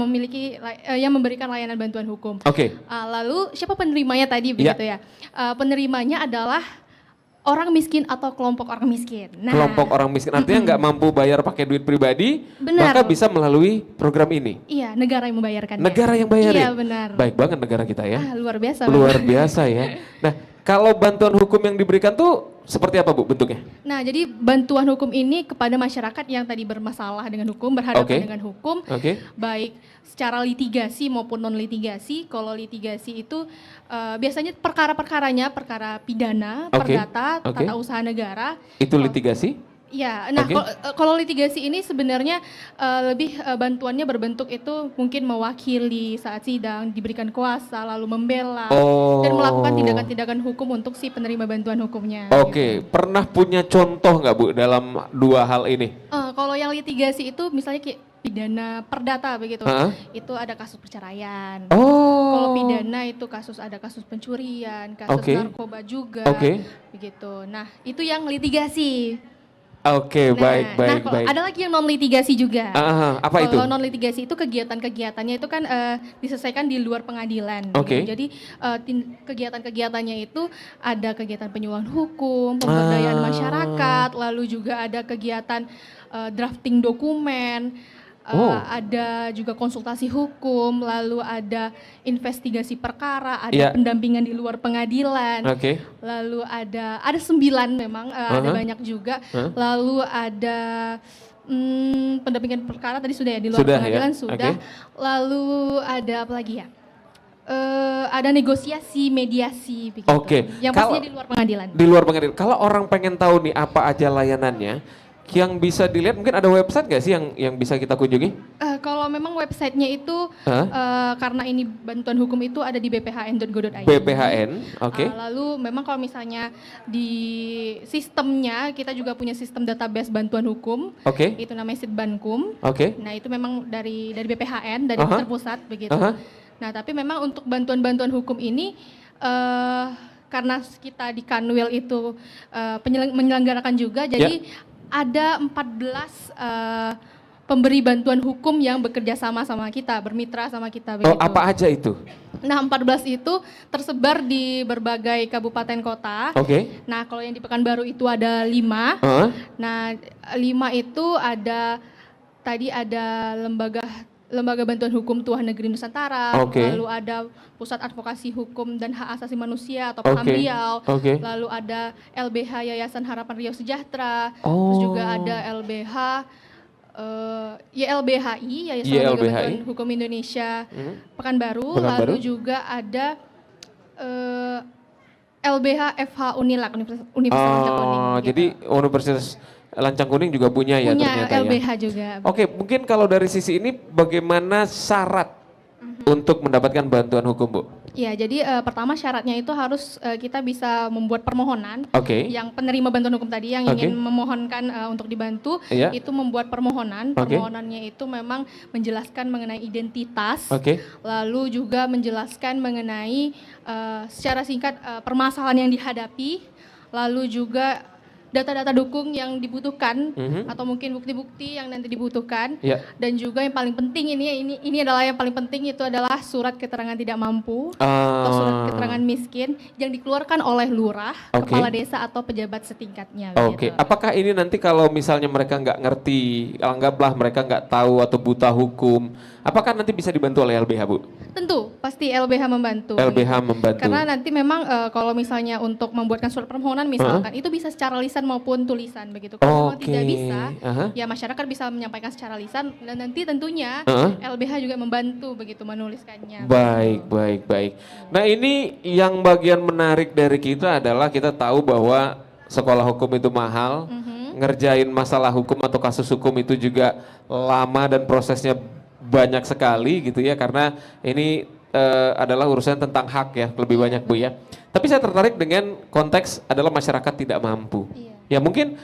yang memberikan layanan bantuan hukum. Lalu siapa penerimanya tadi begitu ya? Penerimanya adalah orang miskin atau kelompok orang miskin. Nah, kelompok orang miskin artinya nggak mampu bayar pakai duit pribadi, maka bisa melalui program ini. Iya, negara yang membayarkan. Negara yang bayarin. Iya, benar. Baik banget negara kita ya. Luar biasa. Luar biasa ya. Nah, kalau bantuan hukum yang diberikan tuh seperti apa, Bu, bentuknya? Nah, jadi bantuan hukum ini kepada masyarakat yang tadi bermasalah dengan hukum, berhadapan dengan hukum, baik secara litigasi maupun non litigasi. Kalau litigasi itu biasanya perkara-perkaranya perkara pidana, perdata, tata usaha negara. Itu litigasi? Ya, nah kalau litigasi ini sebenarnya lebih bantuannya berbentuk itu mungkin mewakili saat sidang, diberikan kuasa, lalu membela dan melakukan tindakan-tindakan hukum untuk si penerima bantuan hukumnya. Pernah punya contoh nggak, Bu, dalam dua hal ini? Kalau yang litigasi itu misalnya pidana perdata begitu, itu ada kasus perceraian. Kalau pidana itu ada kasus pencurian, kasus narkoba juga, begitu. Nah, itu yang litigasi. Baik. Ada lagi yang non litigasi juga. Apa itu? Kalau non litigasi itu kegiatan-kegiatannya itu kan diselesaikan di luar pengadilan. Jadi kegiatan-kegiatannya itu ada kegiatan penyuluhan hukum, pemberdayaan masyarakat, lalu juga ada kegiatan drafting dokumen. ada juga konsultasi hukum, lalu ada investigasi perkara, ada pendampingan di luar pengadilan, lalu ada 9 memang, ada banyak juga, lalu ada pendampingan perkara tadi sudah ya, di luar pengadilan sudah, lalu ada apa lagi ya? Ada negosiasi, mediasi, begitu. Yang pastinya di luar pengadilan. Di luar pengadilan. Kalau orang pengen tahu nih apa aja layanannya, yang bisa dilihat mungkin ada website nggak sih yang bisa kita kunjungi? Kalau memang websitenya itu karena ini bantuan hukum itu ada di bphn.go.id. BPHN, lalu memang kalau misalnya di sistemnya kita juga punya sistem database bantuan hukum. Itu namanya Sitbankum. Nah itu memang dari BPHN, dari terpusat begitu. Nah tapi memang untuk bantuan-bantuan hukum ini karena kita di Kanwil itu menyelenggarakan juga, jadi ada 14 pemberi bantuan hukum yang bekerja sama kita, bermitra sama kita. Begitu. Apa aja itu? Nah 14 itu tersebar di berbagai kabupaten kota. Nah kalau yang di Pekanbaru itu ada 5. Nah 5 itu ada, tadi ada Lembaga Bantuan Hukum Tuhan Negeri Nusantara, lalu ada Pusat Advokasi Hukum dan Hak Asasi Manusia atau PHAM-Riau, lalu ada LBH Yayasan Harapan Riau Sejahtera, terus juga ada LBH YLBHI, Yayasan Lembaga Bantuan Hukum Indonesia Pekanbaru, lalu juga ada LBH FH Unilak, Universitas Lancang Kuning. Jadi Universitas Lancang Kuning juga punya ya ternyata LBH ya. juga. Mungkin kalau dari sisi ini bagaimana syarat untuk mendapatkan bantuan hukum, Bu? Ya, jadi pertama syaratnya itu harus kita bisa membuat permohonan. Yang penerima bantuan hukum tadi yang ingin memohonkan untuk dibantu, itu membuat permohonan. Permohonannya itu memang menjelaskan mengenai identitas, lalu juga menjelaskan mengenai secara singkat permasalahan yang dihadapi, lalu juga data-data dukung yang dibutuhkan atau mungkin bukti-bukti yang nanti dibutuhkan, dan juga yang paling penting ini adalah yang paling penting itu adalah surat keterangan tidak mampu atau surat keterangan miskin yang dikeluarkan oleh lurah, kepala desa atau pejabat setingkatnya. Apakah ini nanti kalau misalnya mereka nggak ngerti, anggaplah mereka nggak tahu atau buta hukum, apakah nanti bisa dibantu oleh LBH, Bu? Tentu, pasti LBH membantu. Membantu. Karena nanti memang kalau misalnya untuk membuatkan surat permohonan misalkan itu bisa secara lisan maupun tulisan begitu. Kalau memang tidak bisa, ya masyarakat bisa menyampaikan secara lisan dan nanti tentunya LBH juga membantu begitu menuliskannya. Baik. Nah ini yang bagian menarik dari kita adalah kita tahu bahwa sekolah hukum itu mahal, ngerjain masalah hukum atau kasus hukum itu juga lama dan prosesnya banyak sekali gitu ya, karena ini adalah urusan tentang hak ya, lebih banyak, Bu ya. Tapi saya tertarik dengan konteks adalah masyarakat tidak mampu. Ya mungkin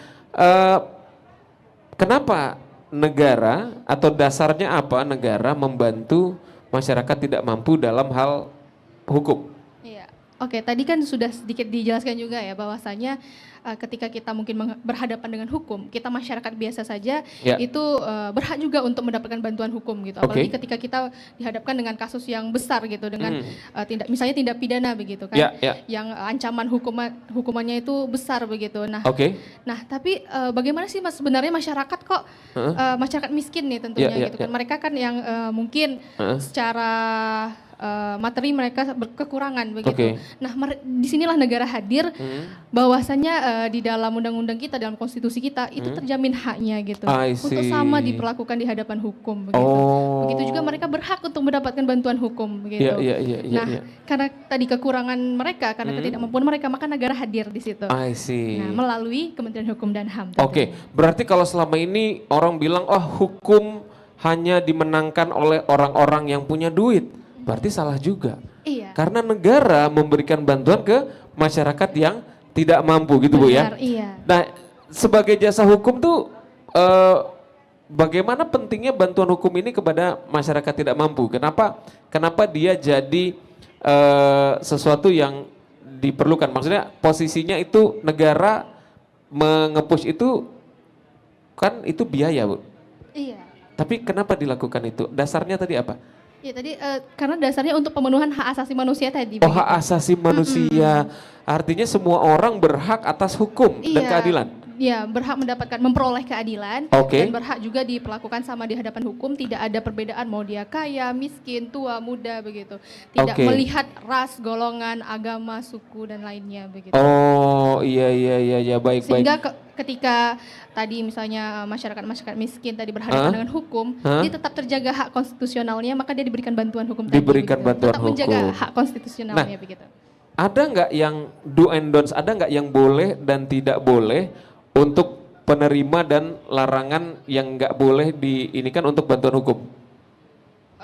kenapa negara atau dasarnya apa negara membantu masyarakat tidak mampu dalam hal hukum? Tadi kan sudah sedikit dijelaskan juga ya bahwasanya ketika kita mungkin berhadapan dengan hukum, kita masyarakat biasa saja itu berhak juga untuk mendapatkan bantuan hukum gitu. Apalagi ketika kita dihadapkan dengan kasus yang besar gitu, dengan misalnya tindak pidana begitu kan, yang ancaman hukumannya itu besar begitu. Nah, tapi bagaimana sih sebenarnya masyarakat kok masyarakat miskin nih tentunya gitu kan. Mereka kan yang mungkin secara materi mereka kekurangan begitu. Nah, disinilah negara hadir bahwasanya di dalam undang-undang kita, dalam konstitusi kita itu terjamin haknya gitu untuk sama diperlakukan di hadapan hukum begitu. Begitu juga mereka berhak untuk mendapatkan bantuan hukum begitu. Nah, karena tadi kekurangan mereka, karena ketidakmampuan mereka, maka negara hadir di situ. Nah, melalui Kementerian Hukum dan HAM. Berarti kalau selama ini orang bilang hukum hanya dimenangkan oleh orang-orang yang punya duit, berarti salah juga. Karena negara memberikan bantuan ke masyarakat yang tidak mampu gitu, Bu ya. Nah, sebagai jasa hukum tuh bagaimana pentingnya bantuan hukum ini kepada masyarakat tidak mampu? Kenapa dia jadi sesuatu yang diperlukan? Maksudnya posisinya itu negara mengepush itu kan itu biaya, Bu. Tapi kenapa dilakukan itu? Dasarnya tadi apa? Ya tadi karena dasarnya untuk pemenuhan hak asasi manusia tadi. Hak asasi manusia. Artinya semua orang berhak atas hukum dan keadilan. berhak mendapatkan memperoleh keadilan dan berhak juga diperlakukan sama di hadapan hukum, tidak ada perbedaan mau dia kaya, miskin, tua, muda begitu. Tidak melihat ras, golongan, agama, suku dan lainnya begitu. Oh, iya, baik. Sehingga ketika tadi misalnya masyarakat miskin tadi berhadapan dengan hukum, dia tetap terjaga hak konstitusionalnya, maka dia diberikan bantuan hukum diberikan tadi. Bantuan tetap hukum. menjaga hak konstitusionalnya begitu. Ada nggak yang do and don'ts, ada nggak yang boleh dan tidak boleh untuk penerima dan larangan yang nggak boleh ini kan untuk bantuan hukum?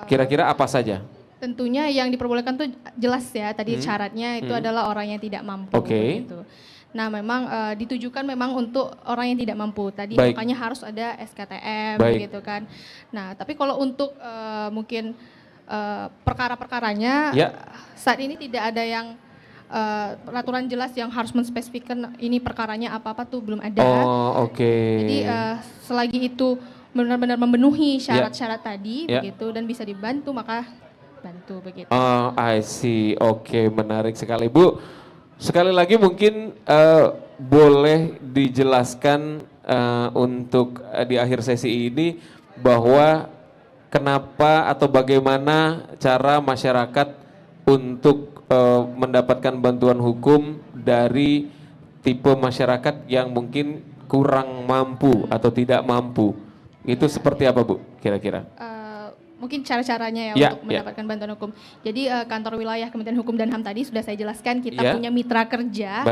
Kira-kira apa saja? Tentunya yang diperbolehkan tuh jelas ya, tadi syaratnya itu adalah orang yang tidak mampu. Gitu. Nah memang ditujukan memang untuk orang yang tidak mampu, tadi makanya harus ada SKTM gitu kan. Nah tapi kalau untuk mungkin perkara-perkaranya saat ini tidak ada yang peraturan jelas yang harus menspesifikkan ini perkaranya apa-apa tuh belum ada. Jadi selagi itu benar-benar memenuhi syarat-syarat tadi begitu dan bisa dibantu maka bantu begitu. Oh, I see. Menarik sekali Bu. Sekali lagi mungkin boleh dijelaskan untuk di akhir sesi ini bahwa kenapa atau bagaimana cara masyarakat untuk mendapatkan bantuan hukum dari tipe masyarakat yang mungkin kurang mampu atau tidak mampu. Itu seperti apa Bu kira-kira? Mungkin cara-caranya untuk mendapatkan bantuan hukum. Jadi kantor wilayah Kementerian Hukum dan HAM tadi sudah saya jelaskan kita punya mitra kerja,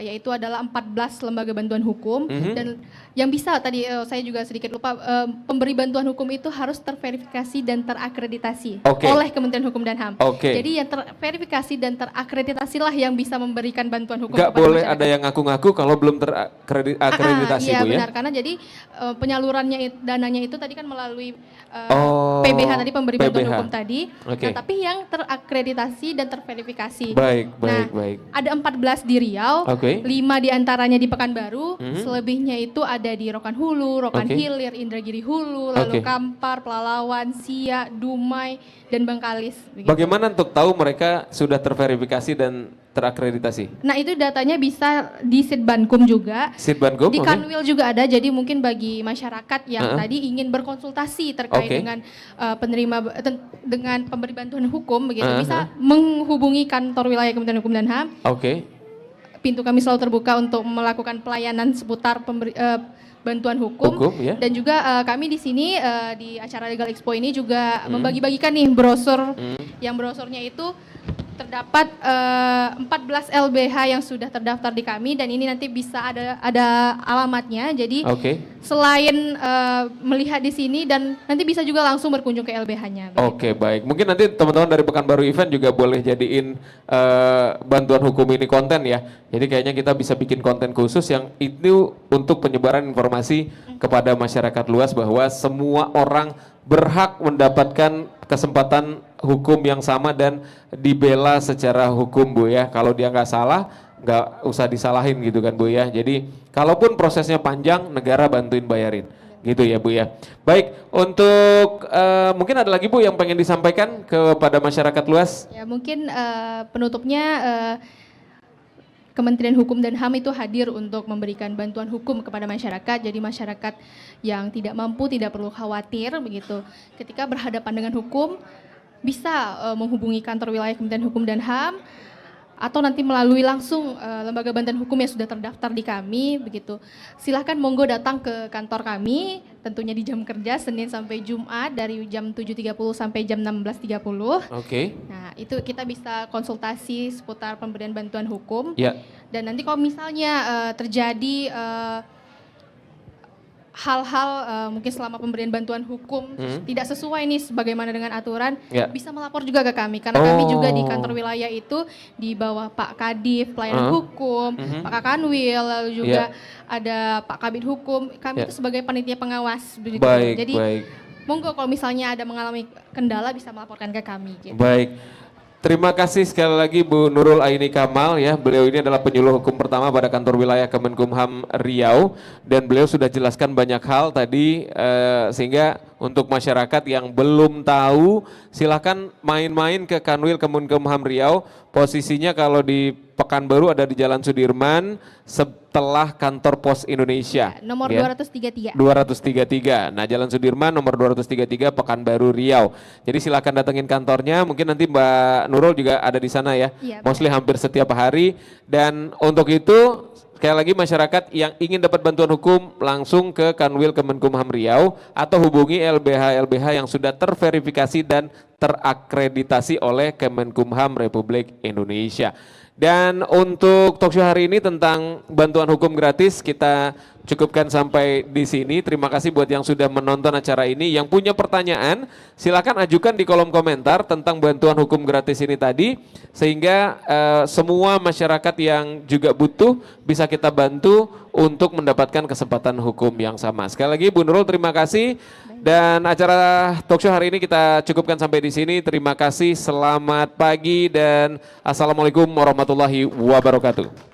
yaitu adalah 14 lembaga bantuan hukum dan yang bisa tadi saya juga sedikit lupa pemberi bantuan hukum itu harus terverifikasi dan terakreditasi oleh Kementerian Hukum dan HAM. Jadi yang terverifikasi dan terakreditasilah yang bisa memberikan bantuan hukum. Gak boleh masyarakat. Ada yang ngaku-ngaku kalau belum terakreditasi Bu ya? Iya benar, karena jadi penyalurannya dananya itu tadi kan melalui PBH tadi pemberi bantuan hukum tadi. Nah, tapi yang terakreditasi dan terverifikasi. Baik. Ada 14 di Riau, 5 diantaranya di Pekanbaru, selebihnya itu ada di Rokan Hulu, Rokan Hilir, Indragiri Hulu, lalu Kampar, Pelalawan, Siak, Dumai, dan Bengkalis. Begitu. Bagaimana untuk tahu mereka sudah terverifikasi dan terakreditasi? Nah itu datanya bisa di Sitbankum juga, di Kanwil juga ada, jadi mungkin bagi masyarakat yang tadi ingin berkonsultasi terkait dengan dengan pemberi bantuan hukum begitu, bisa menghubungi kantor wilayah Kementerian Hukum dan HAM. Pintu kami selalu terbuka untuk melakukan pelayanan seputar bantuan hukum dan juga kami di sini di acara Legal Expo ini juga membagi-bagikan nih brosur, yang brosurnya itu terdapat 14 LBH yang sudah terdaftar di kami dan ini nanti bisa ada alamatnya. Jadi selain melihat di sini dan nanti bisa juga langsung berkunjung ke LBH-nya. Baik. Mungkin nanti teman-teman dari Pekanbaru Event juga boleh jadiin bantuan hukum ini konten ya. Jadi kayaknya kita bisa bikin konten khusus yang itu untuk penyebaran informasi kepada masyarakat luas bahwa semua orang berhak mendapatkan kesempatan hukum yang sama dan dibela secara hukum Bu ya. Kalau dia nggak salah, nggak usah disalahin gitu kan Bu ya. Jadi kalaupun prosesnya panjang, negara bantuin bayarin. Gitu ya Bu ya. Baik, untuk mungkin ada lagi Bu yang pengen disampaikan kepada masyarakat luas? Ya mungkin penutupnya Kementerian Hukum dan HAM itu hadir untuk memberikan bantuan hukum kepada masyarakat. Jadi masyarakat yang tidak mampu tidak perlu khawatir begitu. Ketika berhadapan dengan hukum bisa menghubungi kantor wilayah Kementerian Hukum dan HAM atau nanti melalui langsung lembaga bantuan hukum yang sudah terdaftar di kami begitu. Silahkan monggo datang ke kantor kami, tentunya di jam kerja Senin sampai Jumat dari jam 7.30 sampai jam 16.30. Nah itu kita bisa konsultasi seputar pemberian bantuan hukum. Dan nanti kalau misalnya terjadi hal-hal mungkin selama pemberian bantuan hukum tidak sesuai nih sebagaimana dengan aturan, bisa melapor juga ke kami karena kami juga di kantor wilayah itu di bawah Pak Kadif pelayanan hukum, Pak Kakanwil, lalu juga ada Pak Kabid Hukum, kami itu sebagai panitia pengawas begitu. Jadi monggo kalau misalnya ada mengalami kendala bisa melaporkan ke kami gitu. Baik. Terima kasih sekali lagi Bu Nurul Aini Kamal ya. Beliau ini adalah penyuluh hukum pertama pada kantor wilayah Kemenkumham Riau dan beliau sudah jelaskan banyak hal tadi sehingga Untuk masyarakat yang belum tahu, silakan main-main ke Kanwil Kemenkumham Riau. Posisinya kalau di Pekanbaru ada di Jalan Sudirman setelah kantor Pos Indonesia. Nomor ya. 233. 233. Nah, Jalan Sudirman nomor 233 Pekanbaru Riau. Jadi silakan datengin kantornya. Mungkin nanti Mbak Nurul juga ada di sana ya. Iya, Mostly hampir setiap hari. Dan untuk itu sekali lagi masyarakat yang ingin dapat bantuan hukum langsung ke Kanwil Kemenkumham Riau atau hubungi LBH-LBH yang sudah terverifikasi dan terakreditasi oleh Kemenkumham Republik Indonesia. Dan untuk talkshow hari ini tentang bantuan hukum gratis kita cukupkan sampai di sini. Terima kasih buat yang sudah menonton acara ini. Yang punya pertanyaan silakan ajukan di kolom komentar tentang bantuan hukum gratis ini tadi. Sehingga semua masyarakat yang juga butuh bisa kita bantu untuk mendapatkan kesempatan hukum yang sama. Sekali lagi Bu Nurul terima kasih. Dan acara talkshow hari ini kita cukupkan sampai di sini. Terima kasih, selamat pagi dan assalamualaikum warahmatullahi wabarakatuh.